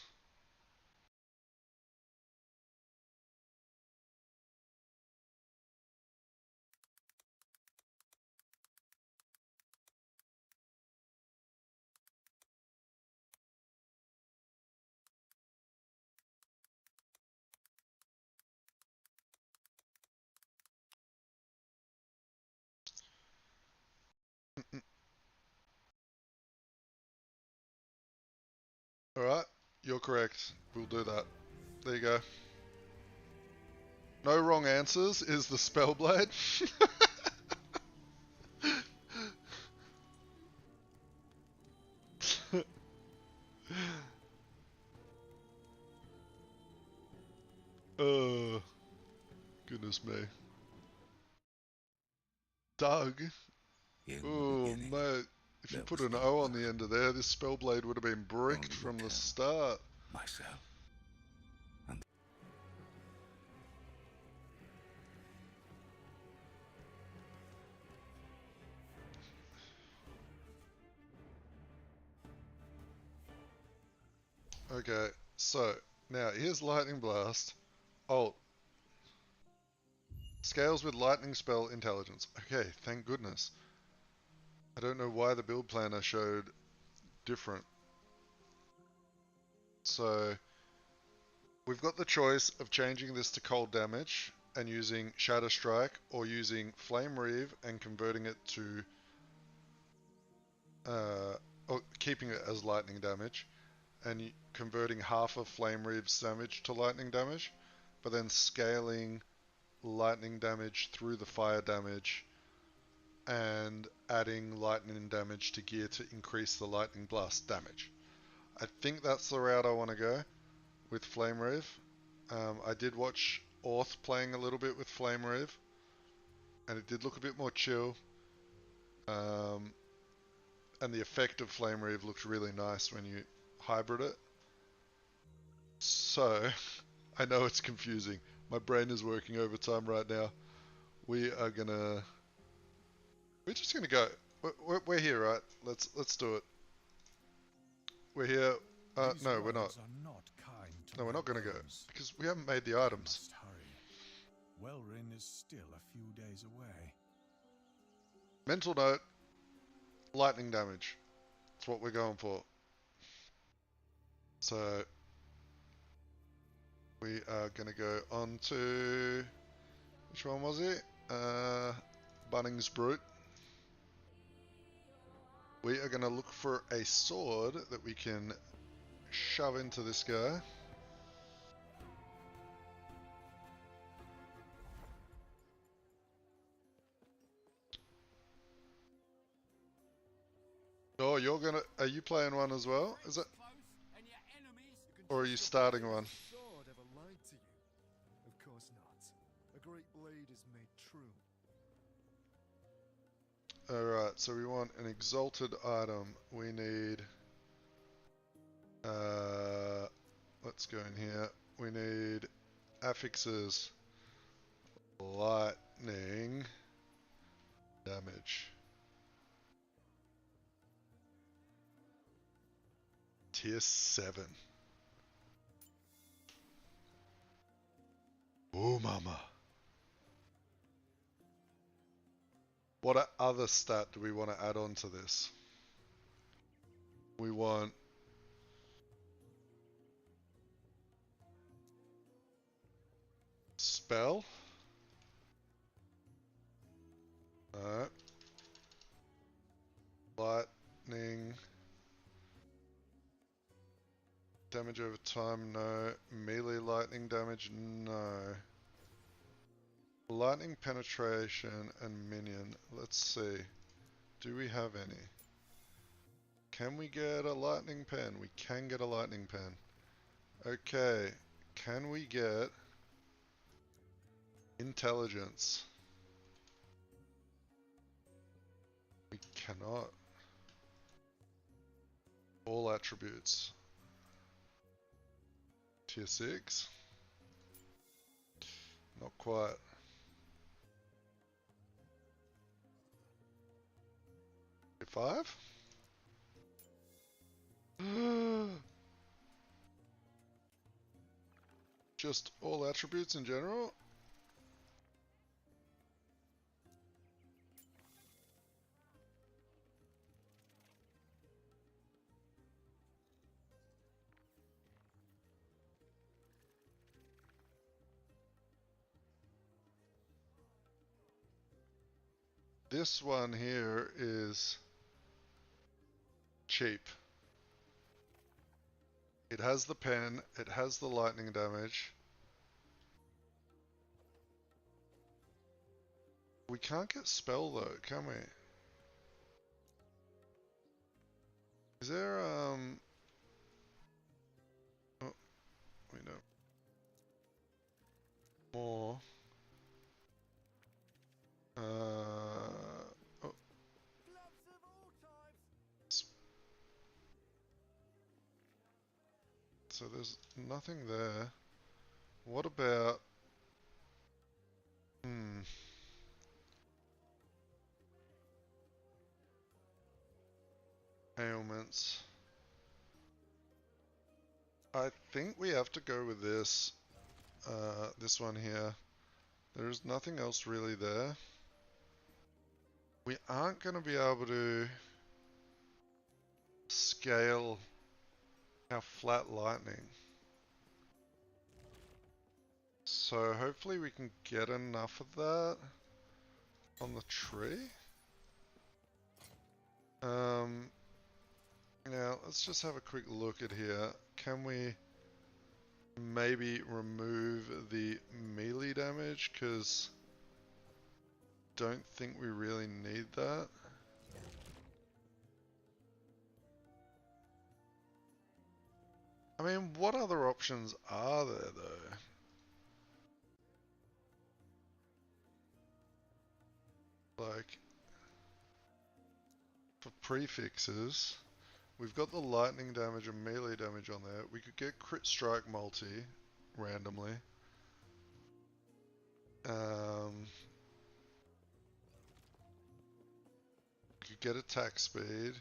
Alright, you're correct. We'll do that. There you go. No wrong answers is the Spellblade. Oh, goodness me. Doug? Oh, mate. If you put an O on the end of there, this Spellblade would have been bricked from the start. Myself. Okay, so now here's Lightning Blast. Alt. Scales with Lightning Spell Intelligence. Okay, thank goodness. I don't know why the build planner showed different. So we've got the choice of changing this to cold damage and using Shadow Strike, or using Flame Reave and converting it to or keeping it as lightning damage and converting half of Flame Reave's damage to lightning damage, but then scaling lightning damage through the fire damage and adding lightning damage to gear to increase the lightning blast damage. I think that's the route I want to go with Flame Reave. I did watch Orth playing a little bit with Flame Reave, and it did look a bit more chill. And the effect of Flame Reave looks really nice when you hybrid it. So, I know it's confusing. My brain is working overtime right now. We're just gonna go. We're here, right? Let's do it. We're here. No, we're not. No, we're not gonna go because we haven't made the items. Wellrin is still a few days away. Mental note: lightning damage. That's what we're going for. So we are gonna go on to, which one was it? Bunning's Brute. We are gonna look for a sword that we can shove into this guy. Oh, are you playing one as well? Is it? Or are you starting one? Sword ever lied to you? Alright, so we want an exalted item. We need... let's go in here. We need affixes, lightning, damage. Tier 7. Ooh, mama. What other stat do we want to add on to this? We want spell. Alright. Lightning. Damage over time, no. Melee lightning damage, no. Lightning penetration and minion. Let's see. Do we have any? Can we get a lightning pen? We can get a lightning pen. Okay. Can we get intelligence? We cannot. All attributes. Tier 6? Not quite. Tier 5? Just all attributes in general? This one here is cheap. It has the pen, it has the lightning damage. We can't get spell though, can we? Is there oh, we don't. More. Oh. So there's nothing there. What about... Ailments. I think we have to go with this. This one here. There's nothing else really there. We aren't going to be able to scale our flat lightning. So hopefully we can get enough of that on the tree. Now let's just have a quick look at here. Can we maybe remove the melee damage? Because don't think we really need that. I mean, what other options are there though? Like, for prefixes, we've got the lightning damage and melee damage on there. We could get crit strike multi randomly. We could get attack speed.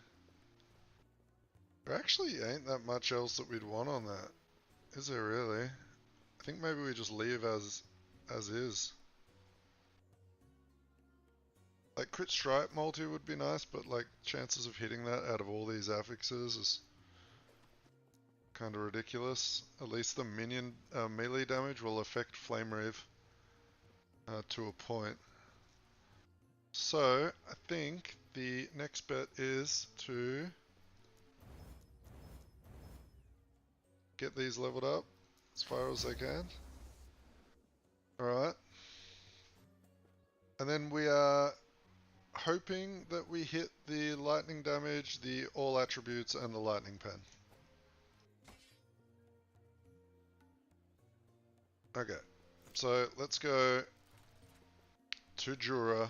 There actually ain't that much else that we'd want on that. Is there really? I think maybe we just leave as is. Like crit strike multi would be nice, but like chances of hitting that out of all these affixes is kind of ridiculous. At least the minion melee damage will affect Flame Reave to a point. So I think the next bet is to get these leveled up as far as they can. Alright. And then we are hoping that we hit the lightning damage, the all attributes, and the lightning pen. Okay, so let's go to Jura.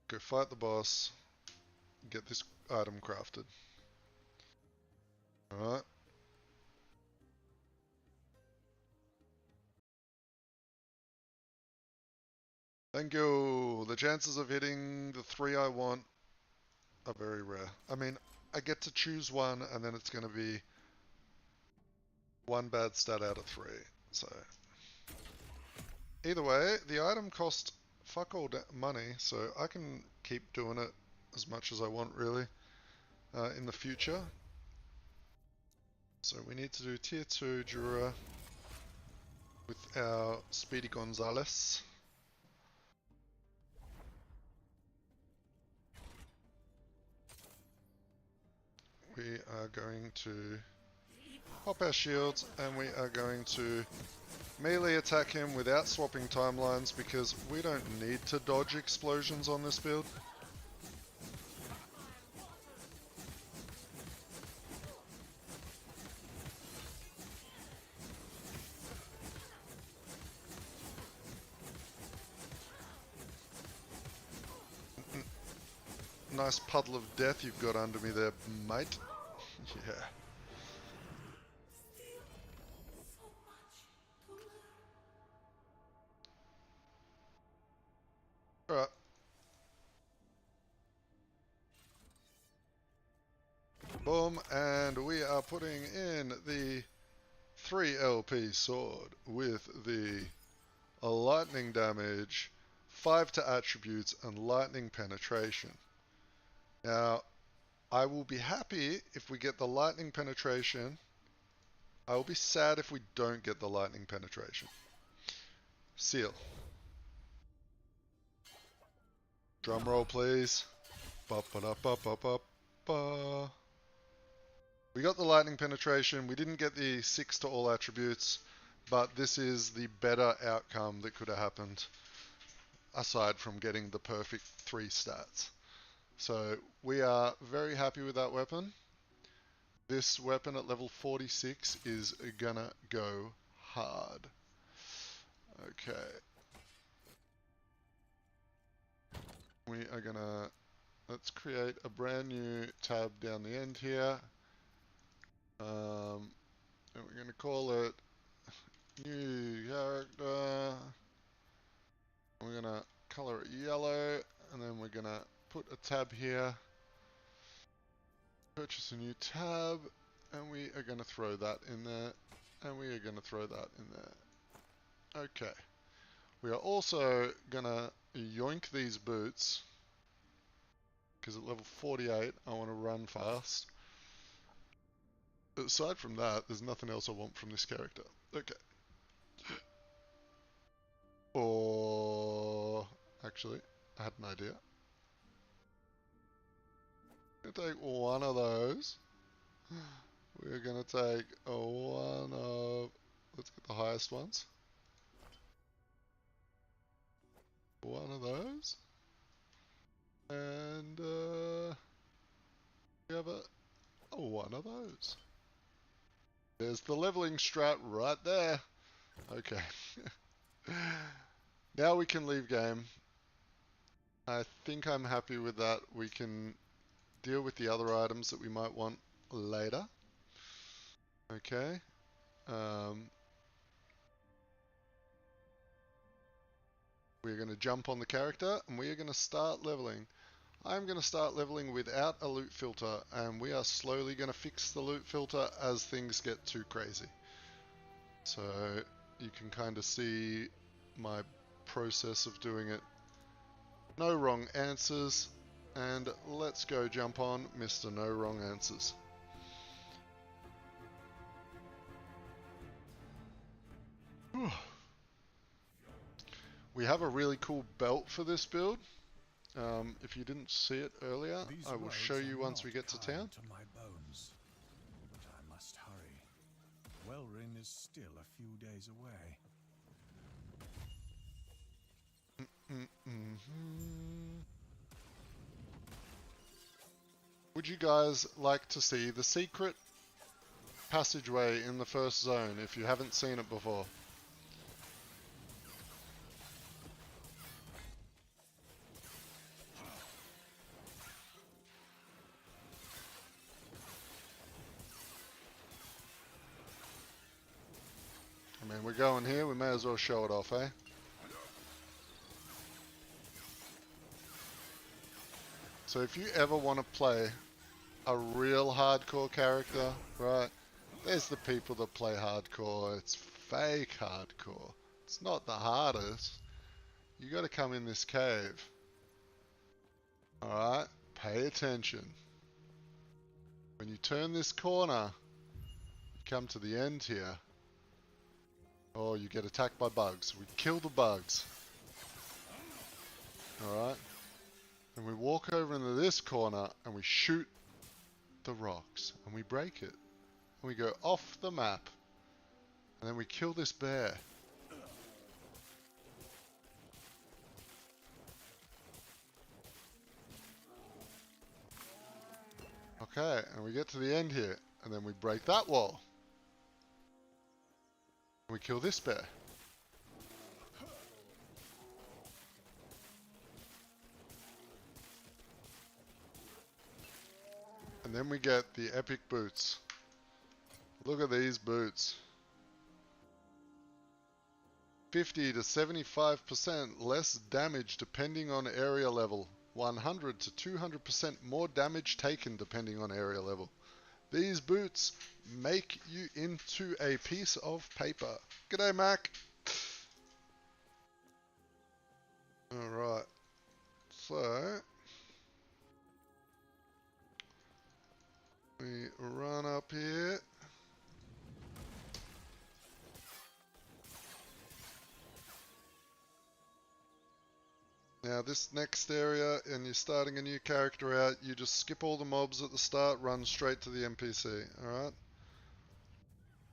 Go fight the boss. Get this item crafted. Alright. Thank you. The chances of hitting the 3 I want are very rare. I mean, I get to choose one and then it's going to be one bad stat out of 3. So, either way, the item cost fuck all money, so I can keep doing it as much as I want really in the future. So we need to do tier 2 Jura with our Speedy Gonzalez. We are going to pop our shields and we are going to melee attack him without swapping timelines because we don't need to dodge explosions on this build. Nice puddle of death you've got under me there, mate. Yeah. Alright. Boom, and we are putting in the 3 LP sword with the lightning damage, 5 to attributes, and lightning penetration. Now, I will be happy if we get the lightning penetration. I will be sad if we don't get the lightning penetration. Seal. Drum roll, please. Ba ba da ba ba ba ba. We got the lightning penetration. We didn't get the 6 to all attributes, but this is the better outcome that could have happened, aside from getting the perfect 3 stats. So we are very happy with that weapon. This weapon at level 46 is gonna go hard. Okay. We are gonna, let's create a brand new tab down the end here. And we're gonna call it new character. We're gonna color it yellow, and then we're gonna put a tab here. Purchase a new tab, and we are gonna throw that in there, and we are gonna throw that in there. Okay. We are also gonna yoink these boots, because at level 48 I want to run fast. Aside from that, there's nothing else I want from this character. Okay. Or actually, I had an idea. I'm gonna take one of those. We're gonna take one of, let's get the highest ones. One of those. And we have a one of those. There's the leveling strat right there. Okay. Now we can leave game. I think I'm happy with that. We can deal with the other items that we might want later. Okay. We're going to jump on the character and we are going to start leveling. I'm going to start leveling without a loot filter, and we are slowly going to fix the loot filter as things get too crazy. So you can kind of see my process of doing it. No wrong answers, and let's go jump on Mr. No Wrong Answers. We have a really cool belt for this build. If you didn't see it earlier, These I will show you once we get to town. To my bones, but I must hurry. Wellrin is still a few days away. Would you guys like to see the secret passageway in the first zone if you haven't seen it before? we're going here, we may as well show it off, eh? So if you ever want to play a real hardcore character, right? There's the people that play hardcore. It's fake hardcore. It's not the hardest. You got to come in this cave. Alright? Pay attention. When you turn this corner, you come to the end here. Oh, you get attacked by bugs. We kill the bugs. Alright? And we walk over into this corner and we shoot the rocks. And we break it. And we go off the map. And then we kill this bear. Okay, and we get to the end here. And then we break that wall. And we kill this bear. And then we get the epic boots. Look at these boots. 50 to 75% less damage depending on area level. 100 to 200% more damage taken depending on area level. These boots make you into a piece of paper. G'day, Mac. Alright. So we run up here. Now this next area, and you're starting a new character out, you just skip all the mobs at the start, run straight to the NPC, alright?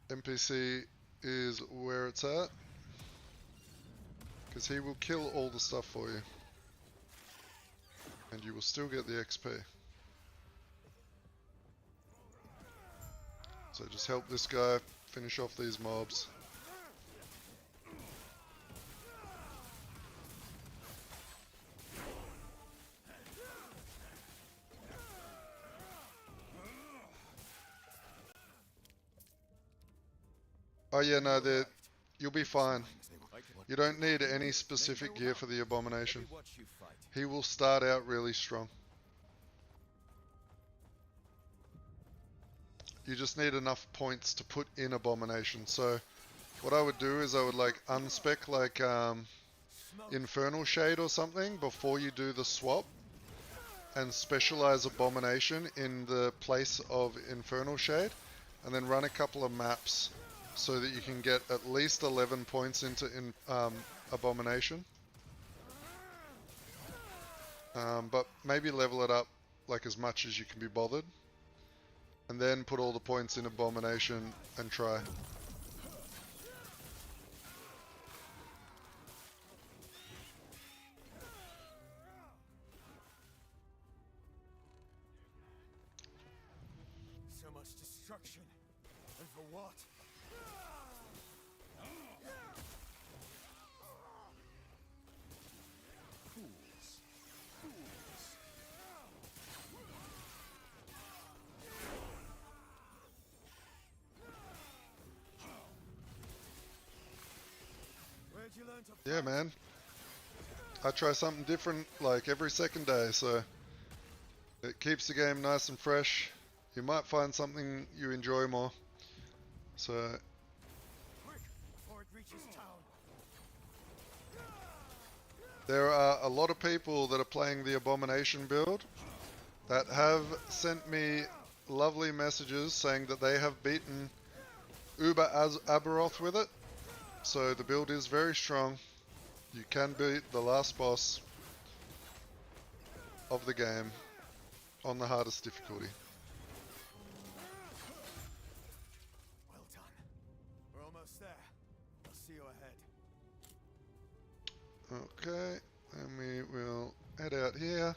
NPC is where it's at, because he will kill all the stuff for you. And you will still get the XP. So just help this guy finish off these mobs. Oh yeah, no, you'll be fine. You don't need any specific gear for the abomination. He will start out really strong. You just need enough points to put in abomination. So what I would do is I would like unspec like Infernal Shade or something before you do the swap, and specialize abomination in the place of Infernal Shade, and then run a couple of maps so that you can get at least 11 points into abomination. But maybe level it up like as much as you can be bothered, and then put all the points in abomination and try. So much destruction. And for what? Fools. Fools. Where'd you learn to Yeah, man. I try something different like every second day, so it keeps the game nice and fresh. You might find something you enjoy more. So quick before it reaches town? there are a lot of people that are playing the Abomination build that have sent me lovely messages saying that they have beaten Uber Aberoth with it. So the build is very strong. You can beat the last boss of the game on the hardest difficulty. Well done. We're almost there. I'll see you ahead. Okay, and we will head out here,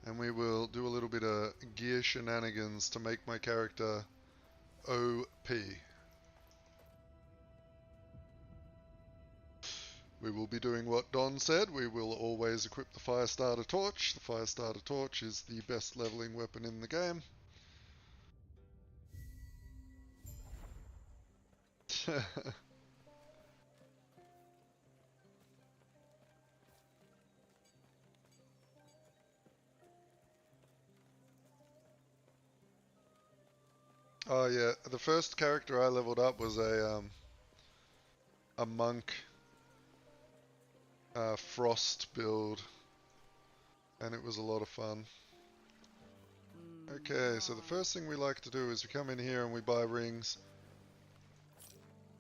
and we will do a little bit of gear shenanigans to make my character OP. We will be doing what Don said. We will always equip the Firestarter Torch. The Firestarter Torch is the best leveling weapon in the game. Oh yeah, the first character I leveled up was a monk frost build, and it was a lot of fun. Okay, so the first thing we like to do is we come in here and we buy rings,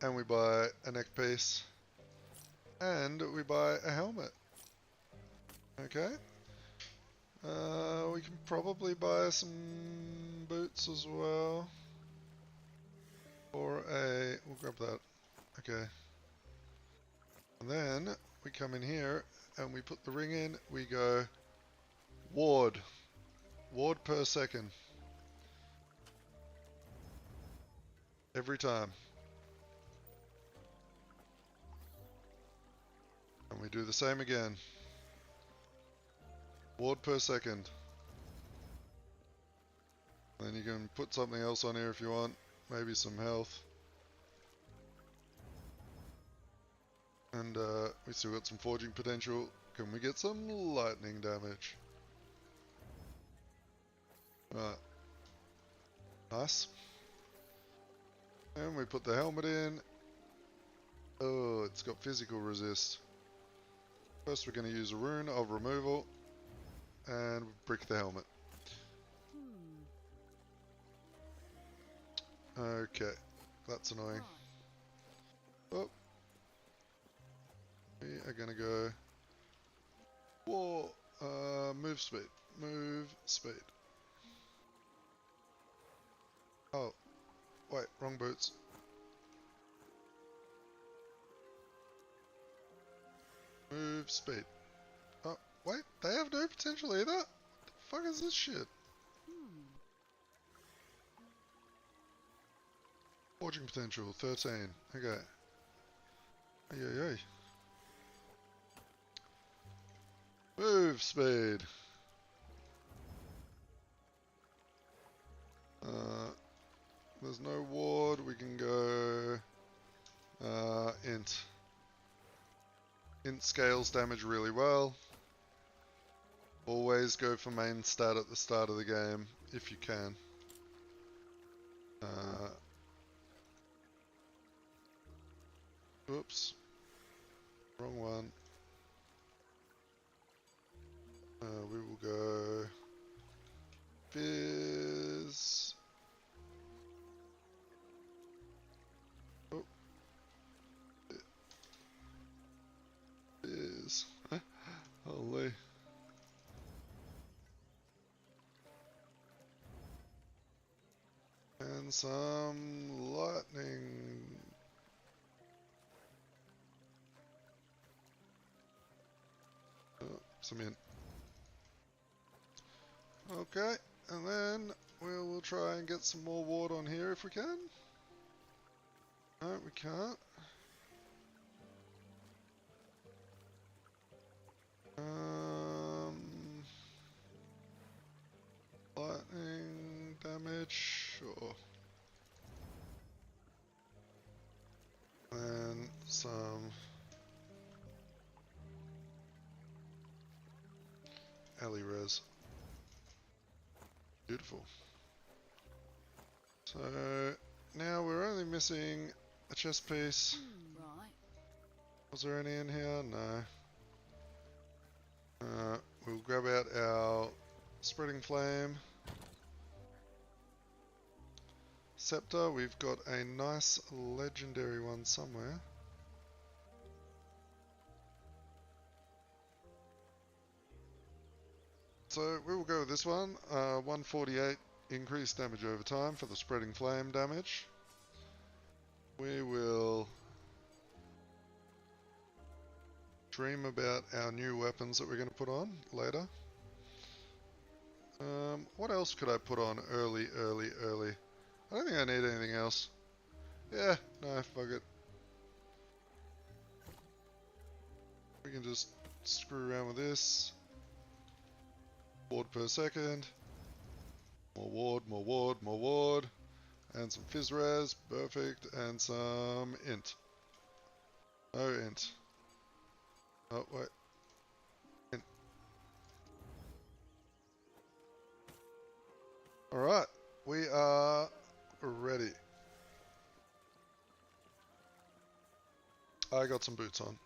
and we buy a neck piece, and we buy a helmet. Okay. We can probably buy some boots as well. Or we'll grab that. Okay. And then we come in here and we put the ring in. We go ward. Ward per second. Every time. And we do the same again. Ward per second. Then you can put something else on here if you want. Maybe some health. And we still got some forging potential. Can we get some lightning damage? Right. Nice. And we put the helmet in. Oh, it's got physical resist. First we're going to use a rune of removal. And brick the helmet. Okay. That's annoying. Oh. We are going to go... Whoa! Move speed. Move speed. Oh. Wait, wrong boots. Move speed. Oh, wait, they have no potential either? What the fuck is this shit? Forging potential, 13. Okay. Ay. Move speed. There's no ward, we can go int. Int scales damage really well. Always go for main stat at the start of the game, if you can. Oops. Wrong one. We will go... Fizz... Oh. Fizz. Holy. And some lightning. Oh, some int. Okay, and then we will try and get some more ward on here if we can. No, we can't. Lightning damage, sure. And some alley res. Beautiful. So now we're only missing a chest piece. Right. Was there any in here? No. We'll grab out our spreading flame. Scepter, we've got a nice legendary one somewhere. So we will go with this one, 148 increased damage over time for the spreading flame damage. We will dream about our new weapons that we're going to put on later. What else could I put on early? I don't think I need anything else. Yeah, no, fuck it. We can just screw around with this. Ward per second. More ward. And some fizz res, perfect. And some int. No int. Oh, wait. Int. Alright, we are ready. I got some boots on.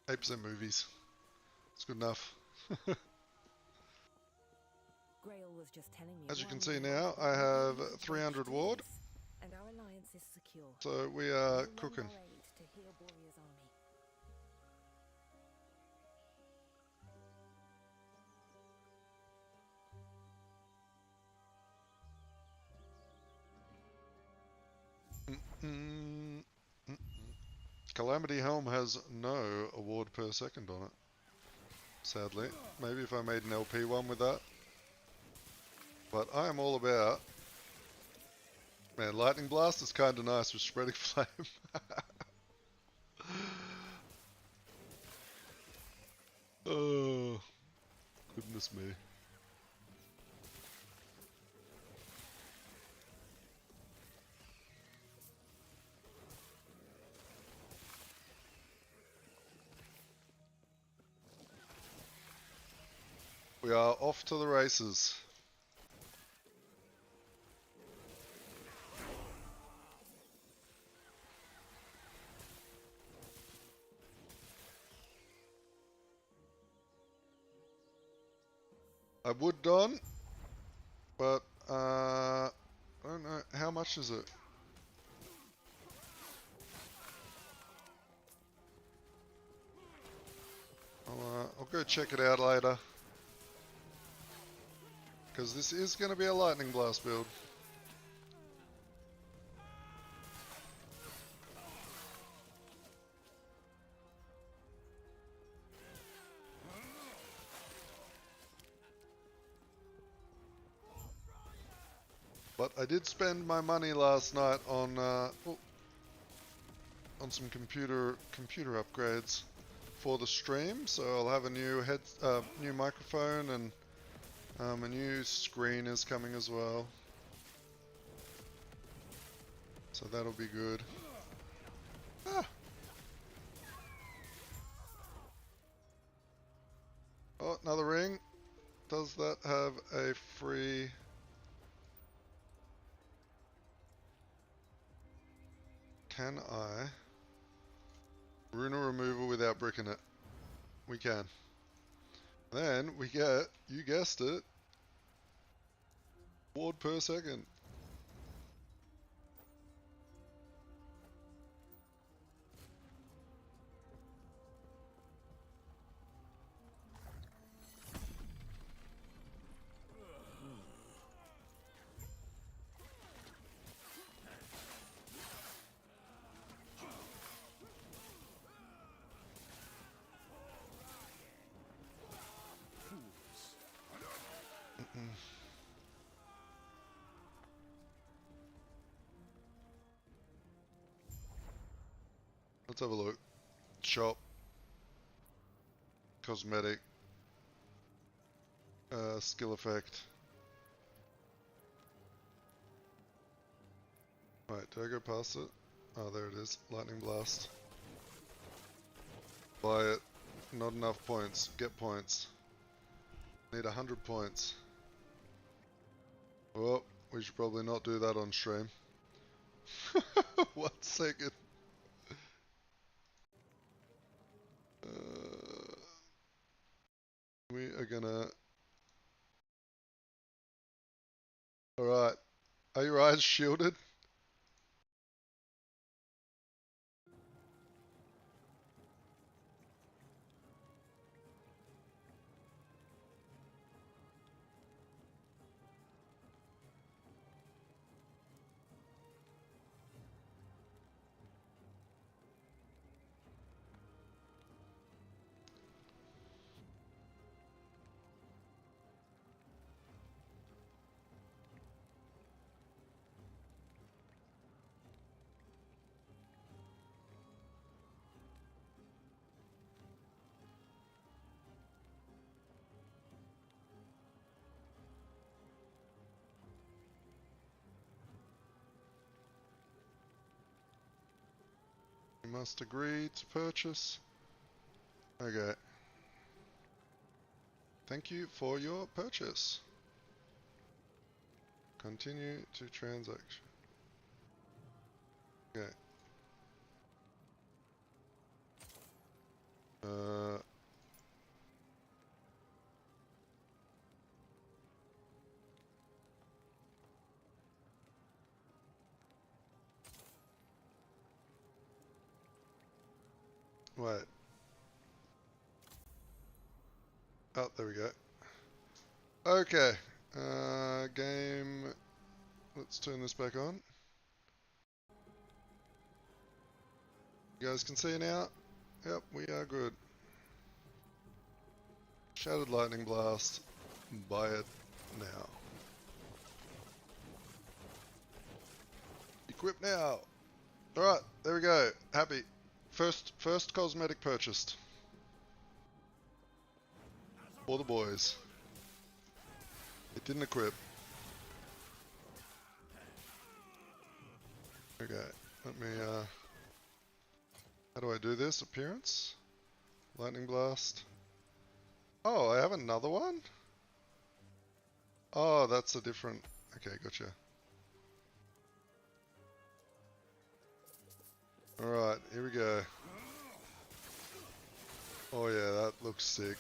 8% movies. It's good enough. Grail was just telling me As you one can see more now, of I the have ways 300 to ward. this, and our alliance is secure. So we We'll are lend cooking. our aid to heal Borea's army. Calamity Helm has no award per second on it. Sadly. Maybe if I made an LP one with that. But I am all about... Man, Lightning Blast is kind of nice with Spreading Flame. Oh, goodness me. We are off to the races. I would don, but I don't know, how much is it? I'll go check it out later. Because this is going to be a Lightning Blast build. But I did spend my money last night on some computer upgrades for the stream. So I'll have a new new microphone, and a new screen is coming as well. So that'll be good. Ah. Oh, another ring. Does that have a free... Can I... Runa removal without bricking it? We can. Then we get, you guessed it, ward per second. Let's have a look. Shop. Cosmetic. Skill effect. Right, do I go past it? Oh, there it is. Lightning Blast. Buy it. Not enough points. Get points. Need 100 points. Well, we should probably not do that on stream. 1 second. We are gonna... Alright. Are your eyes shielded? You must agree to purchase. Okay. Thank you for your purchase. Continue to transaction. Okay. Wait. Oh, there we go. Okay. Game. Let's turn this back on. You guys can see now? Yep, we are good. Shattered Lightning Blast. Buy it now. Equip now. Alright, there we go. Happy. First cosmetic purchased. For the boys. It didn't equip. Okay, let me, how do I do this? Appearance? Lightning Blast. Oh, I have another one? Oh, that's a different... Okay, gotcha. Alright, here we go. Oh yeah, that looks sick.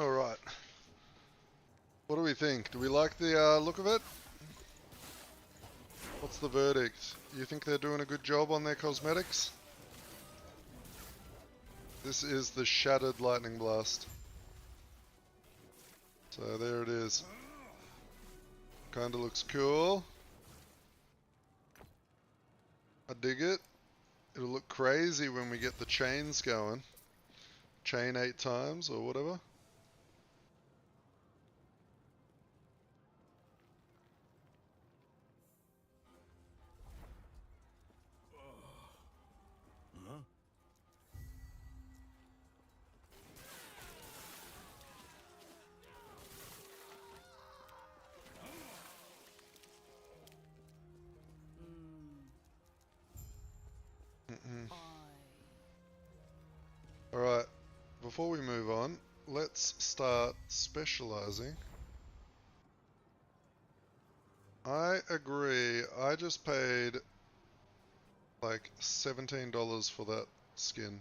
Alright. What do we think? Do we like the look of it? What's the verdict? You think they're doing a good job on their cosmetics? This is the Shattered Lightning Blast. So there it is. Kinda looks cool. I dig it. It'll look crazy when we get the chains going. Chain 8 times or whatever. Alright, before we move on, let's start specializing. I agree, I just paid like $17 for that skin.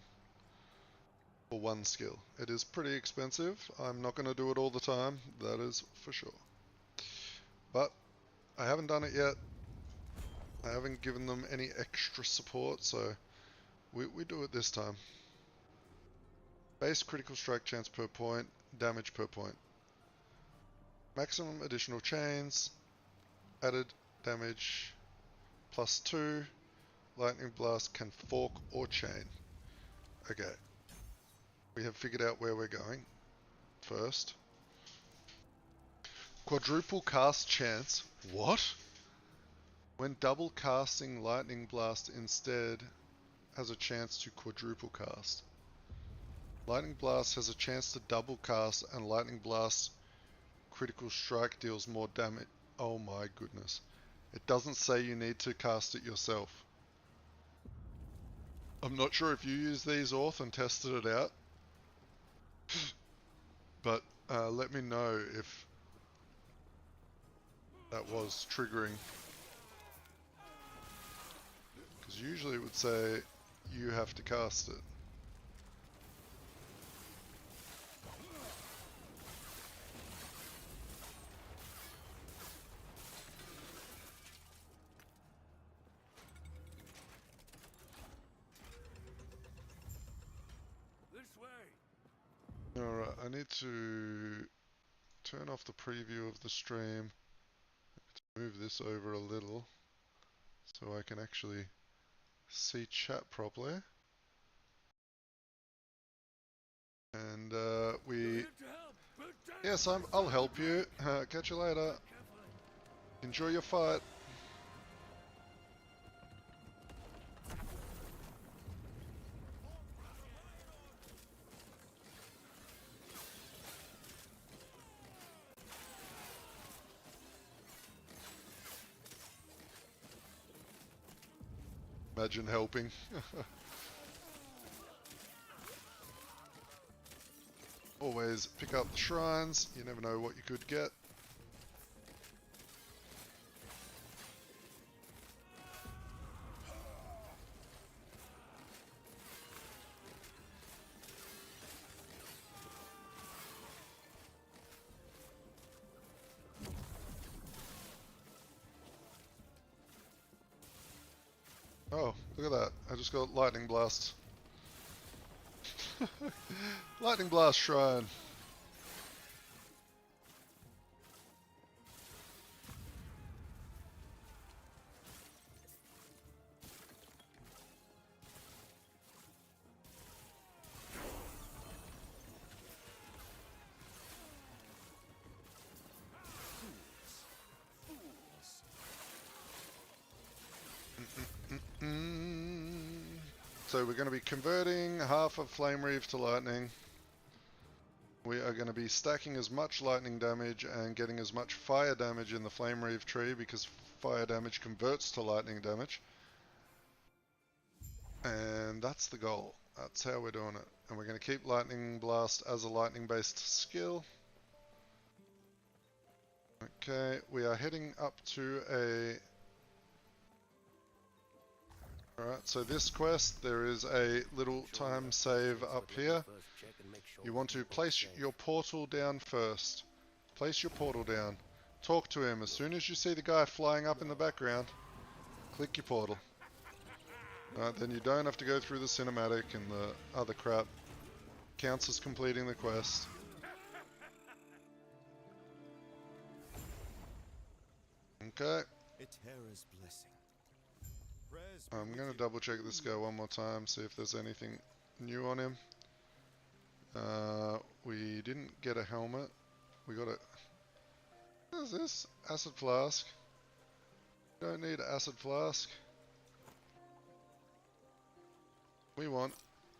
For one skill. It is pretty expensive, I'm not going to do it all the time, that is for sure. But, I haven't done it yet. I haven't given them any extra support, so we do it this time. Base critical strike chance per point, damage per point. Maximum additional chains, added damage +2. Lightning Blast can fork or chain. Okay. We have figured out where we're going first. Quadruple cast chance. What? When double casting Lightning Blast instead has a chance to quadruple cast. Lightning Blast has a chance to double cast, and Lightning Blast critical strike deals more damage. Oh my goodness. It doesn't say you need to cast it yourself. I'm not sure if you used these auth and tested it out. But let me know if that was triggering. Because usually it would say you have to cast it. Alright, I need to turn off the preview of the stream, move this over a little so I can actually see chat properly. And yes, I'll help you. Catch you later. Enjoy your fight. Imagine helping. Always pick up the shrines, you never know what you could get. Oh, look at that. I just got lightning blast. Lightning blast shrine. So we're going to be converting half of Flame Reave to lightning. We are going to be stacking as much lightning damage and getting as much fire damage in the Flame Reave tree because fire damage converts to lightning damage. And that's the goal. That's how we're doing it. And we're going to keep Lightning Blast as a lightning based skill. Okay, we are heading up to a... Alright, so this quest, there is a little time save up here. You want to place your portal down first. Place your portal down. Talk to him. As soon as you see the guy flying up in the background, click your portal. Alright, then you don't have to go through the cinematic and the other crap. Counts as completing the quest. Okay. I'm going to double check this guy one more time, see if there's anything new on him. We didn't get a helmet. We got a... What is this? Acid flask. Don't need acid flask. We want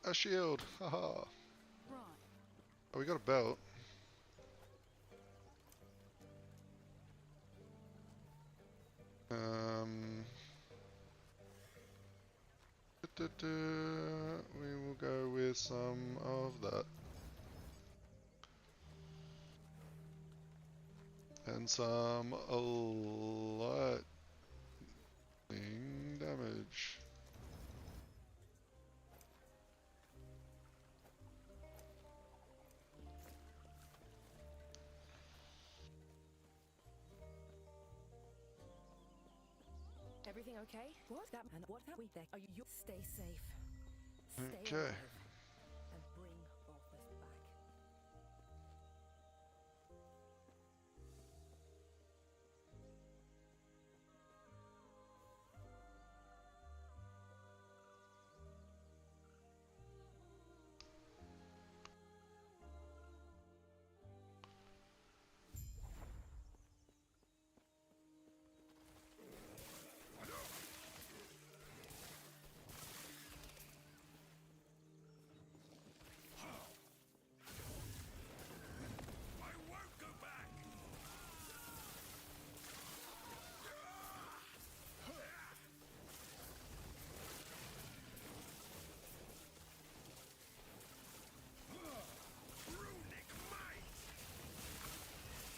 a shield. Haha. Oh, we got a belt. We will go with some of that. And some lightning damage. Everything okay? What? That man? What? That we there? Are you? Stay safe. Stay Okay. alive. And bring Balthus back.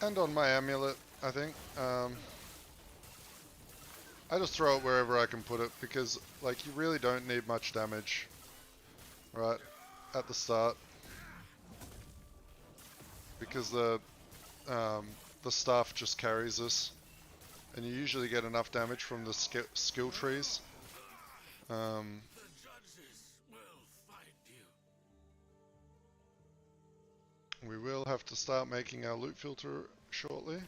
And on my amulet, I think. I just throw it wherever I can put it because, like, you really don't need much damage, right, at the start. Because the staff just carries us, and you usually get enough damage from the skill trees. We will have to start making our loot filter shortly.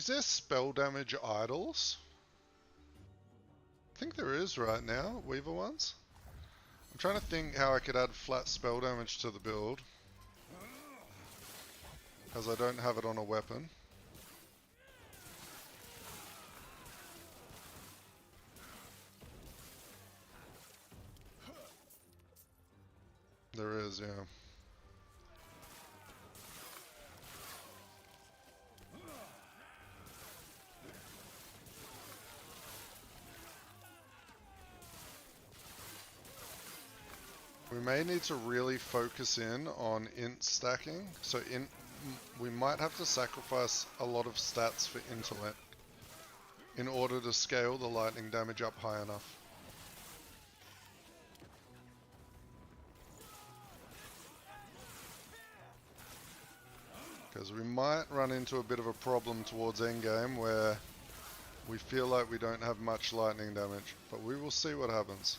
Is there spell damage idols? I think there is right now, Weaver ones. I'm trying to think how I could add flat spell damage to the build, as I don't have it on a weapon. There is, yeah. We may need to really focus in on int stacking. So we might have to sacrifice a lot of stats for intellect in order to scale the lightning damage up high enough. Because we might run into a bit of a problem towards endgame where we feel like we don't have much lightning damage, but we will see what happens.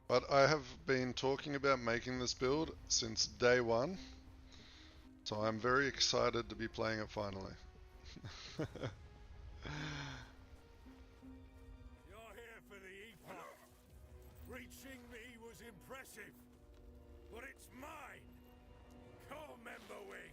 But I have been talking about making this build since day one, so I'm very excited to be playing it finally. You're here for the Epoch. Reaching me was impressive, but it's mine. Come, Member Wing.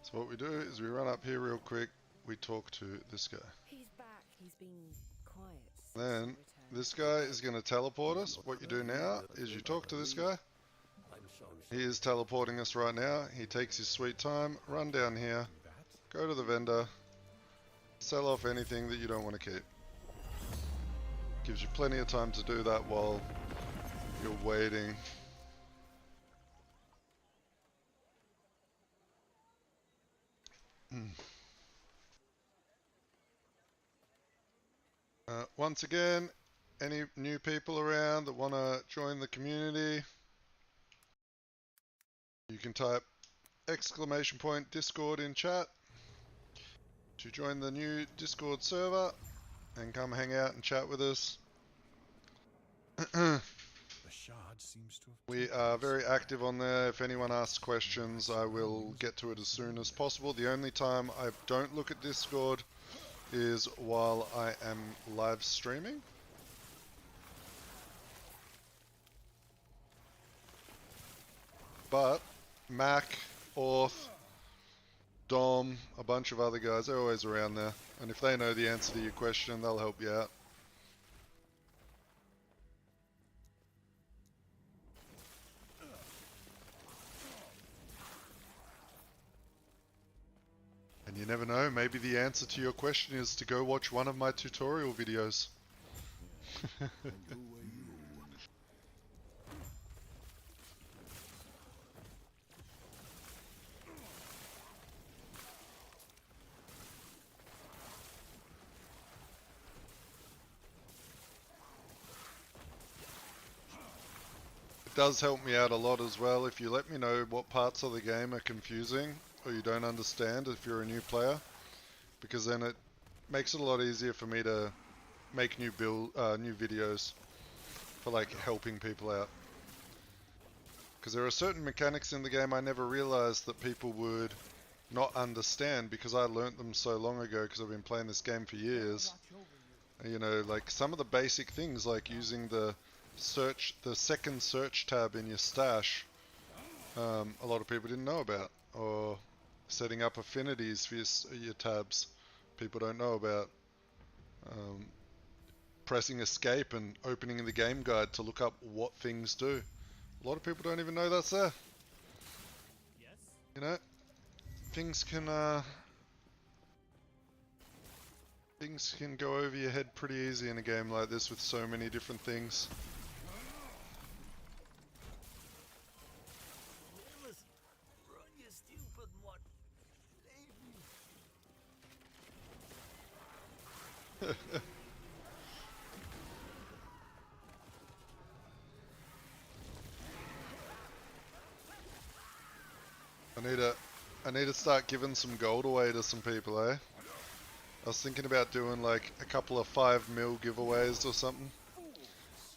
So what we do is we run up here real quick, we talk to this guy. He's back. He's been quiet. since Then he returned. this guy is going to teleport us. What you do now is you talk to this guy. He is teleporting us right now. He takes his sweet time, run down here, go to the vendor, sell off anything that you don't want to keep. Gives you plenty of time to do that while you're waiting. Once again, any new people around that want to join the community, you can type !Discord in chat to join the new Discord server and come hang out and chat with us. The shard seems to have We are very active on there. If anyone asks questions, I will get to it as soon as possible. The only time I don't look at Discord is while I am live streaming. But Mac, Orth, Dom, a bunch of other guys, they're always around there. And if they know the answer to your question, they'll help you out. And you never know, maybe the answer to your question is to go watch one of my tutorial videos. does help me out a lot as well if you let me know what parts of the game are confusing or you don't understand if you're a new player, because then it makes it a lot easier for me to make new videos for like helping people out. Because there are certain mechanics in the game I never realized that people would not understand because I learnt them so long ago because I've been playing this game for years. You know, like some of the basic things like using the second search tab in your stash, a lot of people didn't know about, or setting up affinities for your tabs, people don't know about. Pressing escape and opening the game guide to look up what things do. A lot of people don't even know that's there. Yes? You know, things can go over your head pretty easy in a game like this with so many different things. Run, you stupid mutt. I need to start giving some gold away to some people, eh? I was thinking about doing like a couple of 5 mil giveaways or something,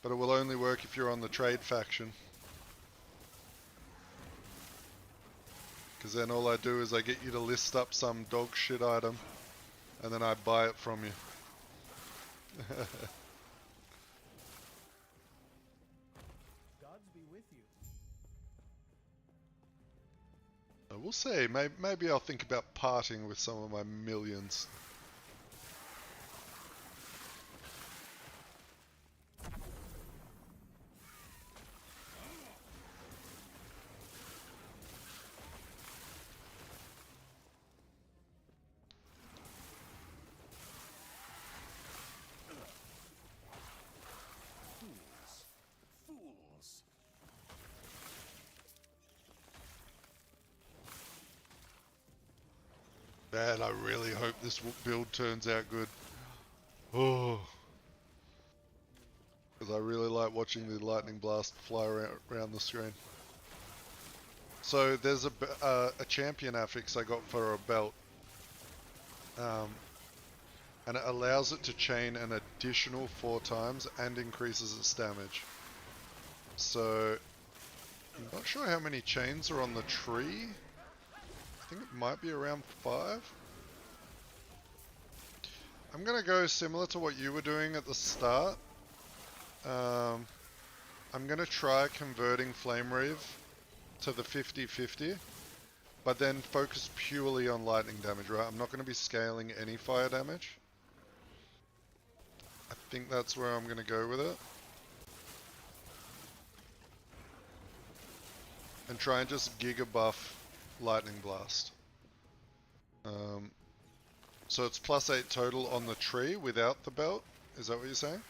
but it will only work if you're on the trade faction. Because then all I do is I get you to list up some dog shit item, and then I buy it from you. Gods be with you. We'll see. Maybe I'll think about parting with some of my millions. Fools. Man, I really hope this build turns out good. Oh. Because I really like watching the lightning blast fly around the screen. So there's a champion affix I got for a belt. And it allows it to chain an additional 4 times and increases its damage. So, I'm not sure how many chains are on the tree. I think it might be around 5. I'm gonna go similar to what you were doing at the start. I'm gonna try converting Flame Reave to the 50-50, but then focus purely on lightning damage, right? I'm not gonna be scaling any fire damage. I think that's where I'm gonna go with it. And try and just Giga buff Lightning Blast. So it's +8 total on the tree without the belt? Is that what you're saying?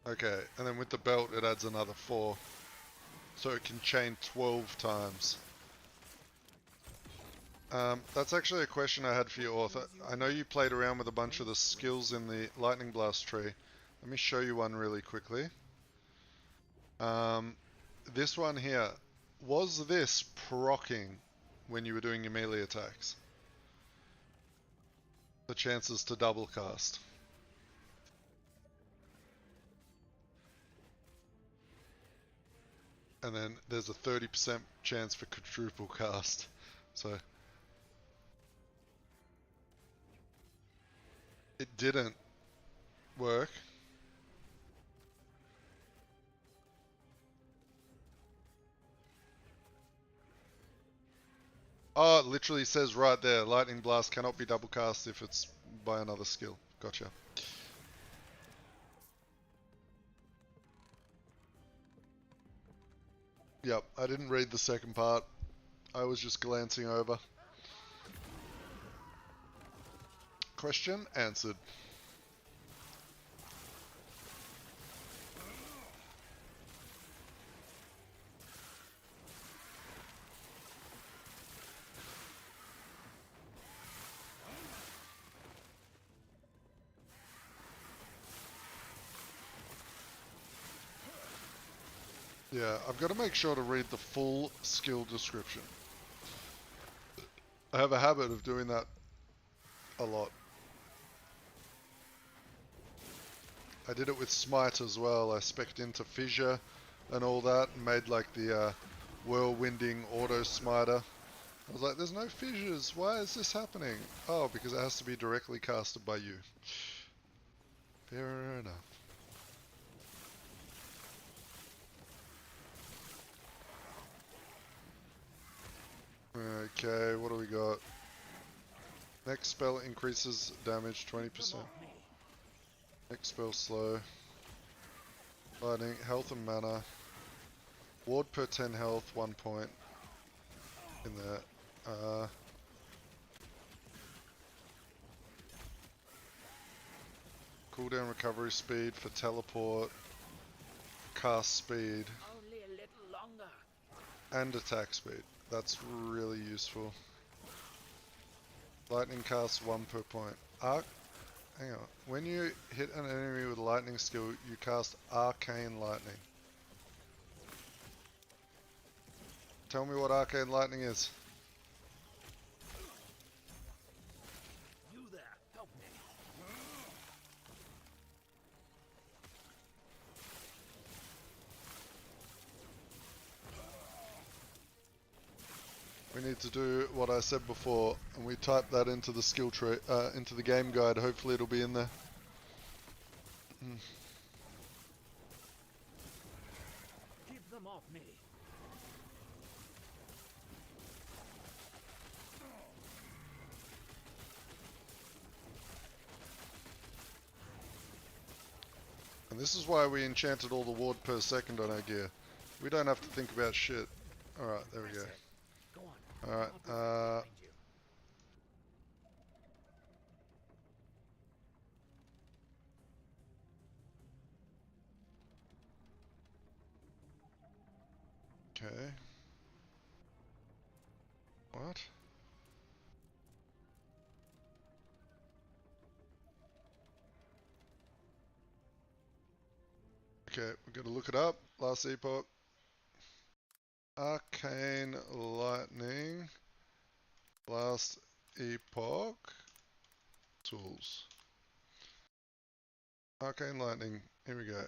Okay, and then with the belt it adds another 4. So it can chain 12 times. That's actually a question I had for you, Author. I know you played around with a bunch of the skills in the Lightning Blast tree. Let me show you one really quickly. This one here, was this proccing when you were doing your melee attacks? The chances to double cast. And then there's a 30% chance for quadruple cast. So it didn't work. Oh, it literally says right there, Lightning Blast cannot be double cast if it's by another skill. Gotcha. Yep, I didn't read the second part. I was just glancing over. Question answered. Yeah, I've got to make sure to read the full skill description. I have a habit of doing that a lot. I did it with Smite as well. I spec'd into Fissure and all that and made like the whirlwinding auto smiter. I was like, there's no fissures. Why is this happening? Oh, because it has to be directly casted by you. Fair enough. Okay, what do we got? Next spell increases damage 20%. Next spell slow. Lightning, health and mana. Ward per 10 health, 1 point. In there. Cooldown recovery speed for teleport. Cast speed. Only a little longer. And attack speed. That's really useful. Lightning casts 1 per point. Hang on. When you hit an enemy with lightning skill, you cast arcane lightning. Tell me what arcane lightning is. You there, help me. We need to do what I said before, and we type that into the skill tree, into the game guide. Hopefully it'll be in there. Keep them off me. And this is why we enchanted all the ward per second on our gear. We don't have to think about shit. Alright, there we go. Go on. Alright, Behind you. okay. What? Okay, we're gonna look it up. Last epoch. Arcane lightning. Last epoch. Tools. Arcane lightning. Here we go.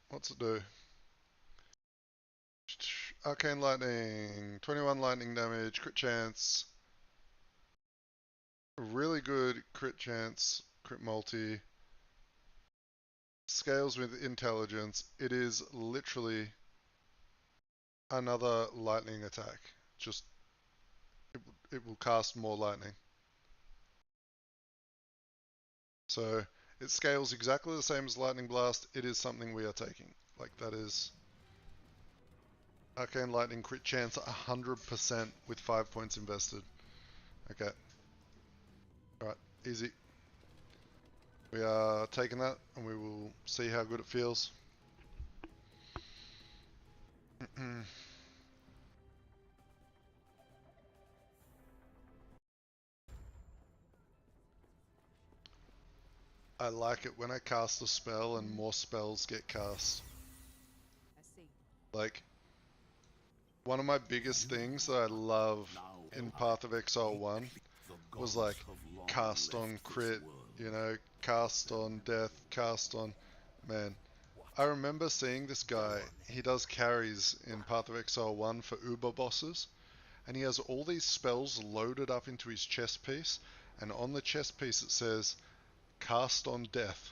What's it do? Arcane lightning. 21 lightning damage. Crit chance. Really good crit chance. Crit multi. Scales with intelligence. It is literally another lightning attack. Just it will cast more lightning. So it scales exactly the same as Lightning Blast. It is something we are taking. Like that is Arcane Lightning crit chance 100% with 5 points invested. Okay. Alright, easy. We are taking that and we will see how good it feels. I like it when I cast a spell and more spells get cast. I see. Like, one of my biggest things that I love in Path of Exile 1 was like cast on crit, you know, cast on death, cast on... Man, I remember seeing this guy, he does carries in Path of Exile 1 for Uber bosses, and he has all these spells loaded up into his chest piece, and on the chest piece it says, cast on death.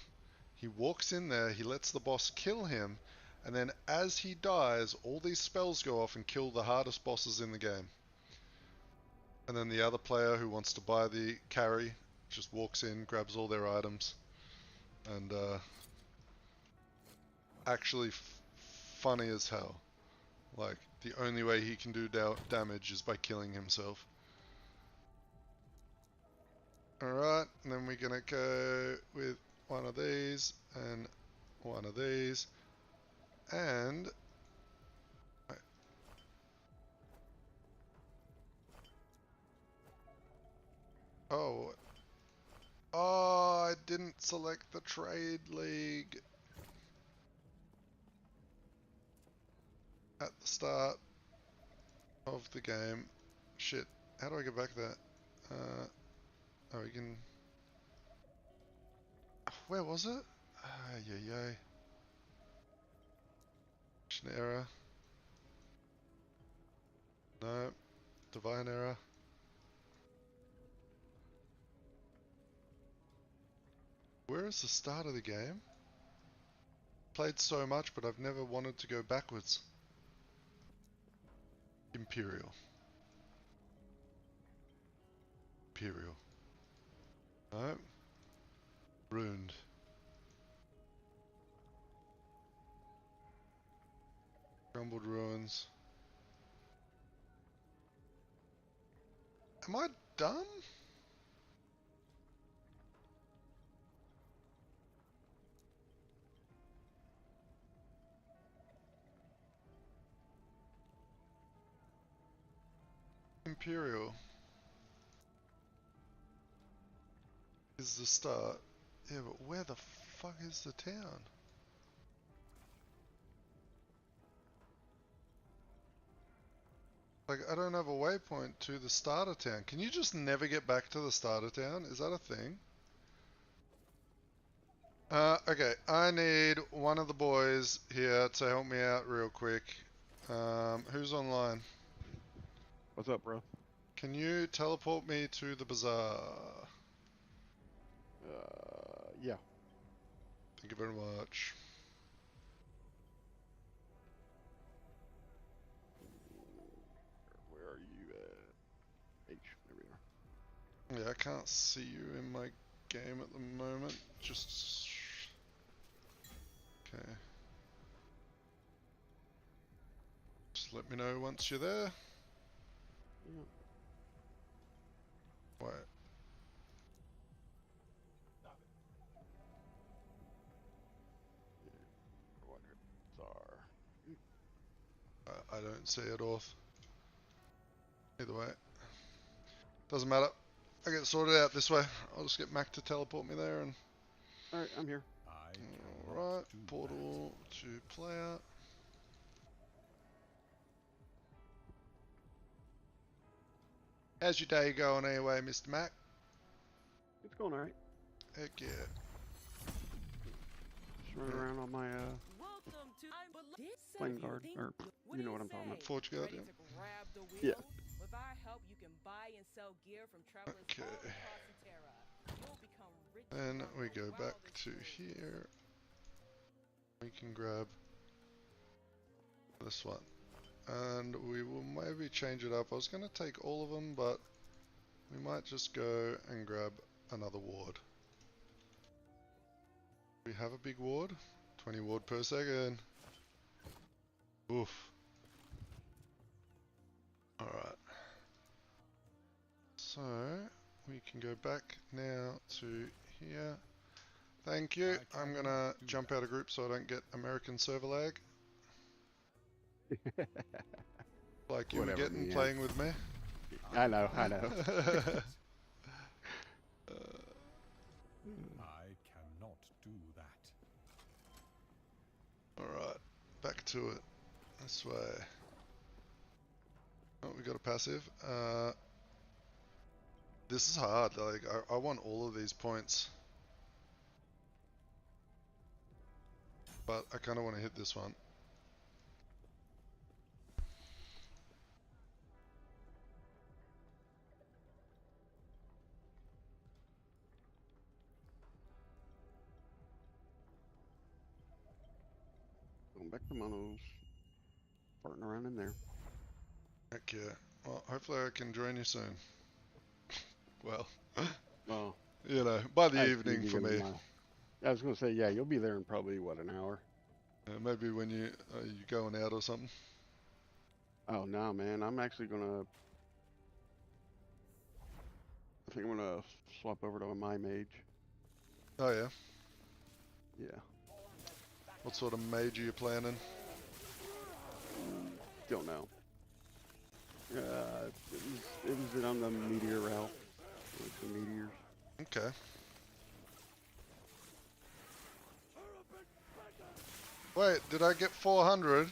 He walks in there, he lets the boss kill him, and then as he dies, all these spells go off and kill the hardest bosses in the game. And then the other player who wants to buy the carry just walks in, grabs all their items, and actually funny as hell. Like, the only way he can do damage is by killing himself. Alright, and then we're gonna go with one of these, and one of these, and... Oh, I didn't select the trade league. at the start of the game. Shit, how do I get back there? Oh, you can... Where was it? Yeah. Mission error. No. Divine error. Where is the start of the game? Played so much, but I've never wanted to go backwards. Imperial. No. Ruined. Crumbled ruins. Am I dumb? Imperial is the start. Yeah, but where the fuck is the town? Like, I don't have a waypoint to the starter town. Can you just never get back to the starter town? Is that a thing? Okay, I need one of the boys here to help me out real quick. Who's online? What's up, bro? Can you teleport me to the bazaar? Yeah. Thank you very much. Where are you at? H. There we are. Yeah, I can't see you in my game at the moment. Just... Okay. Just let me know once you're there. Yeah. Wait. I don't see it off. Either way. Doesn't matter. I get sorted out this way. I'll just get Mac to teleport me there and... Alright, I'm here. Alright, portal to player. How's your day going anyway, Mr. Mac? It's going alright. Heck yeah. Just running around on my Welcome to flame guard, or you know what I'm talking about. Forge Guard, yeah. Yeah. With our help, you can buy and sell gear from travelers Okay. all across the Terra. You'll become rich Then among we the go back wildest to trees. here. We can grab this one. And we will maybe change it up. I was going to take all of them, but we might just go and grab another ward. We have a big ward. 20 ward per second. Oof. Alright. So, we can go back now to here. Thank you. I'm gonna jump out of group so I don't get American server lag. Like you were Whatever, getting man. playing with me. I know. I cannot do that. Alright, back to it. This way. Oh, we got a passive. This is hard. Like, I want all of these points. But I kind of want to hit this one. Going back to Monos. Farting around in there. Heck yeah. Well, hopefully I can join you soon. Well, Well, you know, by the I evening see for you me. I was gonna say, yeah, you'll be there in probably what, an hour? Maybe when you going out or something. Oh no, man, I'm actually gonna. I think I'm gonna swap over to a my mage. Oh yeah. Yeah. What sort of mage are you planning? Don't know. It was on the meteor route. Like the meteors. Okay. Wait, did I get 400?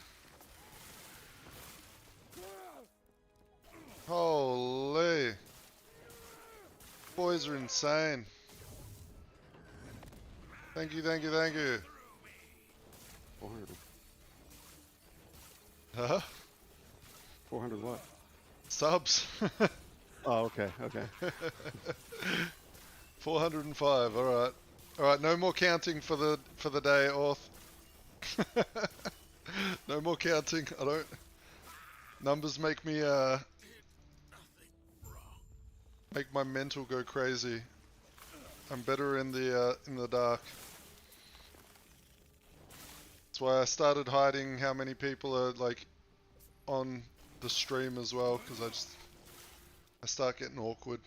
Holy. Boys are insane. Thank you, thank you, thank you. 400. Huh? 400 what? Subs. Oh, okay, okay. 405, alright. Alright, no more counting for the day, Orth. No more counting. I don't. Numbers make me make my mental go crazy. I'm better in the dark. That's why I started hiding how many people are like on the stream as well, because I start getting awkward.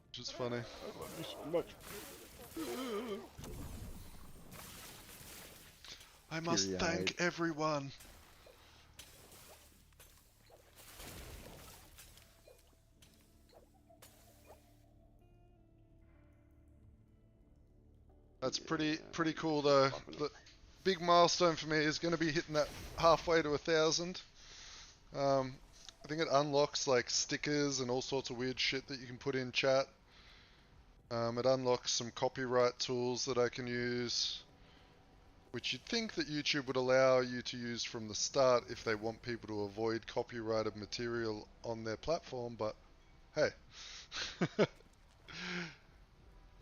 Which is funny. I love you so much. I must Teary-eyed. thank everyone. That's pretty cool though. The big milestone for me is going to be hitting that halfway to 1,000. I think it unlocks like stickers and all sorts of weird shit that you can put in chat. It unlocks some copyright tools that I can use, which you'd think that YouTube would allow you to use from the start if they want people to avoid copyrighted material on their platform, but hey.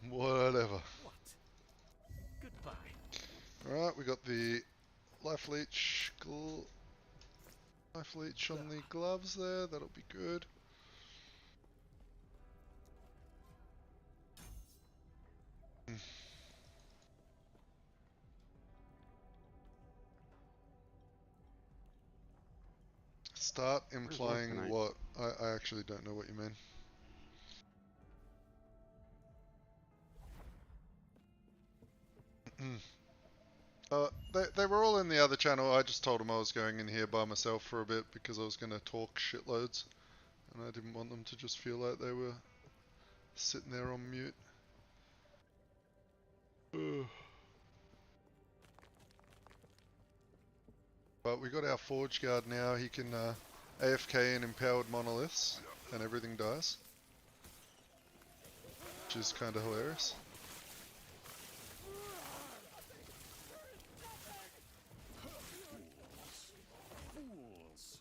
Whatever. What? Goodbye. Alright, we got the life leech on the gloves there, that'll be good. Start implying tonight? what? I actually don't know what you mean. They were all in the other channel. I just told them I was going in here by myself for a bit because I was going to talk shitloads. And I didn't want them to just feel like they were sitting there on mute. But we got our Forge Guard now. He can AFK in empowered monoliths and everything dies. Which is kind of hilarious. Fools.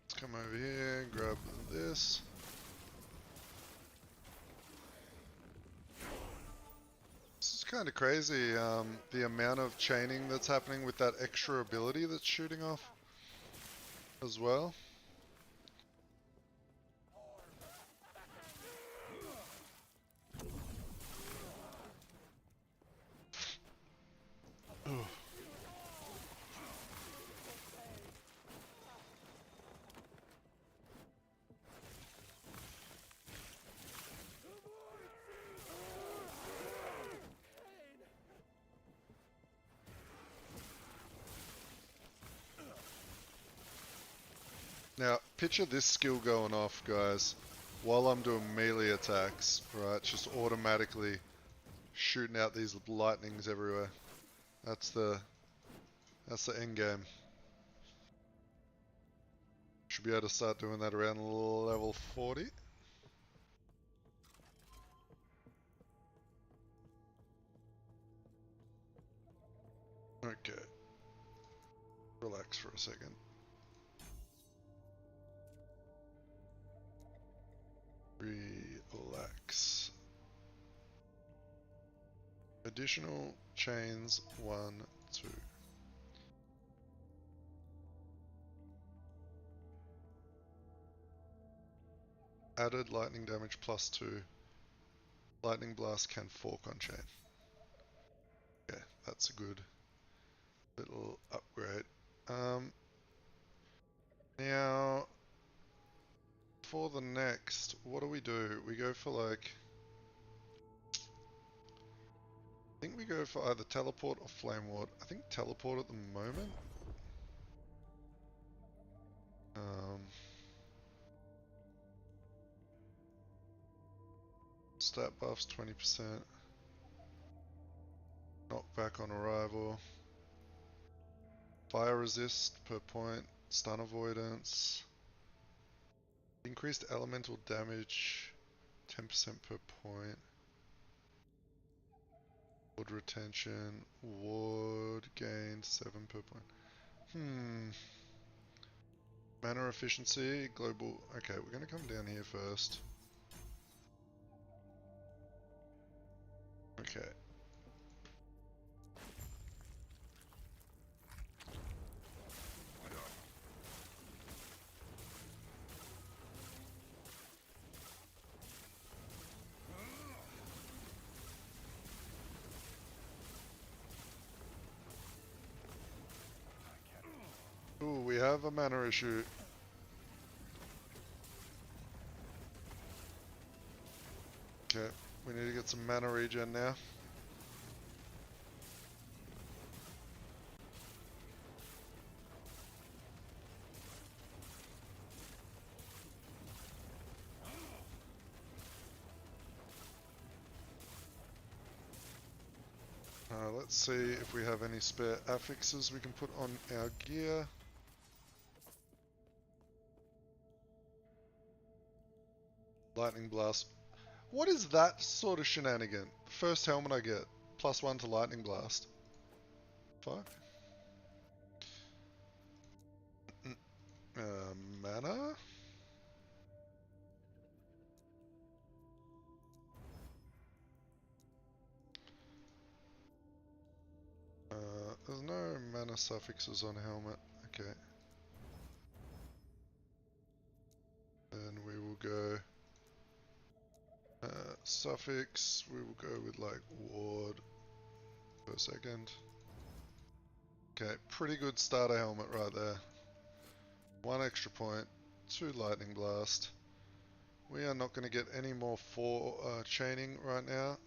Let's come over here and grab this. This is kind of crazy, the amount of chaining that's happening with that extra ability that's shooting off as well. Now, picture this skill going off, guys, while I'm doing melee attacks, right? Just automatically shooting out these lightnings everywhere. That's the end game. Should be able to start doing that around level 40. Okay. Relax for a second. Relax. Additional chains 1, 2. Added lightning damage +2. Lightning blast can fork on chain. Okay, that's a good little upgrade. Now, for the next, what do? We go for like... I think we go for either teleport or flame ward. I think teleport at the moment. Stat buffs 20%. Knockback on arrival. Fire resist per point, stun avoidance, increased elemental damage 10% per point, ward retention, ward gained 7 per point. Mana efficiency, global. Okay, we're gonna come down here first. Okay. Ooh, we have a mana issue. Okay, we need to get some mana regen now. Let's see if we have any spare affixes we can put on our gear. Lightning Blast. What is that sort of shenanigan? First helmet I get, +1 to Lightning Blast. Fuck. Mana? There's no mana suffixes on helmet. Okay. Then we will go suffix, we will go with like ward per second. Okay, pretty good starter helmet right there. 1 extra point, 2 lightning blast. We are not going to get any more chaining right now.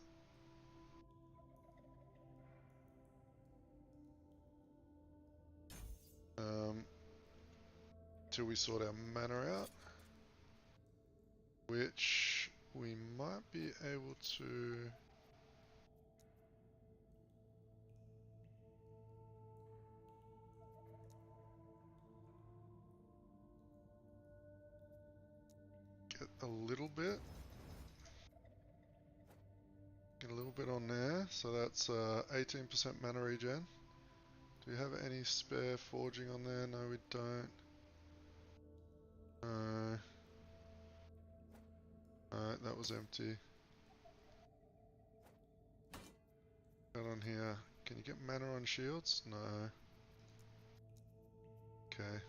Till we sort our mana out, which we might be able to. Get a little bit. Get a little bit on there, so that's 18% mana regen. Do we have any spare forging on there? No, we don't. Alright, that was empty. That on here. Can you get mana on shields? No. Okay.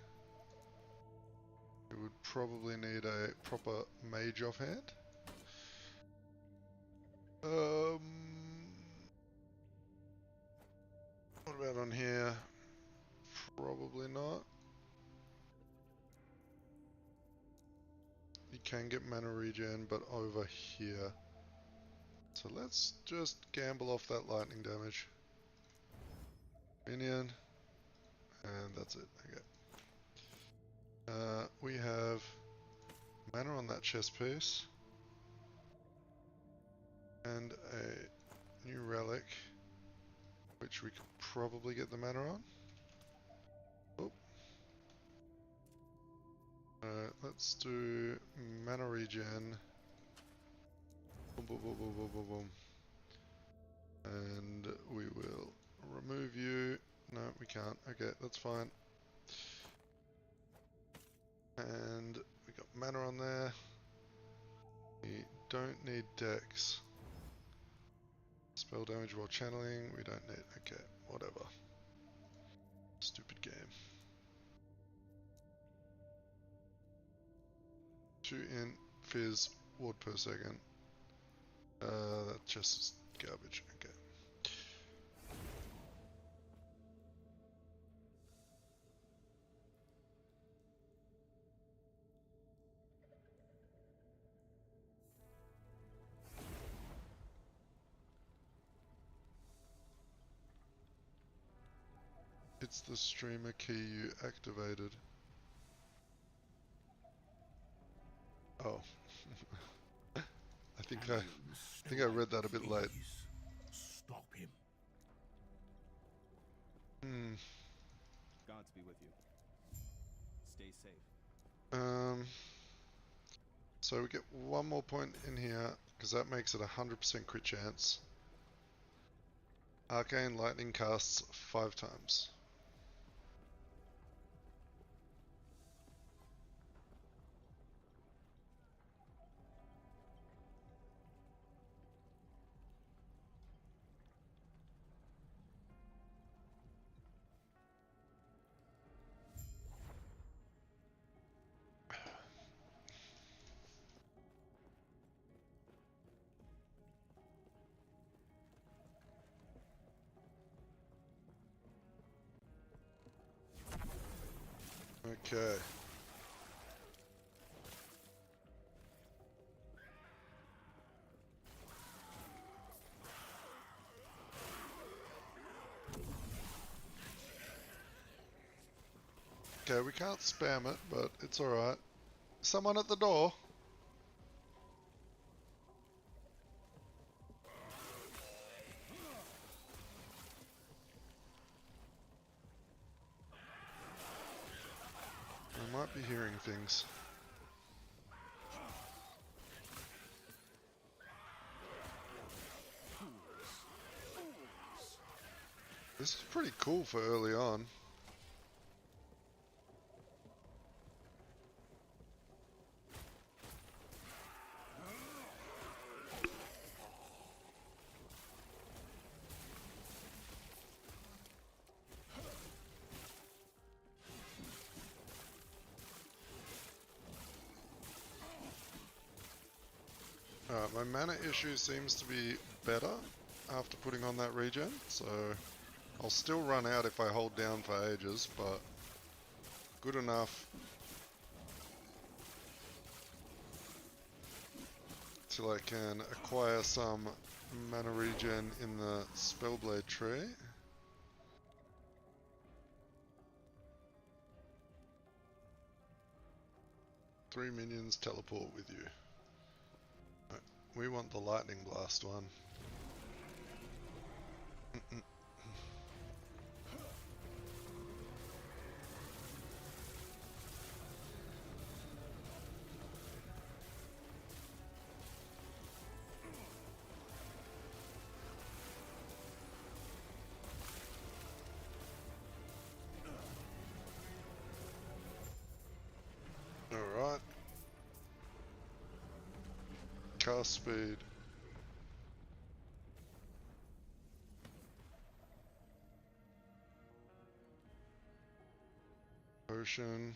We would probably need a proper mage offhand. What about on here? Probably not. You can get mana regen, but over here. So let's just gamble off that lightning damage. Minion. And that's it. Okay. We have mana on that chest piece. And a new relic, which we could probably get the mana on. Oh. Let's do mana regen. Boom, boom, boom, boom, boom, boom, boom. And we will remove you. No, we can't. Okay, that's fine. And we got mana on there. We don't need dex. Spell damage while channeling, we don't need. Okay, whatever. Stupid game. 2 int, fizz, ward per second. That just is garbage. Okay. It's the streamer key you activated. Oh. I think I read that a bit late. Stop him. Gods be with you. Stay safe. So we get one more point in here, because that makes it 100% crit chance. Arcane Lightning casts 5 times. Okay. Okay, we can't spam it, but it's alright. Someone at the door. I might be hearing things. This is pretty cool for early on. Alright, my mana issue seems to be better after putting on that regen, so I'll still run out if I hold down for ages, but good enough till I can acquire some mana regen in the Spellblade tree. Three minions teleport with you. We want the lightning blast one. Alright. Cast speed. Potion.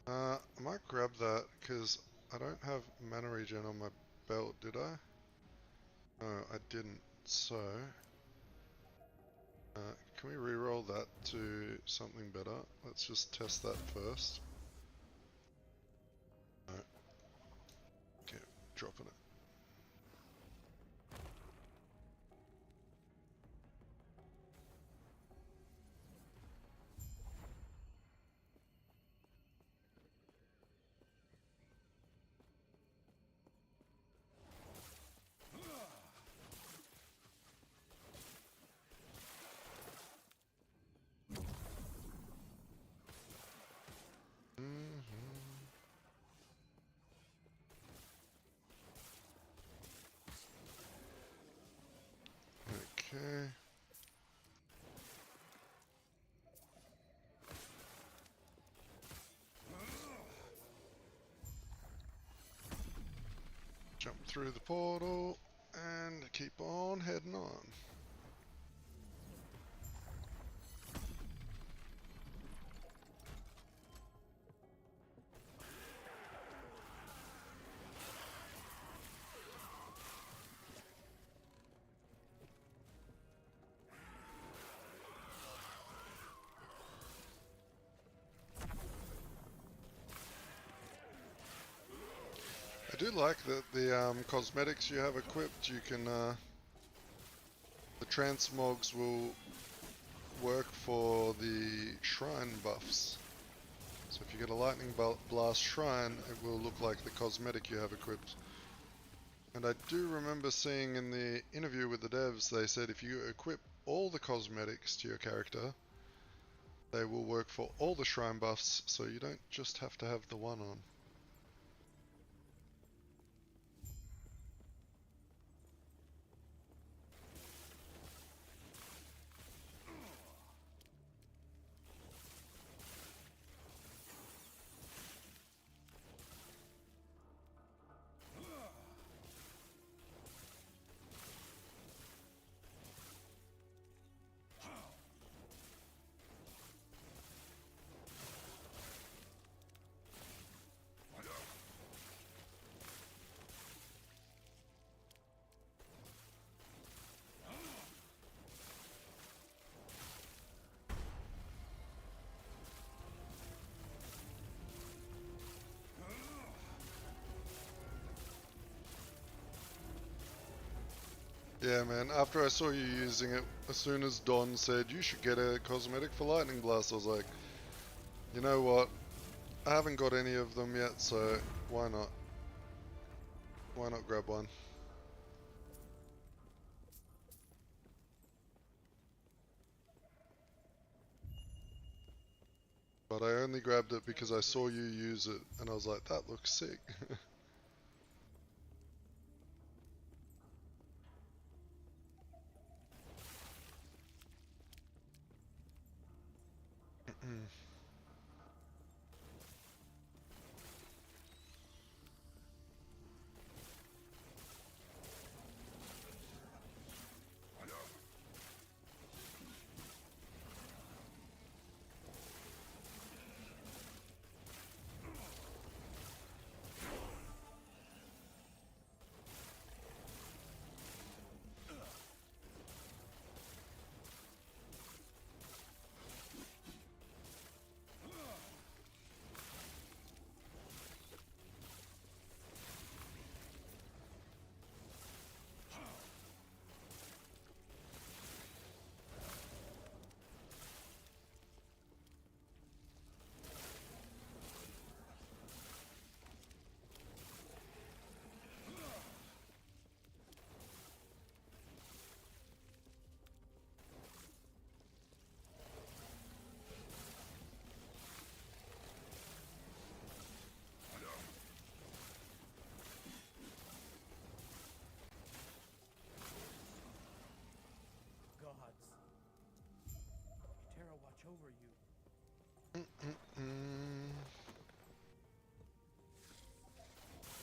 I might grab that because I don't have mana regen on my belt, did I? No, I didn't. So, can we reroll that to something better? Let's just test that first. No. Okay, dropping it. Okay. Jump through the portal and keep on heading on. I do like that the cosmetics you have equipped, you can, the transmogs will work for the shrine buffs. So if you get a lightning blast shrine, it will look like the cosmetic you have equipped. And I do remember seeing in the interview with the devs, they said if you equip all the cosmetics to your character, They will work for all the shrine buffs, so you don't just have to have the one on. Yeah, man, after I saw you using it, as soon as Don said you should get a cosmetic for Lightning Blast, I was like, you know what? I haven't got any of them yet, so why not? Why not grab one? But I only grabbed it because I saw you use it, and I was like, that looks sick. Gods. Terra watch over you.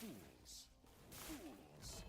Fools. Fools.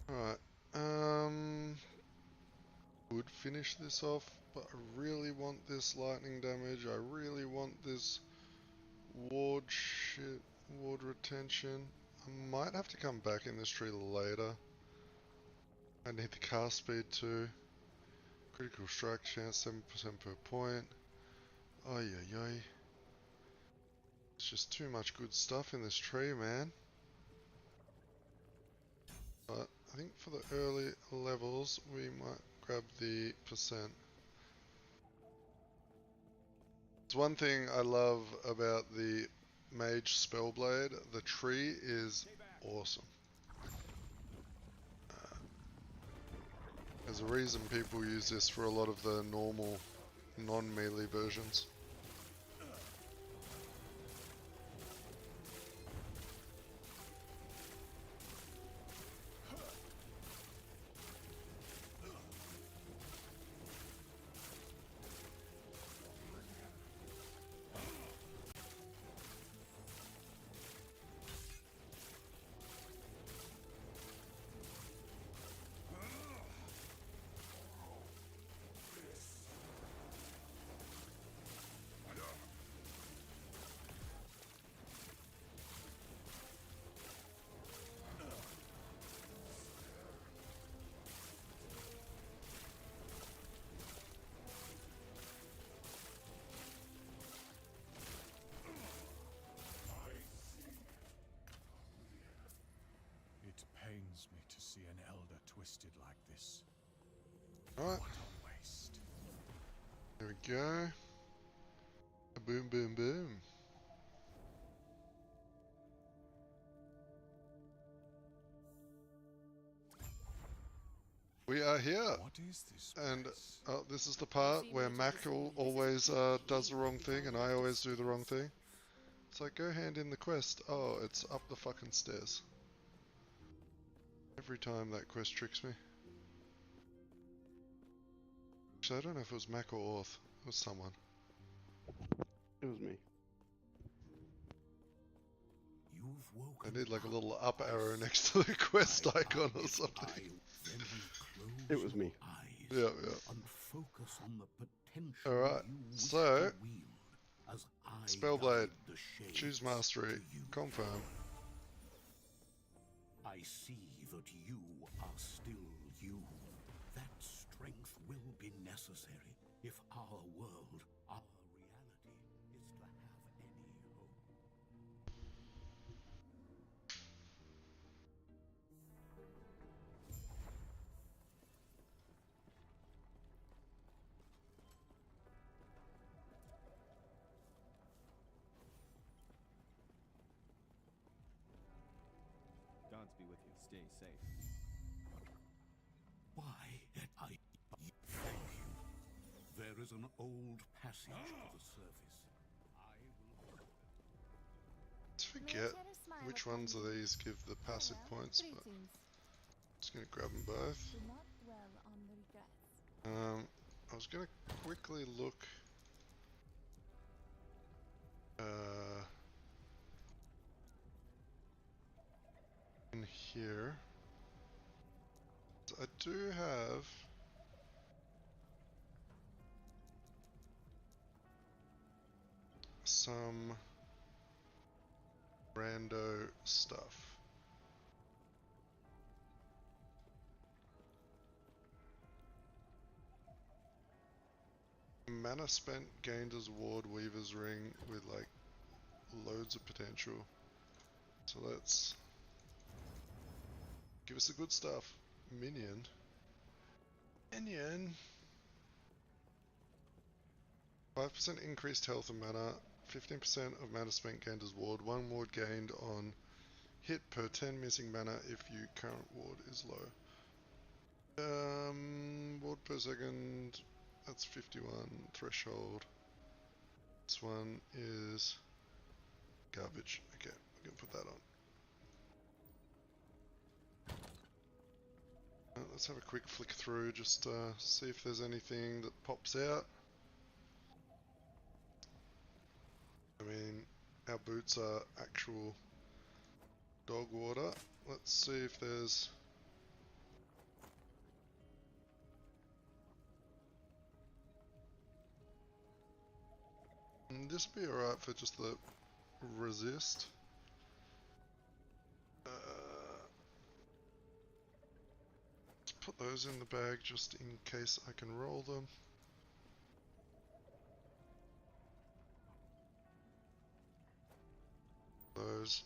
Alright, would finish this off, but I really want this lightning damage, I really want this ward shit, ward retention. I might have to come back in this tree later. I need the cast speed too. Critical strike chance 7% per point. Ay ay ay. It's just too much good stuff in this tree, man. But I think for the early levels, we might grab the percent. It's one thing I love about the Mage Spellblade. The tree is awesome. There's a reason people use this for a lot of the normal, non-melee versions. wasted like this. Alright, What a waste. there we go. Boom, boom, boom. We are here. What is this And place? this is the part where Mac always does the wrong thing and I always do the wrong thing. It's like, go hand in the quest. Oh, it's up the fucking stairs. Every time that quest tricks me. Actually, I don't know if it was Mac or Orth. It was someone. It was me. You've woken I need like a up, little up I arrow see. next to the quest My icon or eyes, something. then close It was me. your eyes Yeah, yeah. And focus on the potential Alright, you wish so, to wield as I Spellblade, guide the shades choose mastery, to you. confirm. I see that you are still you. That strength will be necessary if our world, our reality, is to have any hope. Gods be with you. Stay safe. Why, I thank you. There is an old passage to the surface. I will. Let's forget which ones of these give the passive points, but I'm just gonna grab them both. Do not dwell on the regrets. I was gonna quickly look in here. So I do have some rando stuff. Mana spent gained as ward Weaver's Ring with like loads of potential. So let's give us the good stuff. Minion. Minion. 5% increased health and mana. 15% of mana spent gained as ward. 1 ward gained on hit per 10 missing mana if your current ward is low. Ward per second. That's 51 threshold. This one is garbage. Okay, we're gonna put that on. Let's have a quick flick through, just see if there's anything that pops out. I mean, our boots are actual dog water. Let's see if there's... This would be alright for just the resist. Let's put those in the bag just in case I can roll them. Those.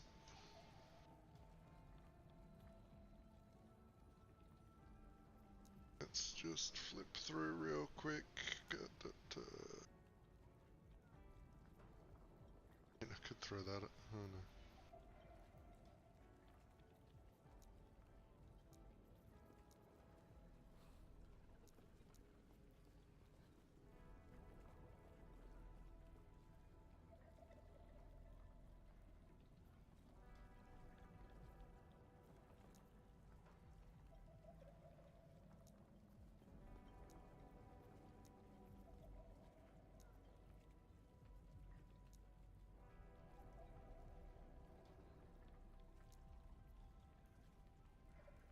Let's just flip through real quick. I could throw that. Oh no.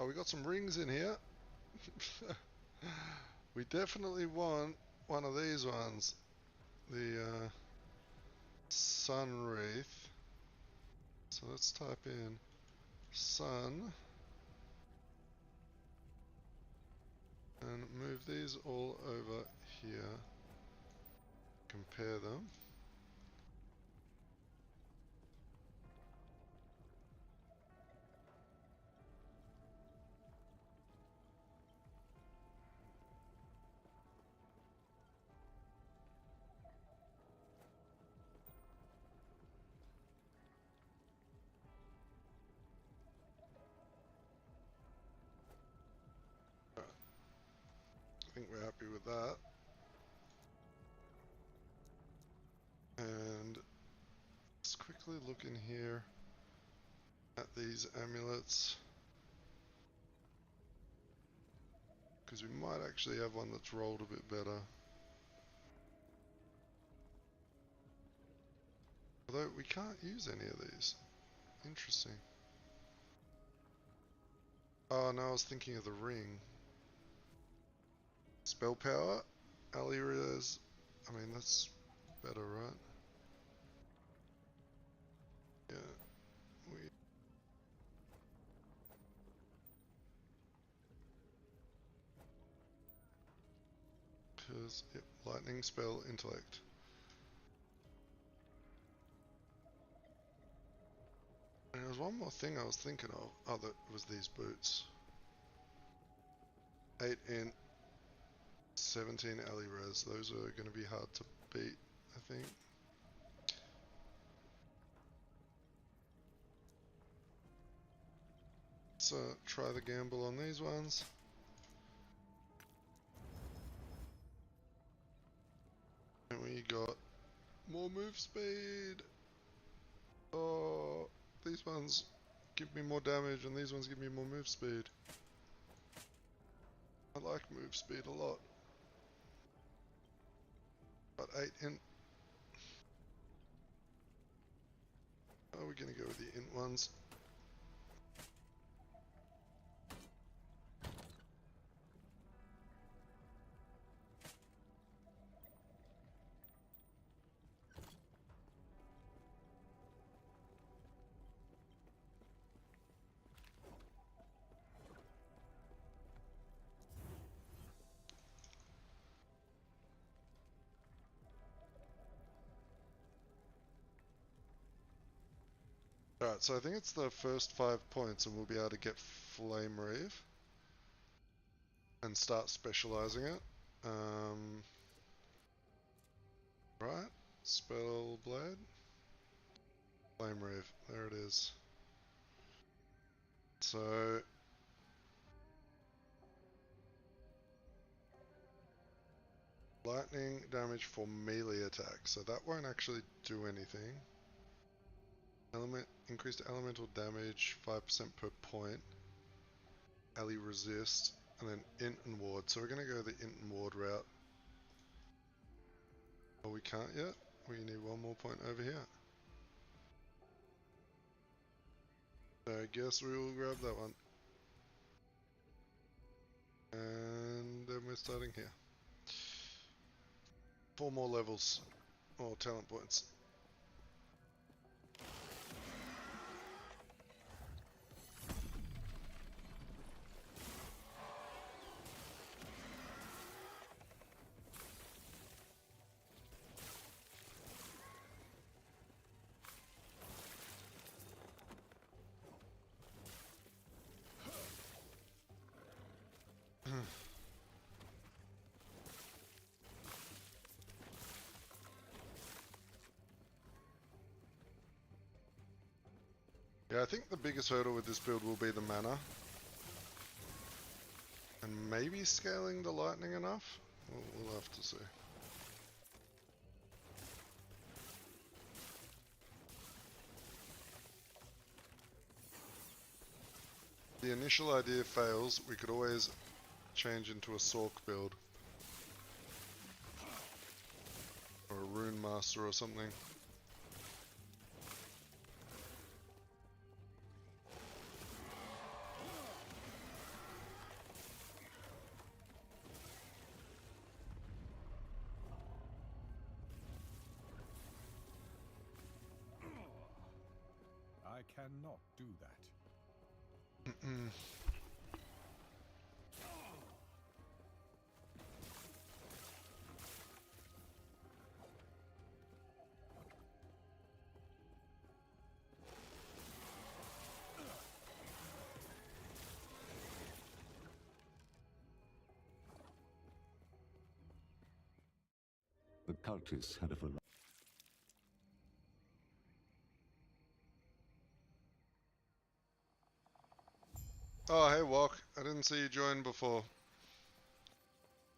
Oh, we got some rings in here. We definitely want one of these ones. The sun wreath. So let's type in sun and move these all over here. Compare them. Very happy with that. And let's quickly look in here at these amulets. Because we might actually have one that's rolled a bit better. Although we can't use any of these. Interesting. Oh no, I was thinking of the ring. Spell power, ally res. I mean, that's better, right? Yeah. Because, yep, lightning, spell, intellect. And there was one more thing I was thinking of. Oh, that was these boots. 8 int, 17 ally res. Those are going to be hard to beat, I think. So try the gamble on these ones. And we got more move speed. Oh, these ones give me more damage and these ones give me more move speed. I like move speed a lot. But 8 int. Oh, we're gonna go with the int ones. Alright, so I think it's the first 5 points and we'll be able to get Flame Reave and start specializing it. Right, Spellblade, Flame Reave, there it is. So lightning damage for melee attack, so that won't actually do anything. Increased elemental damage 5% per point. Ally resist, and then int and ward. So we're gonna go the int and ward route. Oh, we can't yet. We need one more point over here. So I guess we will grab that one. And then we're starting here. 4 more levels, or talent points. Yeah, I think the biggest hurdle with this build will be the mana. And maybe scaling the lightning enough? We'll have to see. If the initial idea fails, we could always change into a Sork build. Or a Rune Master or something. I cannot do that. The cultists had a variety. Oh, hey Walk. I didn't see you join before.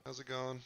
How's it going?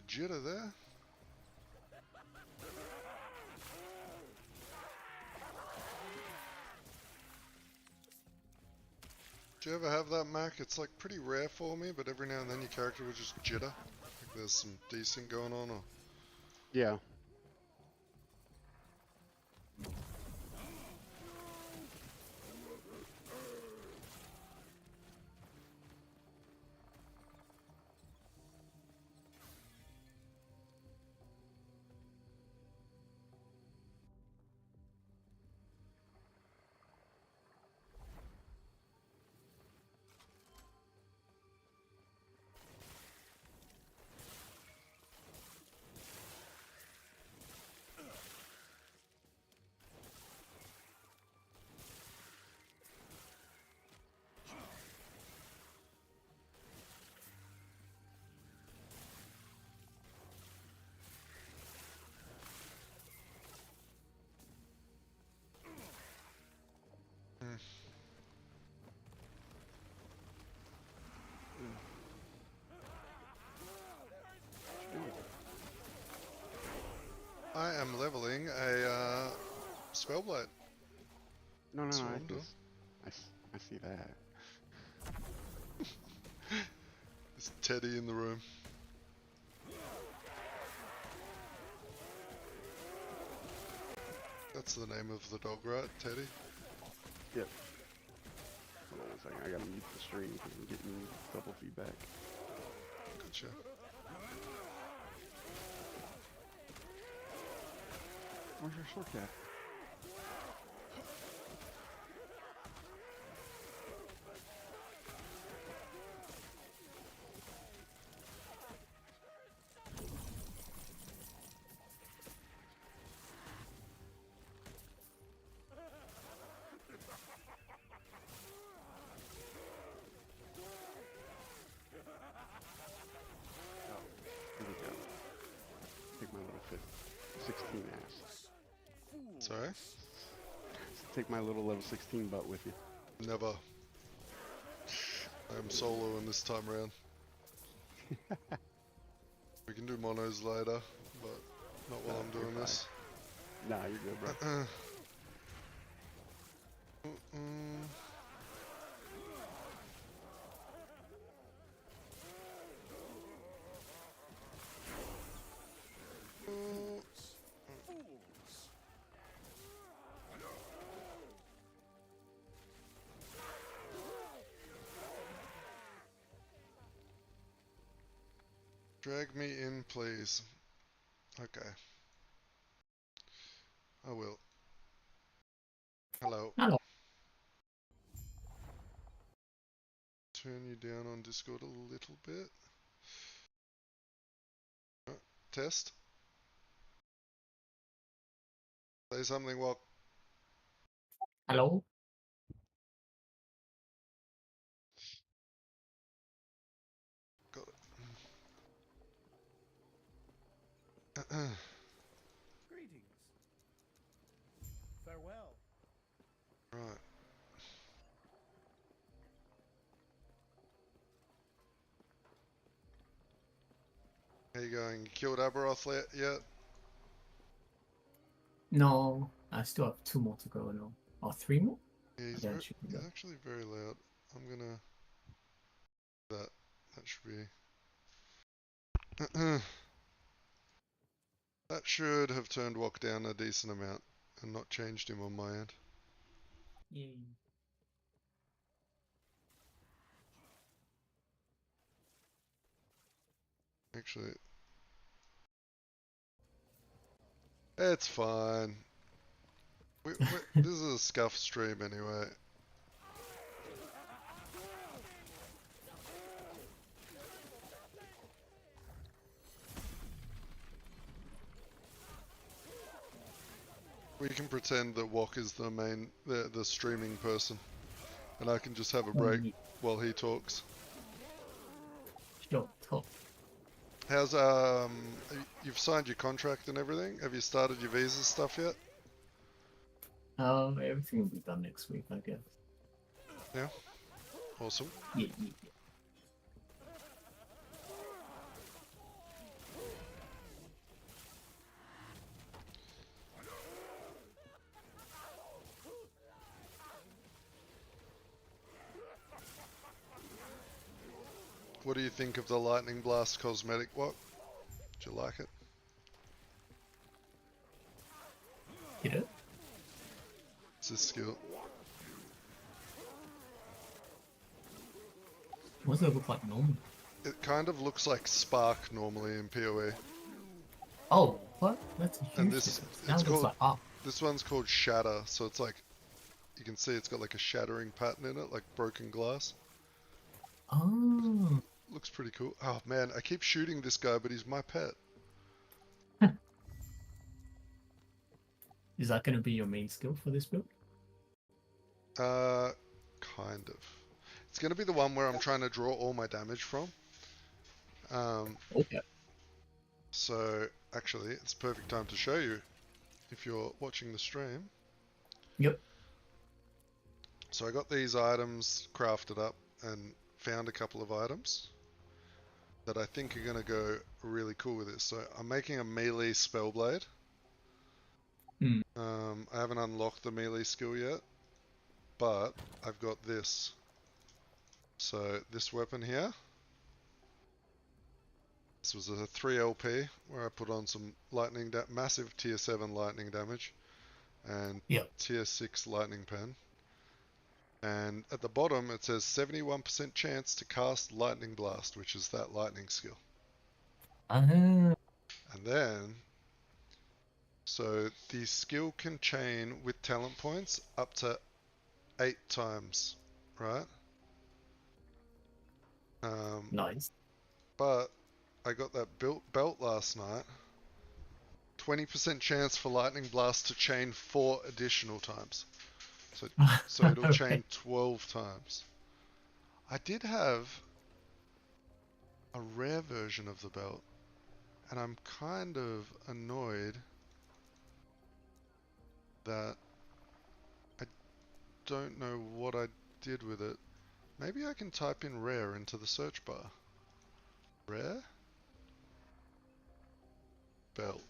Jitter there. Do you ever have that, Mac? It's like pretty rare for me, but every now and then your character will just jitter. Like there's some decent going on, or Yeah. I am leveling a Spellblade. No, That's no, what I, I'm doing. I see that. There's Teddy in the room. That's the name of the dog, right? Teddy? Yep. Hold on one second. I gotta mute the stream because I'm getting double feedback. Gotcha. Where's your sword cat? Here we go. Take my little 16 ass. Sorry? Take my little level 16 butt with you. Never. I am solo in this time around. We can do monos later, but not while I'm doing this. Nah, you're good, bro. Drag me in, please. Okay. I will. Hello. Hello. Turn you down on Discord a little bit. Test. Say something, Wok. Hello. Got it. Greetings. Farewell. Right. How you going? You killed Aberoth yet? No, I still have 2 more to go now. Or 3 more? Yeah, he's, Then it should be he's done. actually very loud. I'm gonna... That should be... That should have turned Wok down a decent amount and not changed him on my end. Yay. Actually... It's fine. This is a scuff stream anyway. We can pretend that Wok is the streaming person, and I can just have a break while he talks. Sure, top. How's you've signed your contract and everything? Have you started your visa stuff yet? Everything will be done next week, I guess. Yeah. Awesome. Yeah. What do you think of the Lightning Blast cosmetic, Wok? Do you like it? Hit it? It's a skill. What does it look like normally? It kind of looks like Spark normally in PoE. Oh, what? That's a huge And this, difference. it's Now it looks called, like up. this one's called Shatter, so it's like, you can see it's got like a shattering pattern in it, like broken glass. Oh. Looks pretty cool. Oh man, I keep shooting this guy, but he's my pet. Is that going to be your main skill for this build? Kind of. It's going to be the one where I'm trying to draw all my damage from. Okay. So, actually, it's a perfect time to show you if you're watching the stream. Yep. So I got these items crafted up and found a couple of items that I think are going to go really cool with this. So I'm making a melee Spellblade. I haven't unlocked the melee skill yet, but I've got this. So this weapon here, this was a 3 LP where I put on some massive tier 7 lightning damage and tier 6 lightning pen. And at the bottom it says 71% chance to cast lightning blast, which is that lightning skill. And then, so the skill can chain with talent points up to 8 times, right? Nice. But I got that belt last night. 20% chance for lightning blast to chain 4 additional times. So it'll chain 12 times. I did have a rare version of the belt, and I'm kind of annoyed that I don't know what I did with it. Maybe I can type in rare into the search bar. Rare? Belt.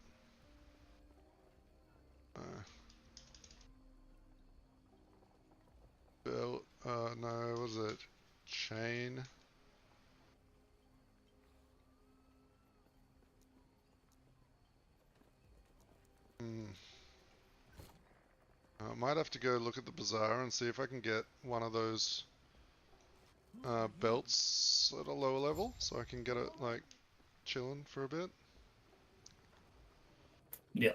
Belt, no, what was it? Chain. I might have to go look at the bazaar and see if I can get one of those belts at a lower level, so I can get it like chilling for a bit. Yeah.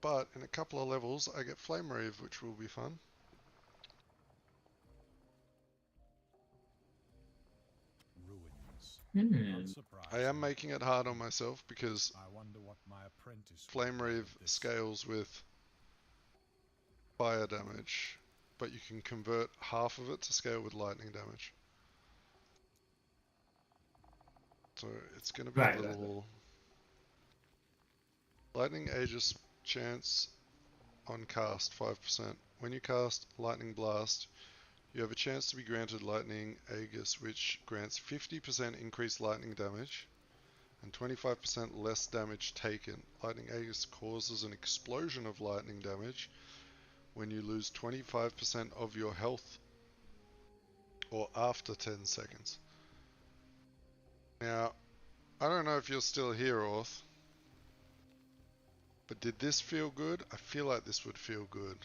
But in a couple of levels I get Flame Reave, which will be fun. I am making it hard on myself because Flame Reave scales with fire damage, but you can convert half of it to scale with lightning damage. So it's going to be a little... Lightning Aegis chance on cast 5%. When you cast Lightning Blast, you have a chance to be granted Lightning Aegis, which grants 50% increased lightning damage and 25% less damage taken. Lightning Aegis causes an explosion of lightning damage when you lose 25% of your health or after 10 seconds. Now, I don't know if you're still here, Orth, but did this feel good? I feel like this would feel good.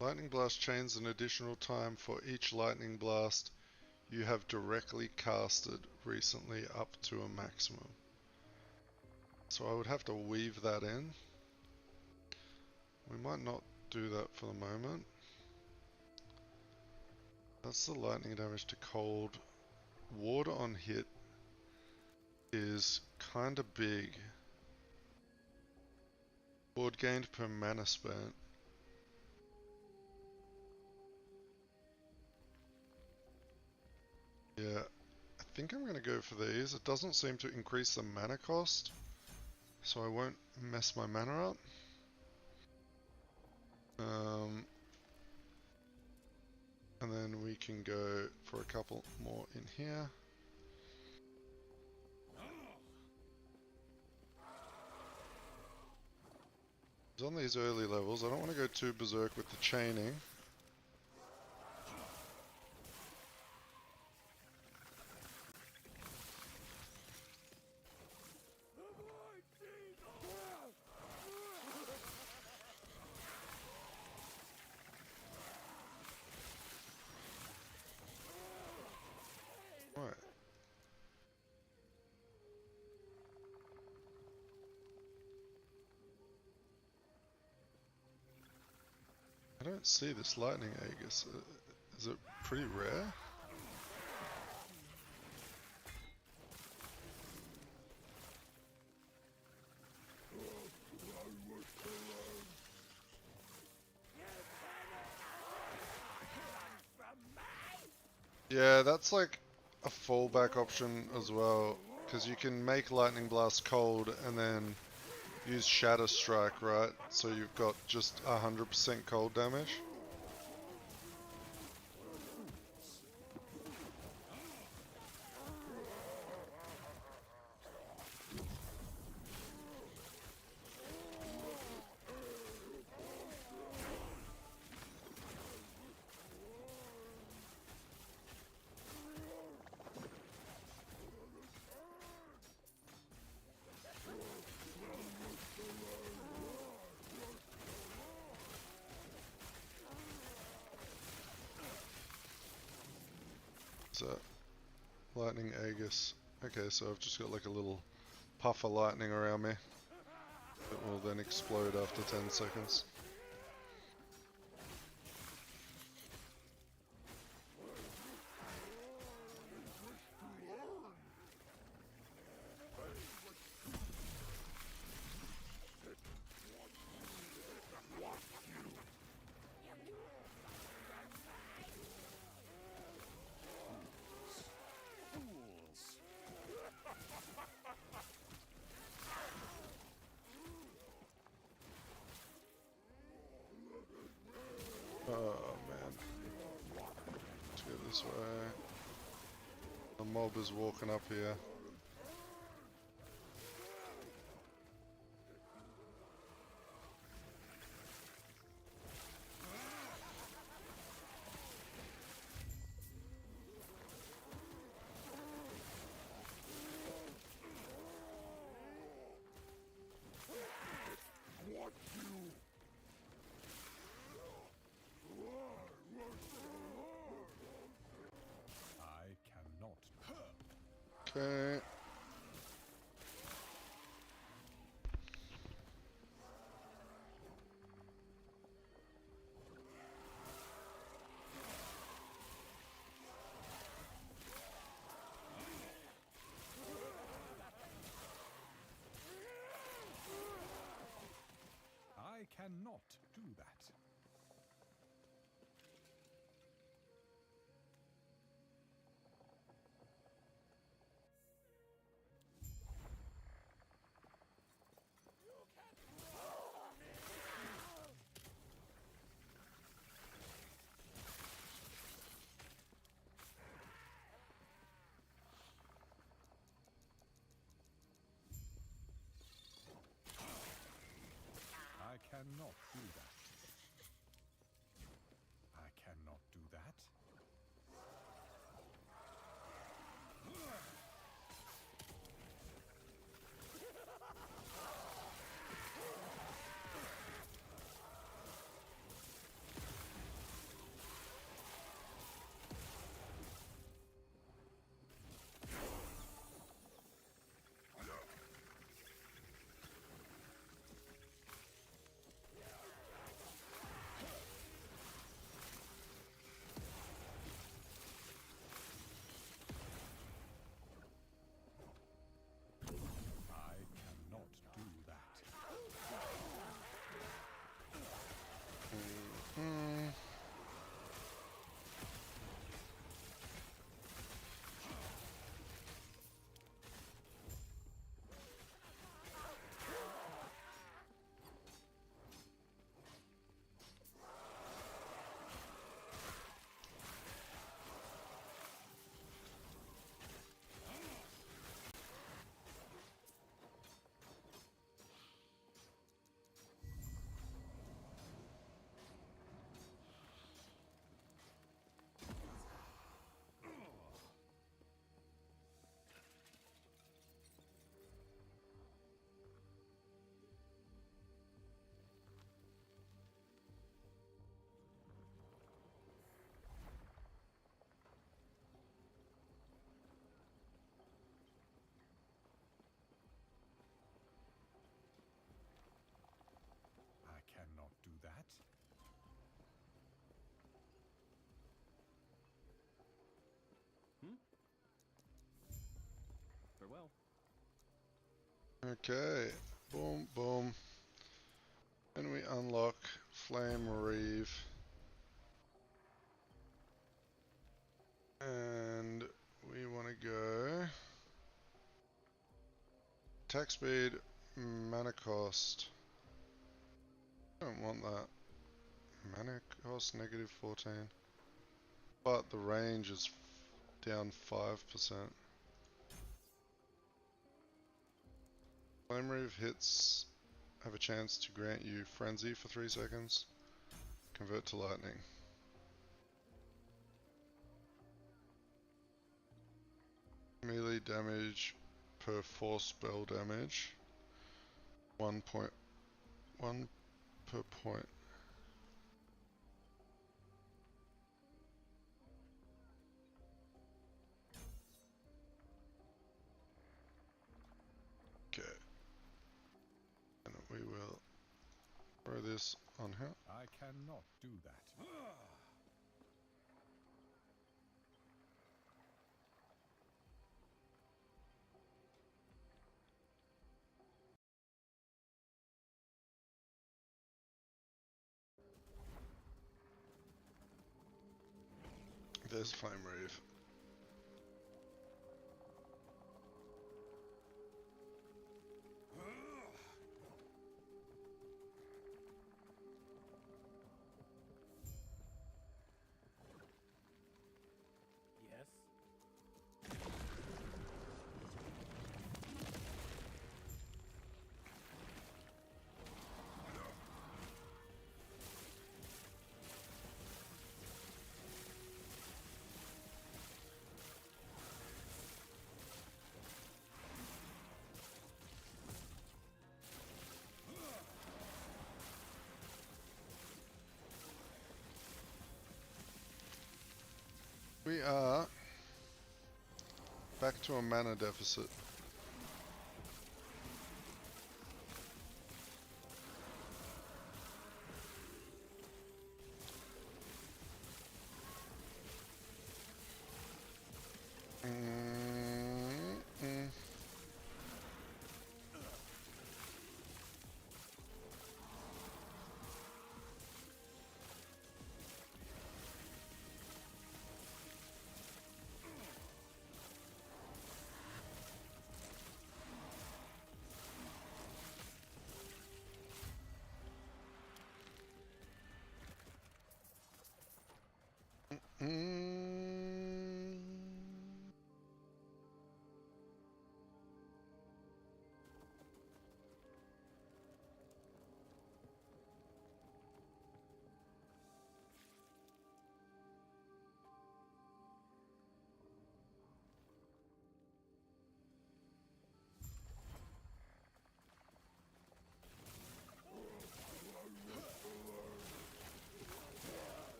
Lightning blast chains an additional time for each lightning blast you have directly casted recently up to a maximum. So I would have to weave that in. We might not do that for the moment. That's the lightning damage to cold. Water on hit is kinda big. Ward gained per mana spent. Yeah, I think I'm gonna go for these. It doesn't seem to increase the mana cost, so I won't mess my mana up. And then we can go for a couple more in here. On these early levels, I don't want to go too berserk with the chaining. Right. I don't see this lightning Aegis. Is it pretty rare? Yeah, that's like a fallback option as well, because you can make Lightning Blast cold and then use Shatter Strike, right? So you've got just 100% cold damage. So, Lightning Aegis. Okay, so I've just got like a little puff of lightning around me that will then explode after 10 seconds. Oh man. Let's go this way. The mob is walking up here. Okay. I cannot do that. I cannot do that. I cannot do that. Okay, boom, boom. And we unlock Flame Reeve. And we want to go attack speed, mana cost. Don't want that. Mana cost negative 14. But the range is down 5%. Flame Reeve hits have a chance to grant you Frenzy for 3 seconds. Convert to lightning. Melee damage per 4 spell damage. 1 per point. Okay. And we will throw this on her. I cannot do that. There's Flame Reeve. Yes. We are back to a mana deficit.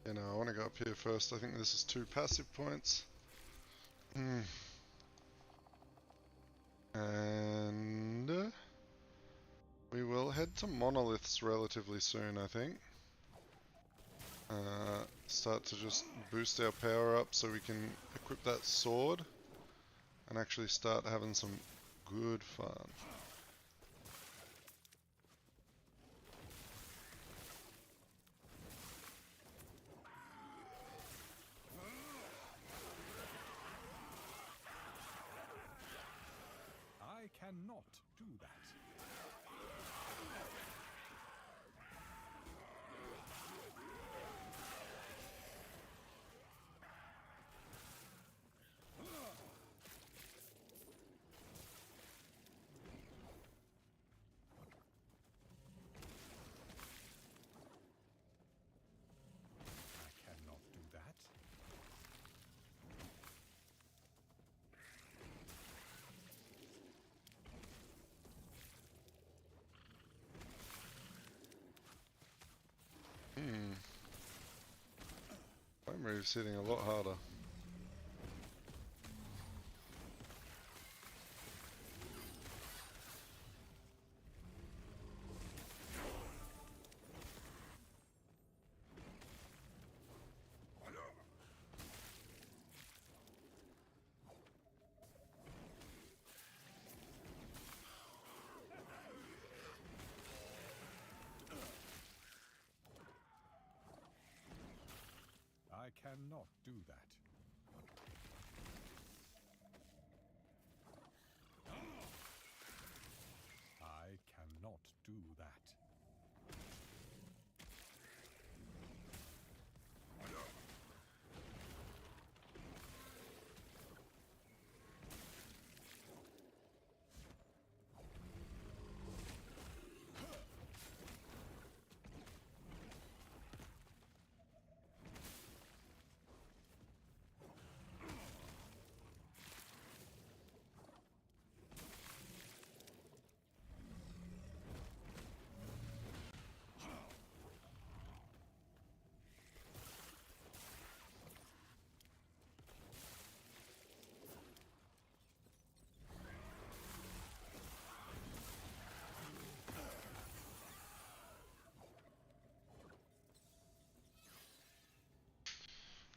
You know, I want to go up here first. I think this is 2 passive points. And we will head to Monoliths relatively soon, I think. Start to just boost our power up so we can equip that sword and actually start having some good fun. I cannot do that. I cannot do that. Flame Reeve's hitting a lot harder. cannot do that. I cannot do that.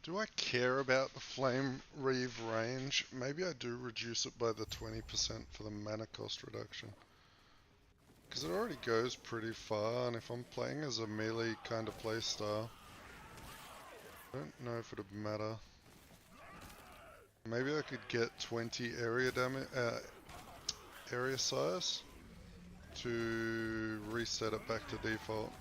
Do I care about the Flame Reave range? Maybe I do reduce it by the 20% for the mana cost reduction. Because it already goes pretty far, and if I'm playing as a melee kind of playstyle, I don't know if it'd matter. Maybe I could get 20 area damage, area size to reset it back to default.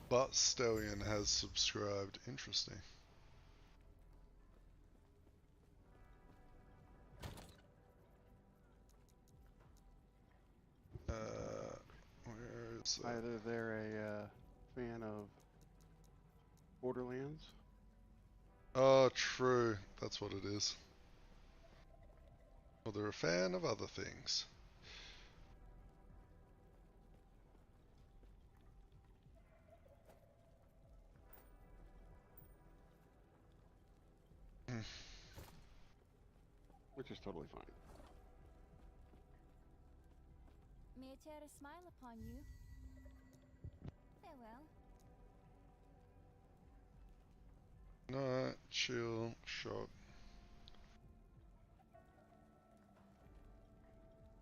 But Stallion has subscribed. Interesting. Where is that? Either they're a fan of Borderlands. Oh, true. That's what it is. Or they're a fan of other things. Which is totally fine. May I tear a smile upon you? Farewell. No, chill, shock.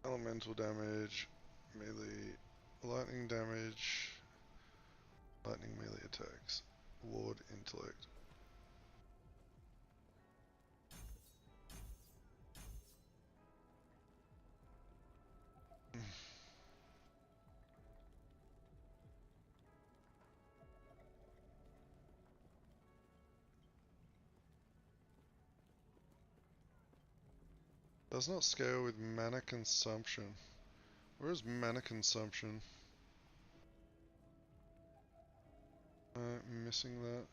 Elemental damage, melee, lightning damage, lightning melee attacks, ward, intellect. Does not scale with mana consumption. Where is mana consumption? Missing that.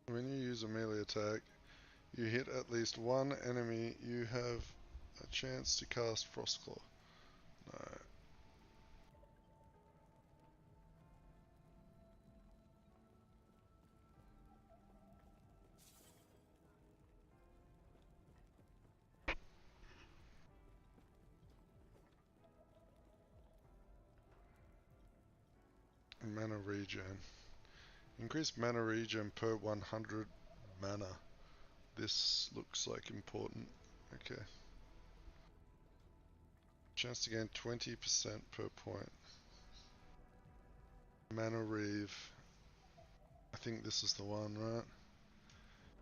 When you use a melee attack, you hit at least one enemy, you have a chance to cast Frostclaw. No. mana regen. Increase mana regen per 100 mana. This looks like important. Okay. Chance to gain 20% per point. Mana Reeve. I think this is the one, right?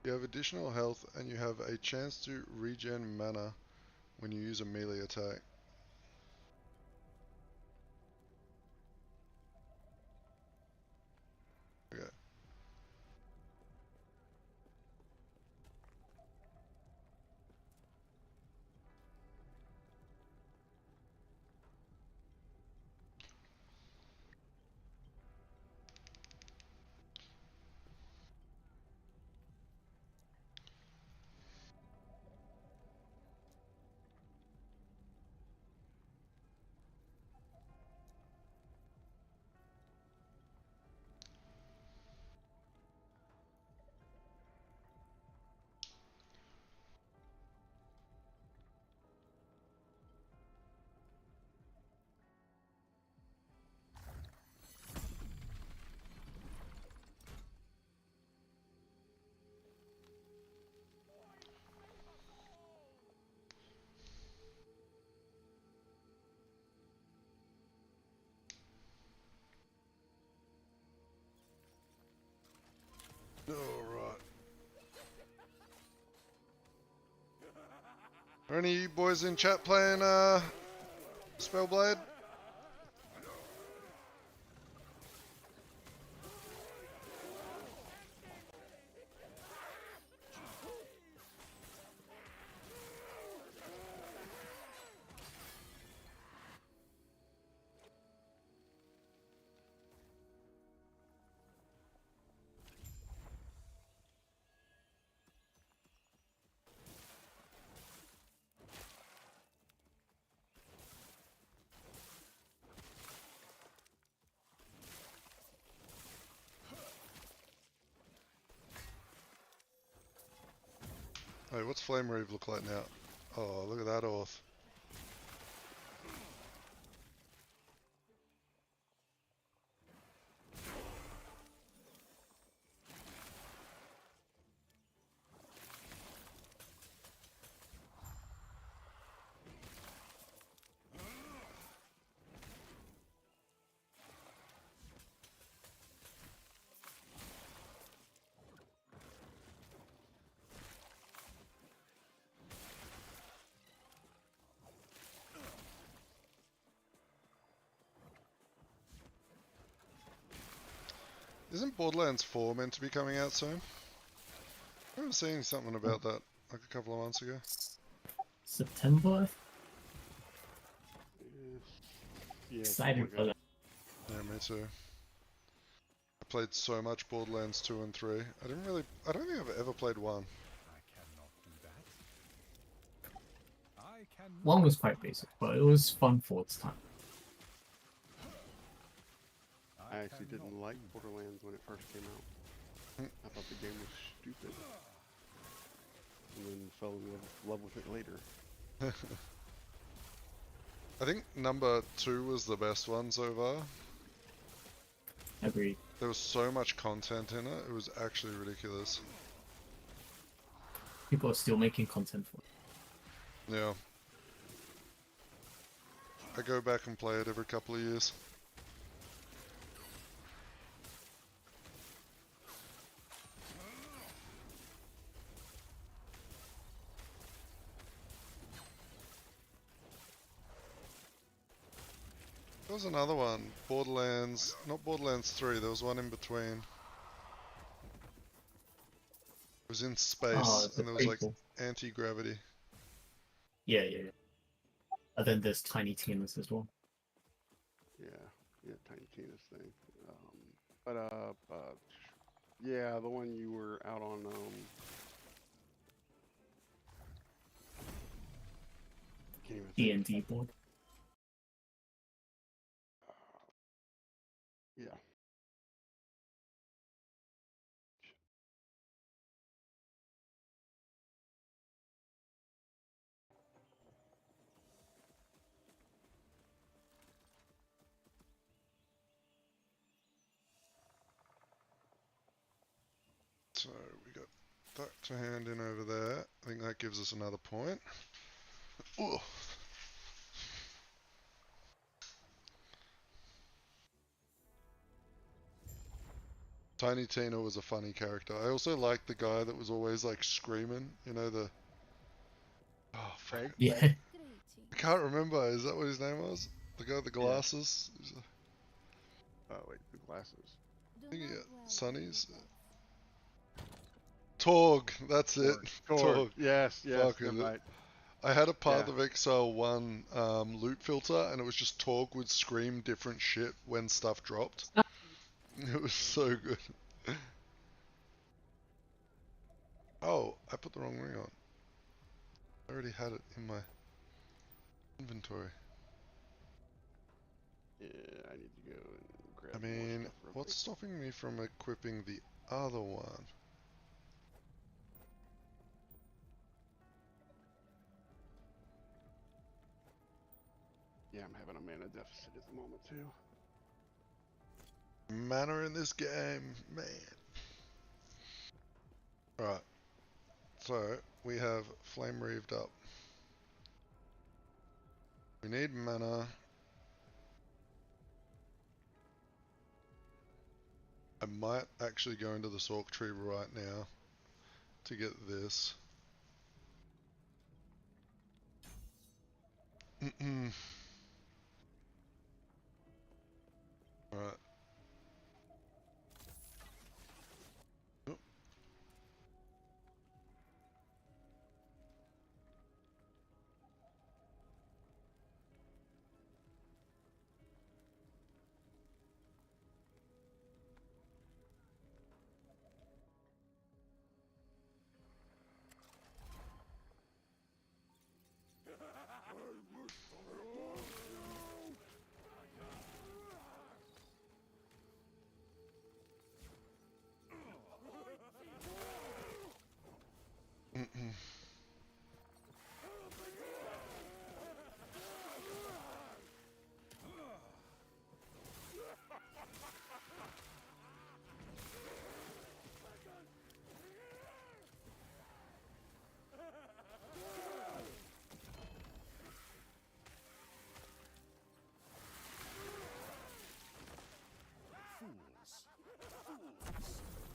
You have additional health and you have a chance to regen mana when you use a melee attack. Okay. Alright. Are any of you boys in chat playing Spellblade? Wait, what's Flame Reeve look like now? Oh, look at that Orth. Isn't Borderlands 4 meant to be coming out soon? I remember seeing something about that like a couple of months ago. September? Yeah, Excited for that. Yeah, me too. I played so much Borderlands 2 and 3. I don't think I've ever played 1. I cannot do that. I cannot. One was quite basic, but it was fun for its time. I actually didn't like Borderlands when it first came out. I thought the game was stupid. And then fell in love with it later. I think number 2 was the best one so far. Agreed. There was so much content in it, it was actually ridiculous. People are still making content for it. Yeah. I go back and play it every couple of years. There was another one, Borderlands, not Borderlands 3, there was one in between. It was in space, the and there was like prequel. anti-gravity. Yeah. And then there's Tiny Tina's as well. Yeah, Tiny Tina's thing. Yeah, the one you were out on, can't even think. D&D board. Yeah. So we got that to hand in over there. I think that gives us another point. Ooh. Tiny Tina was a funny character. I also liked the guy that was always like screaming, you know, the... Oh, fuck. Craig? Yeah. I can't remember, is that what his name was? The guy with the glasses? Oh wait, the glasses. I think he got Sonny's. Torg, that's it. Torg. Yes, Fuck you're is it. right. I had a Path of Exile 1 loot filter, and it was just Torg would scream different shit when stuff dropped. It was so good. Oh, I put the wrong ring on. I already had it in my inventory. Yeah, I need to go and grab I more mean, stuff real what's quick. stopping me from equipping the other one? Yeah, I'm having a mana deficit at the moment too. Mana in this game, man. Alright, so we have Flame Reaved up. We need mana. I might actually go into the Sork Tree right now to get this. Alright. Oh.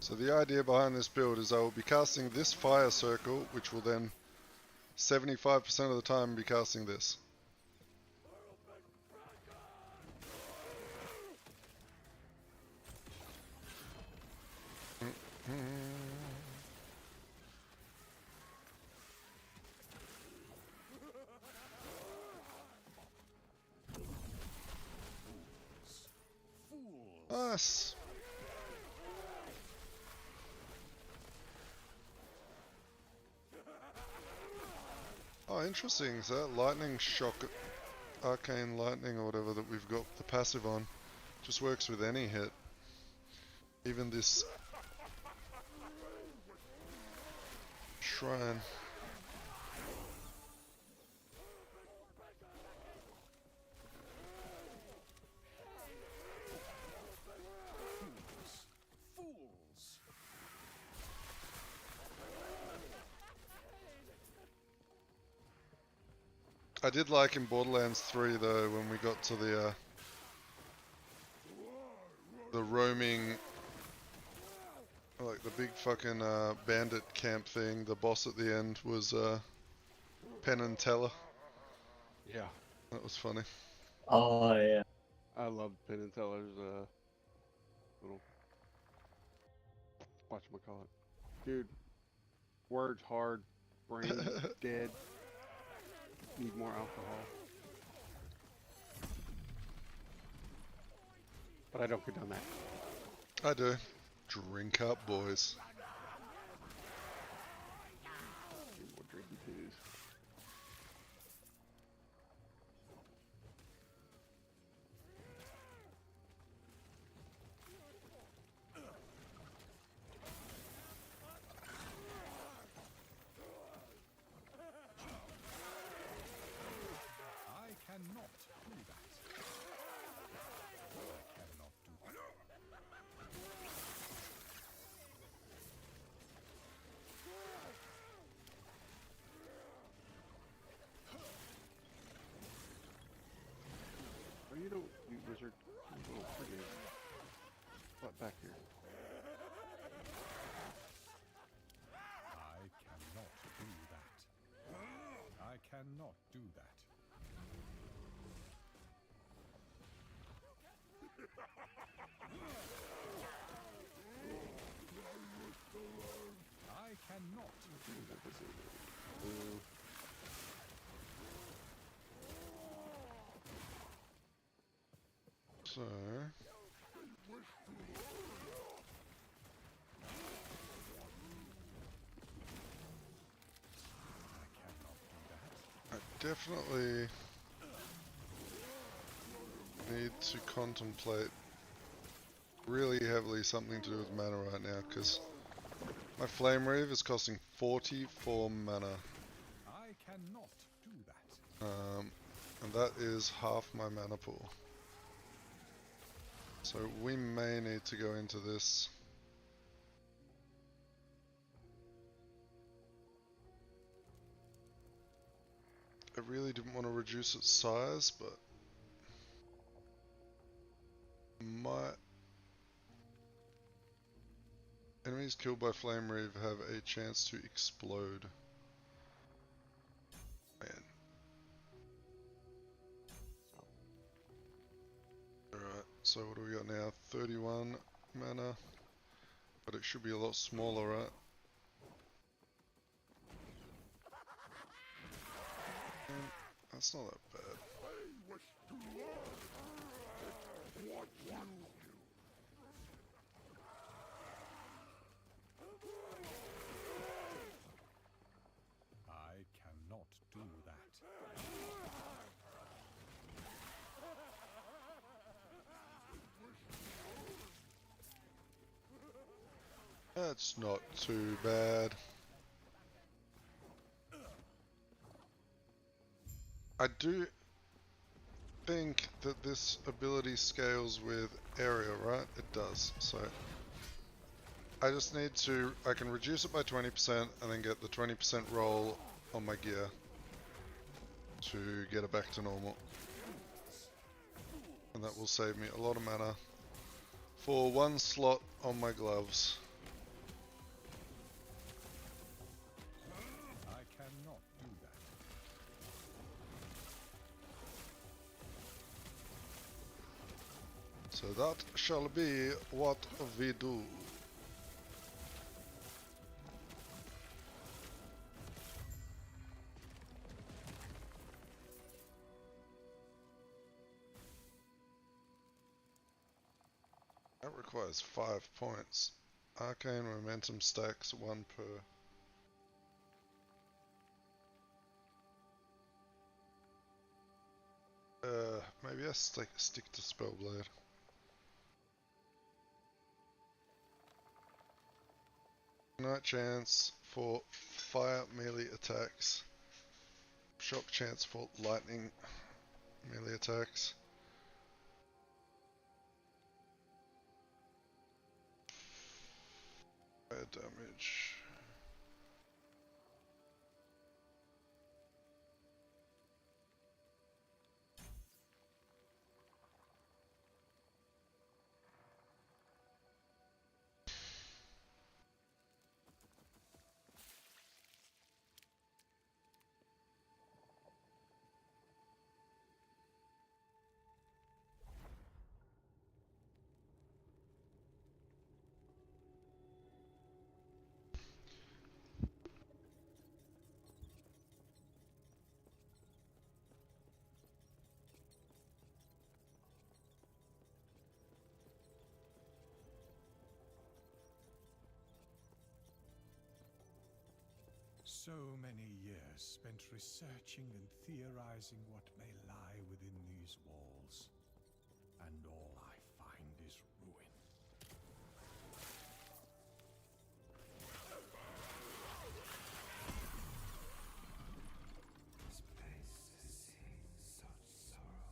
So the idea behind this build is I will be casting this fire circle, which will then 75% of the time be casting this. Nice. Oh, interesting. So that lightning shock, arcane lightning or whatever that we've got the passive on, just works with any hit. Even this shrine. I did like in Borderlands 3 though when we got to the roaming, like the big fucking bandit camp thing. The boss at the end was Penn and Teller. Yeah. That was funny. Oh yeah. I loved Penn and Teller's little whatchamacallit. Dude, words hard, brain dead, need more alcohol. But I don't condone that. I do. Drink up, boys. Need more drinky twos. I cannot do that. I cannot do that. butt back here. I cannot do that. I cannot do that. I cannot do that. So I definitely need to contemplate really heavily something to do with mana right now, because my Flame Reave is costing 44 mana. I cannot do that. And that is half my mana pool. So we may need to go into this. I really didn't want to reduce its size, but my enemies killed by Flame Reave have a chance to explode. Man. Alright, so what do we got now? 31 mana, but it should be a lot smaller, right? That's not that bad. I cannot do that. That's not too bad. I do think that this ability scales with area, right? It does. So I just need to, I can reduce it by 20% and then get the 20% roll on my gear to get it back to normal. And that will save me a lot of mana for one slot on my gloves. I cannot do that. So that shall be what we do. That requires 5 points. Arcane momentum stacks 1 per. Maybe I stick to Spellblade. Night chance for fire melee attacks. Shock chance for lightning melee attacks. Fire damage. So many years spent researching and theorizing what may lie within these walls, and all I find is ruin. This place has seen such sorrow.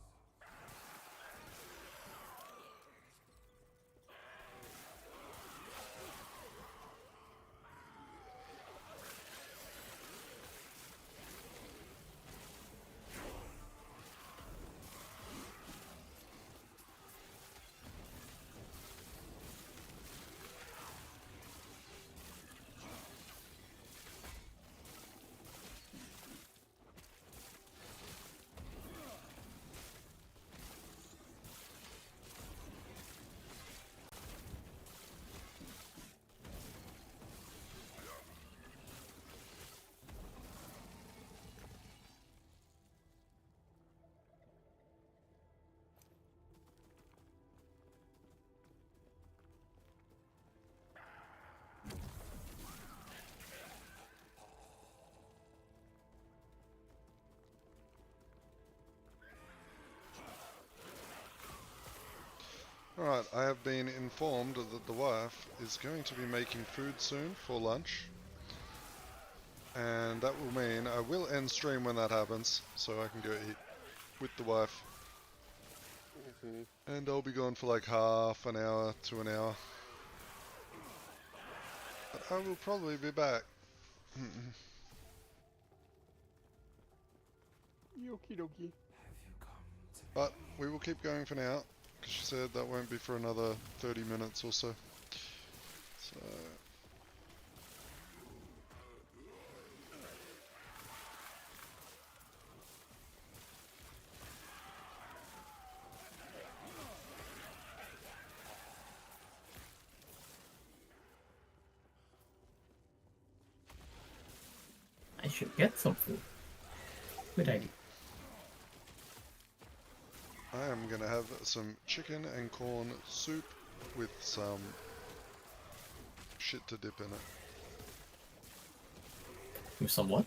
Right, I have been informed that the wife is going to be making food soon for lunch. And that will mean I will end stream when that happens, so I can go eat with the wife. And I'll be gone for like half an hour to an hour. But I will probably be back. Okie dokie. But we will keep going for now, because she said that won't be for another 30 minutes or so. So... I should get some food. Good idea. I am gonna have some chicken and corn soup with some shit to dip in it. With some what?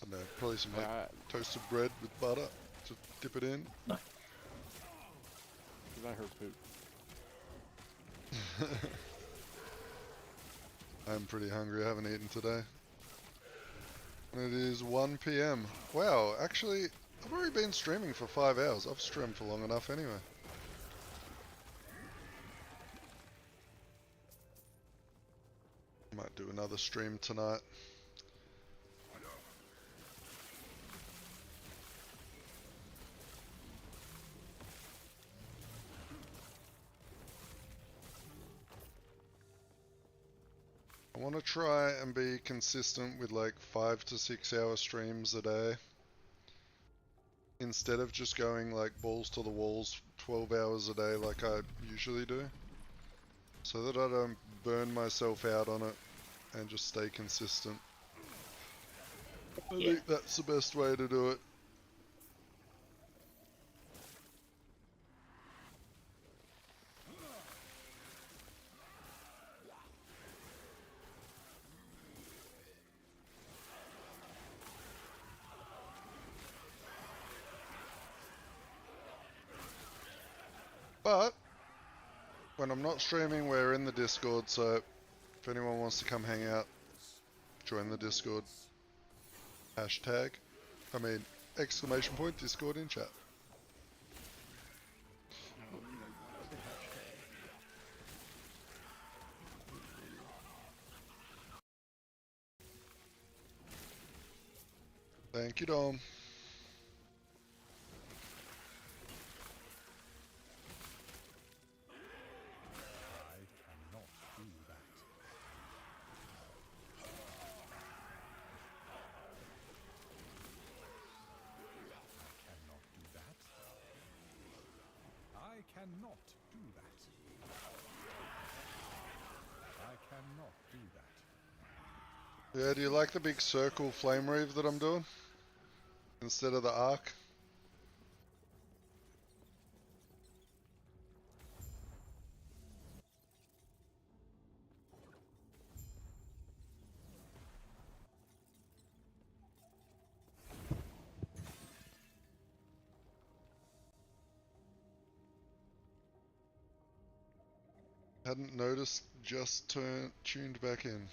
I don't know, probably some like toasted bread with butter to dip it in. No. I heard poop. I'm pretty hungry, I haven't eaten today. And it is 1 PM. Wow, actually, I've already been streaming for 5 hours. I've streamed for long enough anyway. Might do another stream tonight. I want to try and be consistent with like 5 to 6 hour streams a day. Instead of just going like balls to the walls 12 hours a day like I usually do. So that I don't burn myself out on it and just stay consistent. I think that's the best way to do it. But when I'm not streaming, we're in the Discord, so if anyone wants to come hang out, join the Discord. Hashtag, exclamation point Discord in chat. Thank you, Dom. Cannot do that. I cannot do that. Yeah, do you like the big circle flame reave that I'm doing? Instead of the arc? Hadn't noticed, just tuned back in.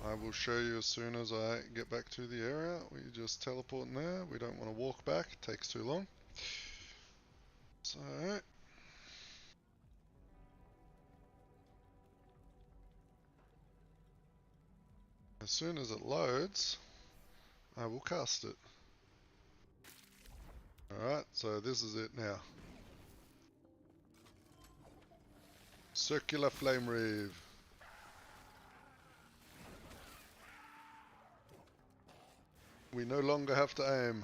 I will show you as soon as I get back to the area. We just teleport in there. We don't want to walk back, it takes too long. So, as soon as it loads, I will cast it. Alright, so this is it now. Circular flame reave. We no longer have to aim.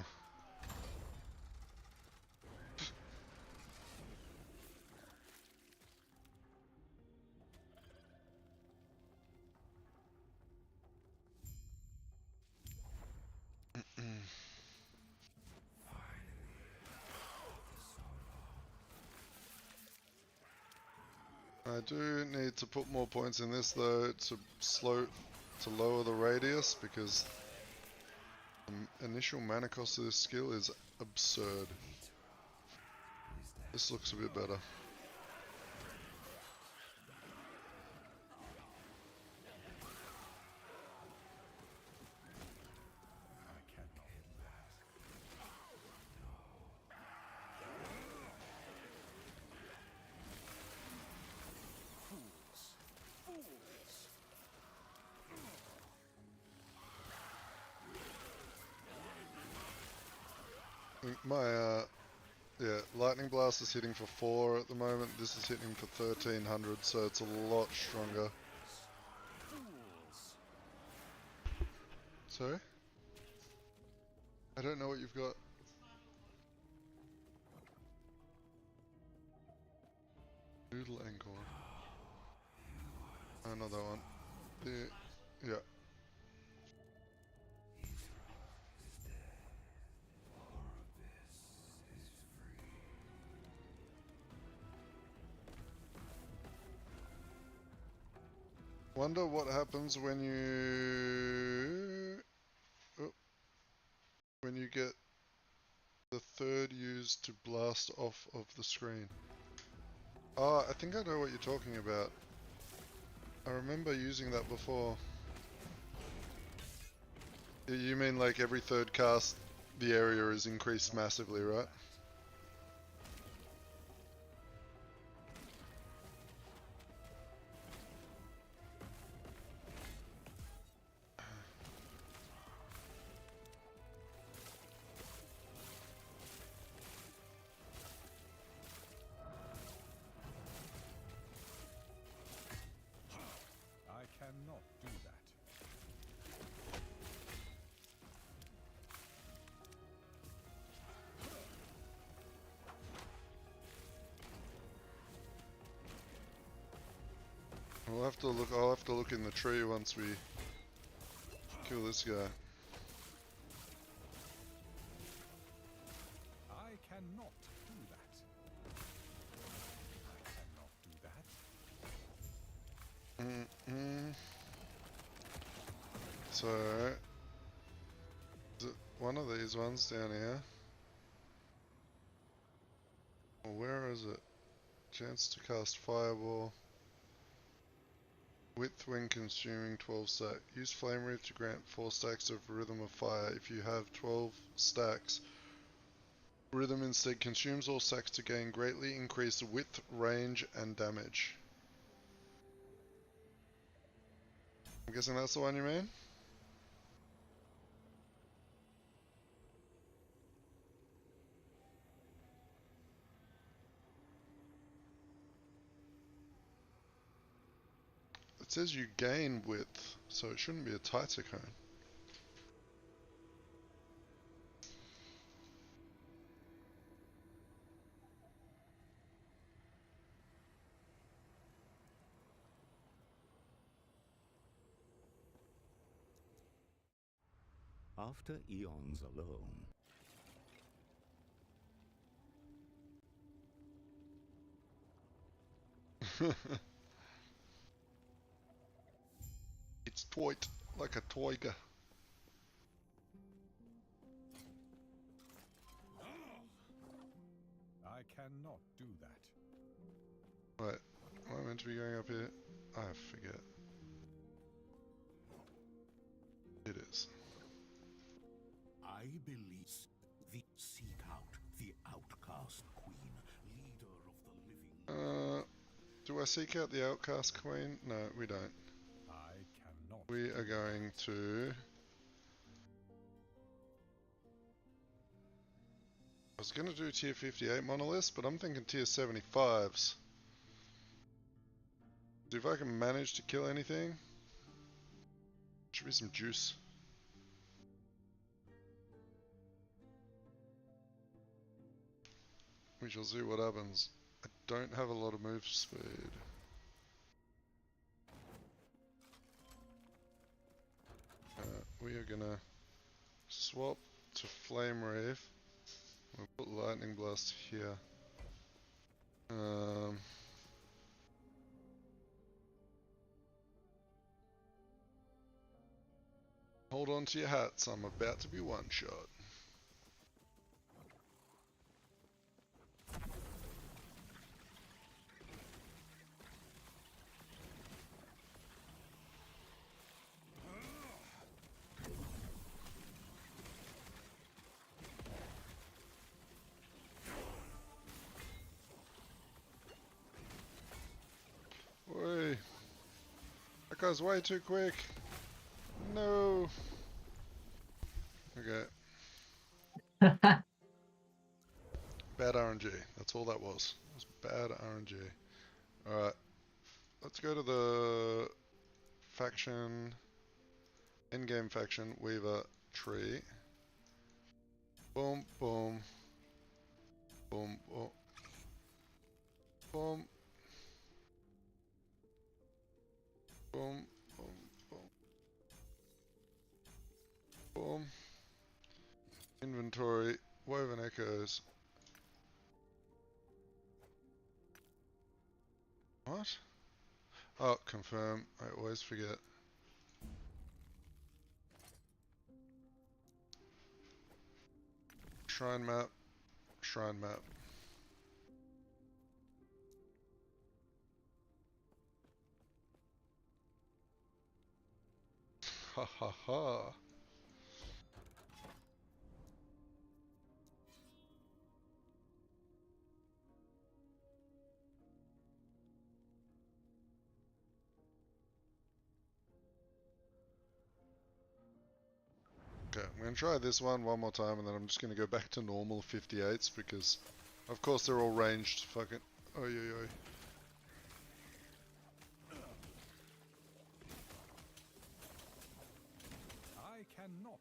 I do need to put more points in this though to lower the radius, because the initial mana cost of this skill is absurd. This looks a bit better. My yeah, lightning blast is hitting for 4 at the moment. This is hitting for 1300, so it's a lot stronger. Sorry? I don't know what you've got. Noodle Encore. Oh, not that one. Yeah. Wonder what happens when you get the third used to blast off of the screen. Oh, I think I know what you're talking about. I remember using that before. You mean like every third cast, the area is increased massively, right? I cannot do that. We'll have to look. I'll have to look in the tree once we kill this guy. I cannot do that. I cannot do that. So, is it one of these ones down here? Or where is it? Chance to cast Fireball. Width when consuming 12 stacks. Use Flame Wreath to grant 4 stacks of Rhythm of Fire. If you have 12 stacks, Rhythm instead consumes all stacks to gain greatly increased width, range, and damage. I'm guessing that's the one you mean? It says you gain width, so it shouldn't be a tighter cone. After eons alone, It's toit, like a toiger. I cannot do that. Wait, am I meant to be going up here? I forget. It is. I believe seek out the outcast queen, leader of the living. Do I seek out the Outcast Queen? No, we don't. I cannot. We are going to... I was going to do tier 58 monoliths, but I'm thinking tier 75s. See if I can manage to kill anything. Should be some juice. We shall see what happens. I don't have a lot of move speed. We are gonna swap to Flame Wraith. We'll put Lightning Blast here. Hold on to your hats, I'm about to be one-shot. Oi! That guy's way too quick! No! Okay. Bad RNG. That's all that was. It was bad RNG. Alright. Let's go to the faction, endgame faction, Weaver tree. Boom, boom. Boom, boom. Boom. Boom, boom, boom. Boom. Inventory, woven echoes. What? Oh, confirm. I always forget. Shrine map. Shrine map. Ha ha ha. Okay, I'm going to try this one more time and then I'm just going to go back to normal 58s because of course they're all ranged fucking... Oi, oi, oi. I cannot.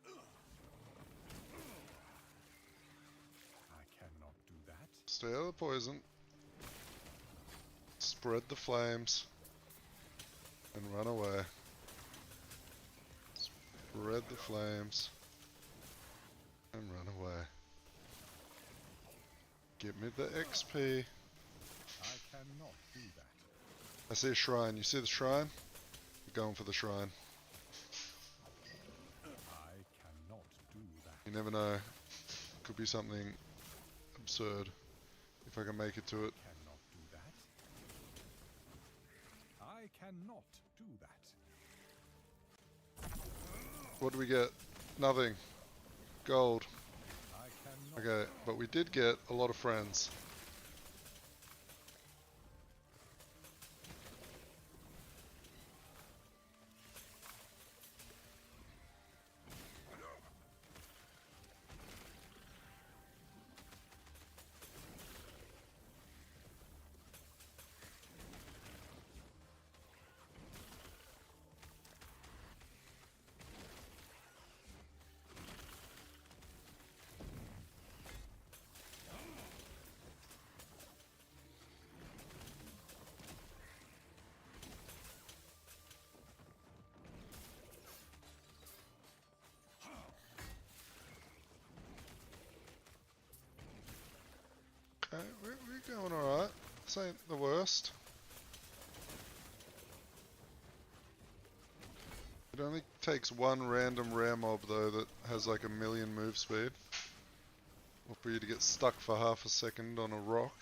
I cannot do that. Stay out of the poison. Spread the flames. And run away. Spread the flames. And run away. Give me the XP. I cannot do that. I see a shrine. You see the shrine? We're going for the shrine. I cannot do that. You never know. Could be something absurd. If I can make it to it. Cannot do that. I cannot do that. What do we get? Nothing. Gold. I cannot. Okay, but we did get a lot of friends. Okay, we're going alright. This ain't the worst. It only takes one random rare mob though that has like 1,000,000 move speed. Or for you to get stuck for half a second on a rock.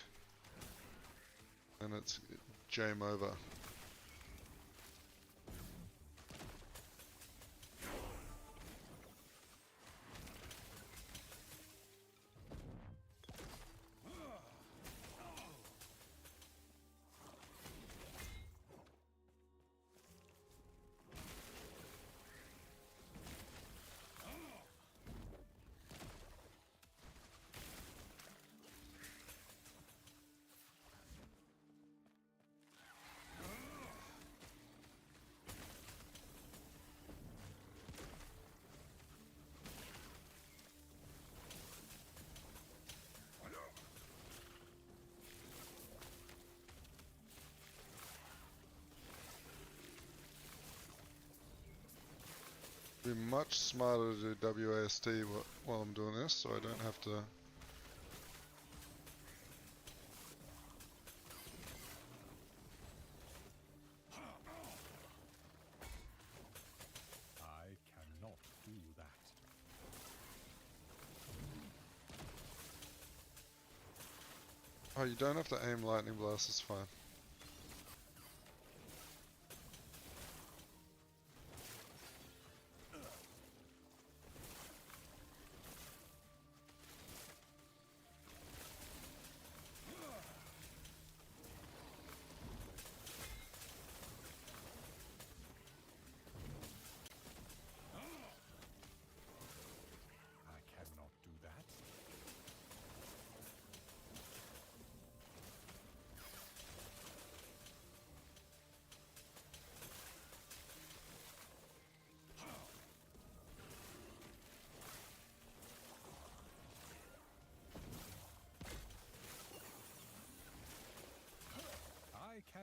And it's game over. Be much smarter to do WASD while I'm doing this, so I don't have to. I cannot do that. Oh, you don't have to aim lightning blast, it's fine. I cannot do that.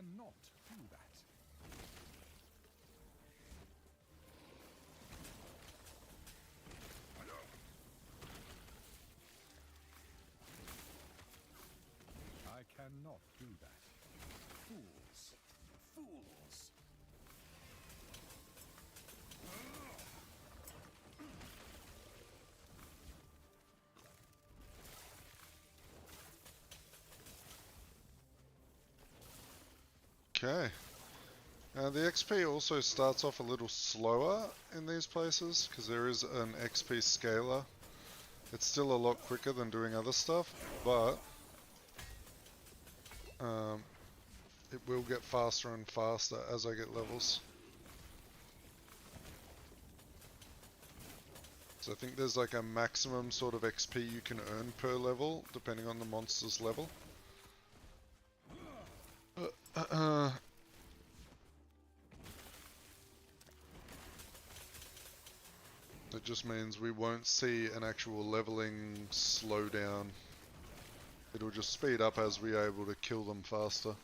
cannot do that. I cannot do that. Fools. Fools. Okay. The XP also starts off a little slower in these places because there is an XP scaler. It's still a lot quicker than doing other stuff, but it will get faster and faster as I get levels. So I think there's like a maximum sort of XP you can earn per level, depending on the monster's level. It just means we won't see an actual leveling slowdown. It'll just speed up as we are able to kill them faster.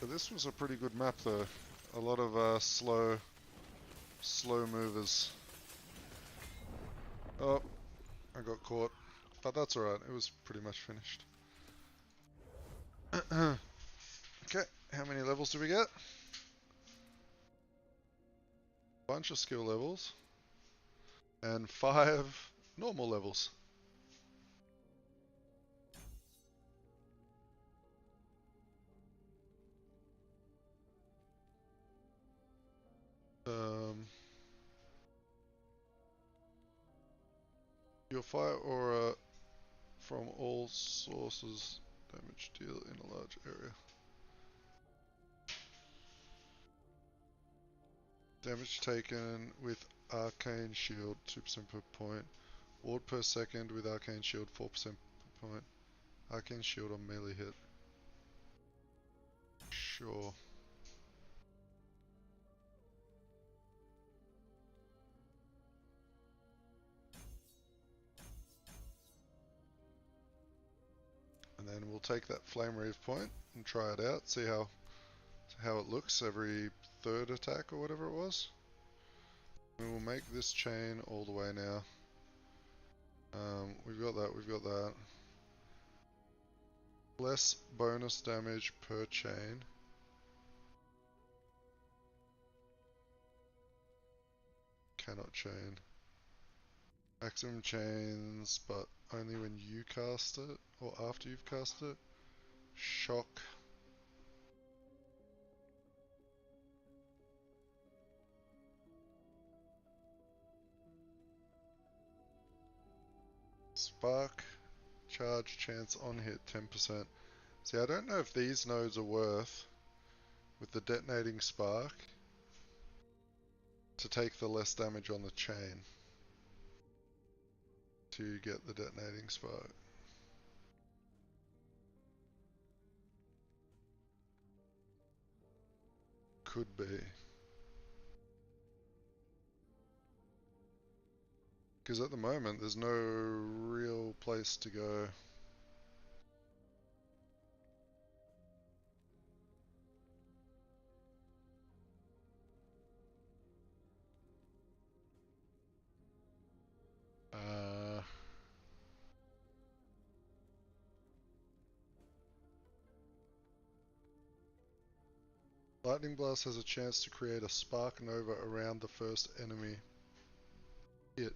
But this was a pretty good map though. A lot of slow movers. Oh, I got caught. But that's alright, it was pretty much finished. Okay, how many levels do we get? Bunch of skill levels. And 5 normal levels. Your fire aura from all sources damage deal in a large area. Damage taken with arcane shield 2% per point. Ward per second with arcane shield 4% per point. Arcane shield on melee hit. Sure. And then we'll take that flame reeve point and try it out, see how it looks every third attack or whatever it was. We will make this chain all the way now. We've got that. Less bonus damage per chain. Cannot chain. Maximum chains, but only when you cast it, or after you've cast it. Shock. Spark. Charge chance on hit 10%. See, I don't know if these nodes are worth, with the detonating spark, to take the less damage on the chain to get the detonating spark. Could be. Because at the moment there's no real place to go. Lightning Blast has a chance to create a Spark Nova around the first enemy hit.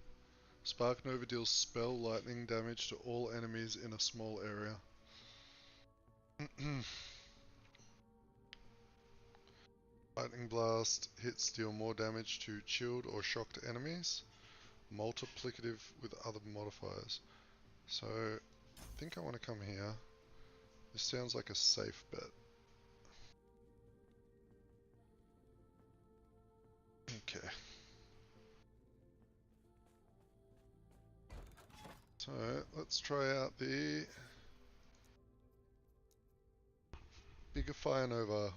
Spark Nova deals spell lightning damage to all enemies in a small area. Lightning Blast hits deal more damage to chilled or shocked enemies. Multiplicative with other modifiers. So, I think I want to come here. This sounds like a safe bet. Okay. So, let's try out the Bigger Fire Nova.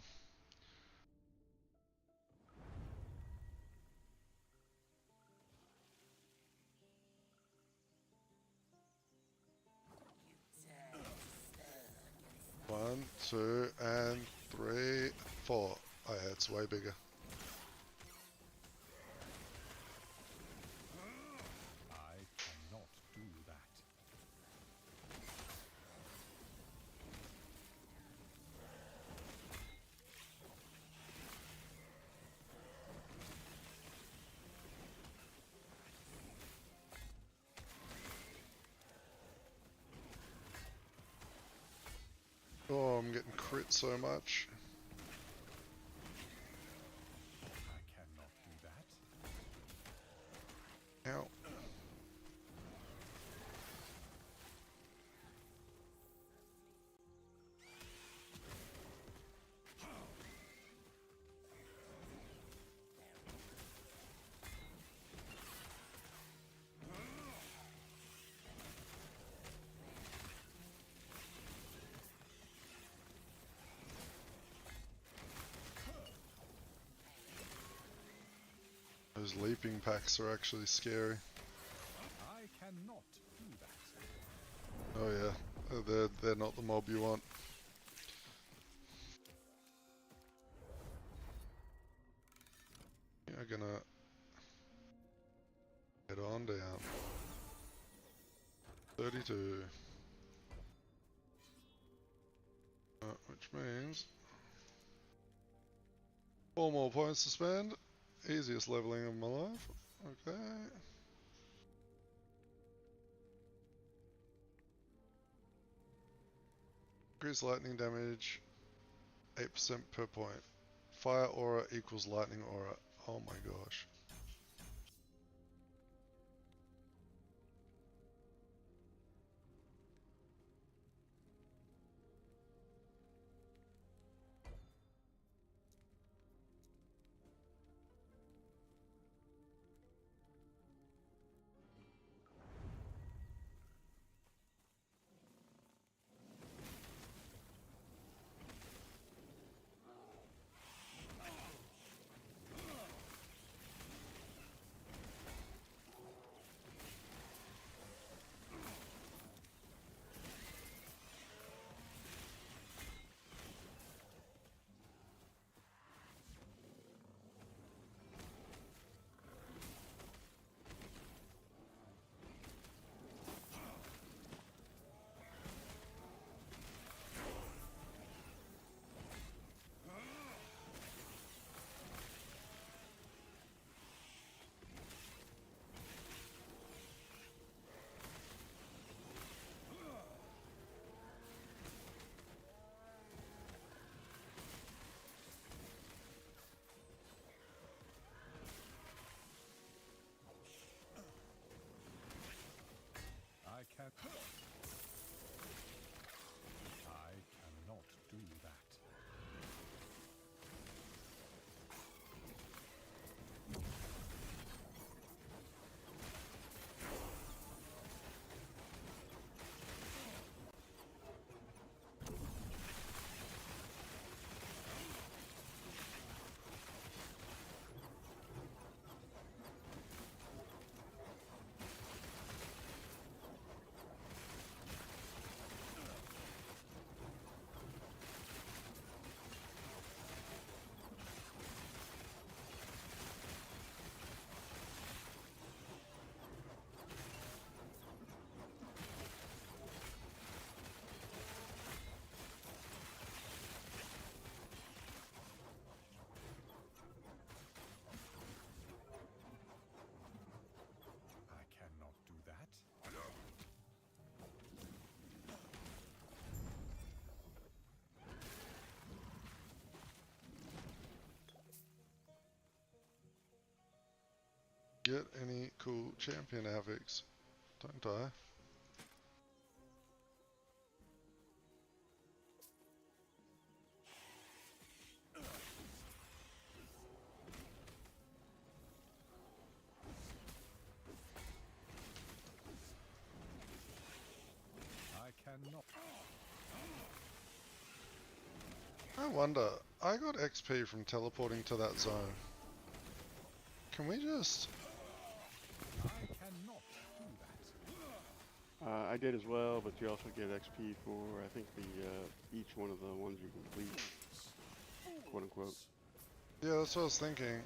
1, 2, and 3, 4. Oh yeah, it's way bigger. I cannot do that. Oh, I'm getting crit so much. I cannot do that. Ow. Those leaping packs are actually scary. I cannot do that. Oh yeah, they're not the mob you want. You're gonna head on down. 32. Which means 4 more points to spend. Easiest leveling of my life. Okay. Increase lightning damage 8% per point. Fire aura equals lightning aura. Oh my gosh. I cannot do that. I cannot do that. Get any cool champion avics. Don't die. I cannot. I wonder, I got XP from teleporting to that zone. Can we just... I cannot do that. I did as well, but you also get XP for, I think, each one of the ones you complete, quote unquote. Yeah, that's what I was thinking.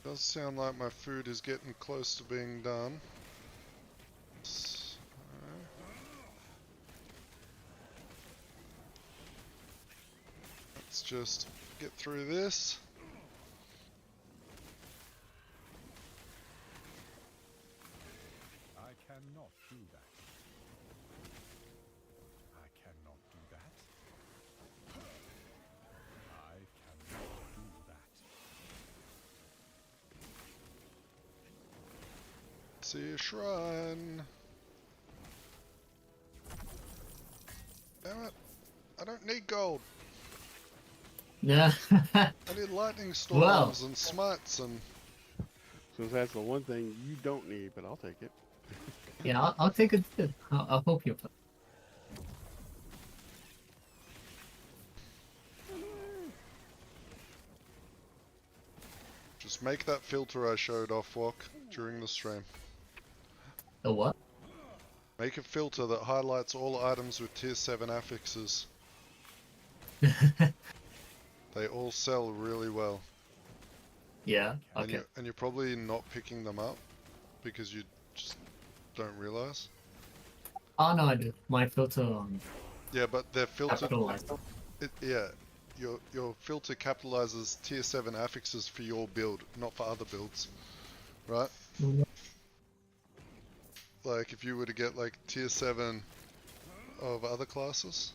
Does sound like my food is getting close to being done. Let's just get through this. I cannot do that. I cannot do that. I cannot do that. See a shrine. Damn it. I don't need gold. Yeah. I need lightning storms Well. and smites and... So that's the one thing you don't need, but I'll take it. Yeah, I'll take it too. I'll help you. Just make that filter I showed off, Wok, during the stream. The what? Make a filter that highlights all items with tier 7 affixes. They all sell really well. Yeah, okay. And you're probably not picking them up because you just don't realize. Oh no, I do. My filter Yeah, but they're filtered. capitalized. Yeah, your filter capitalizes tier 7 affixes for your build, not for other builds, right? Like if you were to get like tier 7 of other classes.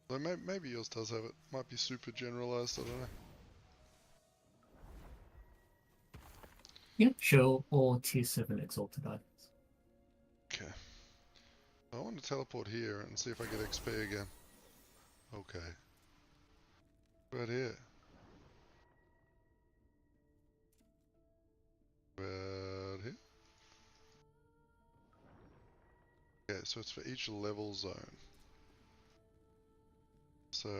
Well, maybe yours does have it. Might be super generalized, I don't know. Yeah, show all tier 7 exalted items. Okay. I want to teleport here and see if I get XP again. Okay. Right here. Right here. Okay, so it's for each level zone. So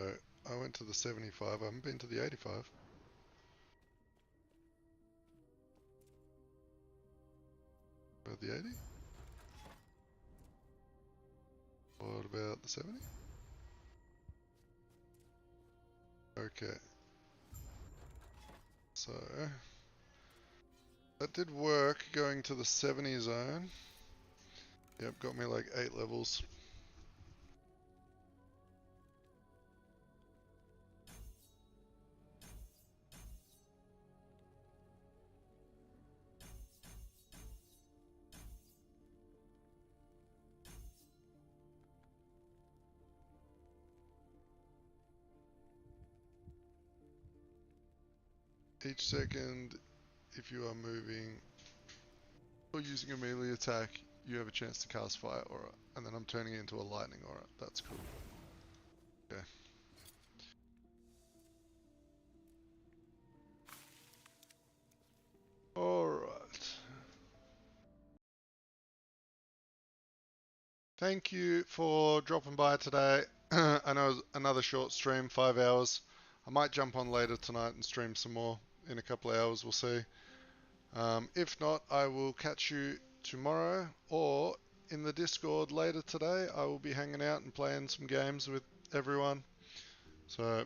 I went to the 75, I haven't been to the 85. About the 80? What about the 70? Okay. So that did work going to the 70 zone. Yep, got me like 8 levels. Each second, if you are moving or using a melee attack, you have a chance to cast Fire Aura, and then I'm turning it into a Lightning Aura. That's cool. Okay. Alright. Thank you for dropping by today. I know it was another short stream, 5 hours. I might jump on later tonight and stream some more in a couple of hours, we'll see. If not, I will catch you tomorrow or in the Discord later today. I will be hanging out and playing some games with everyone. So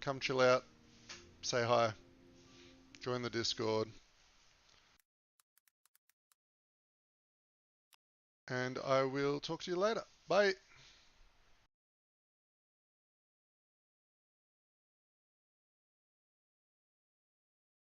come chill out, say hi, join the Discord, and I will talk to you later. Bye.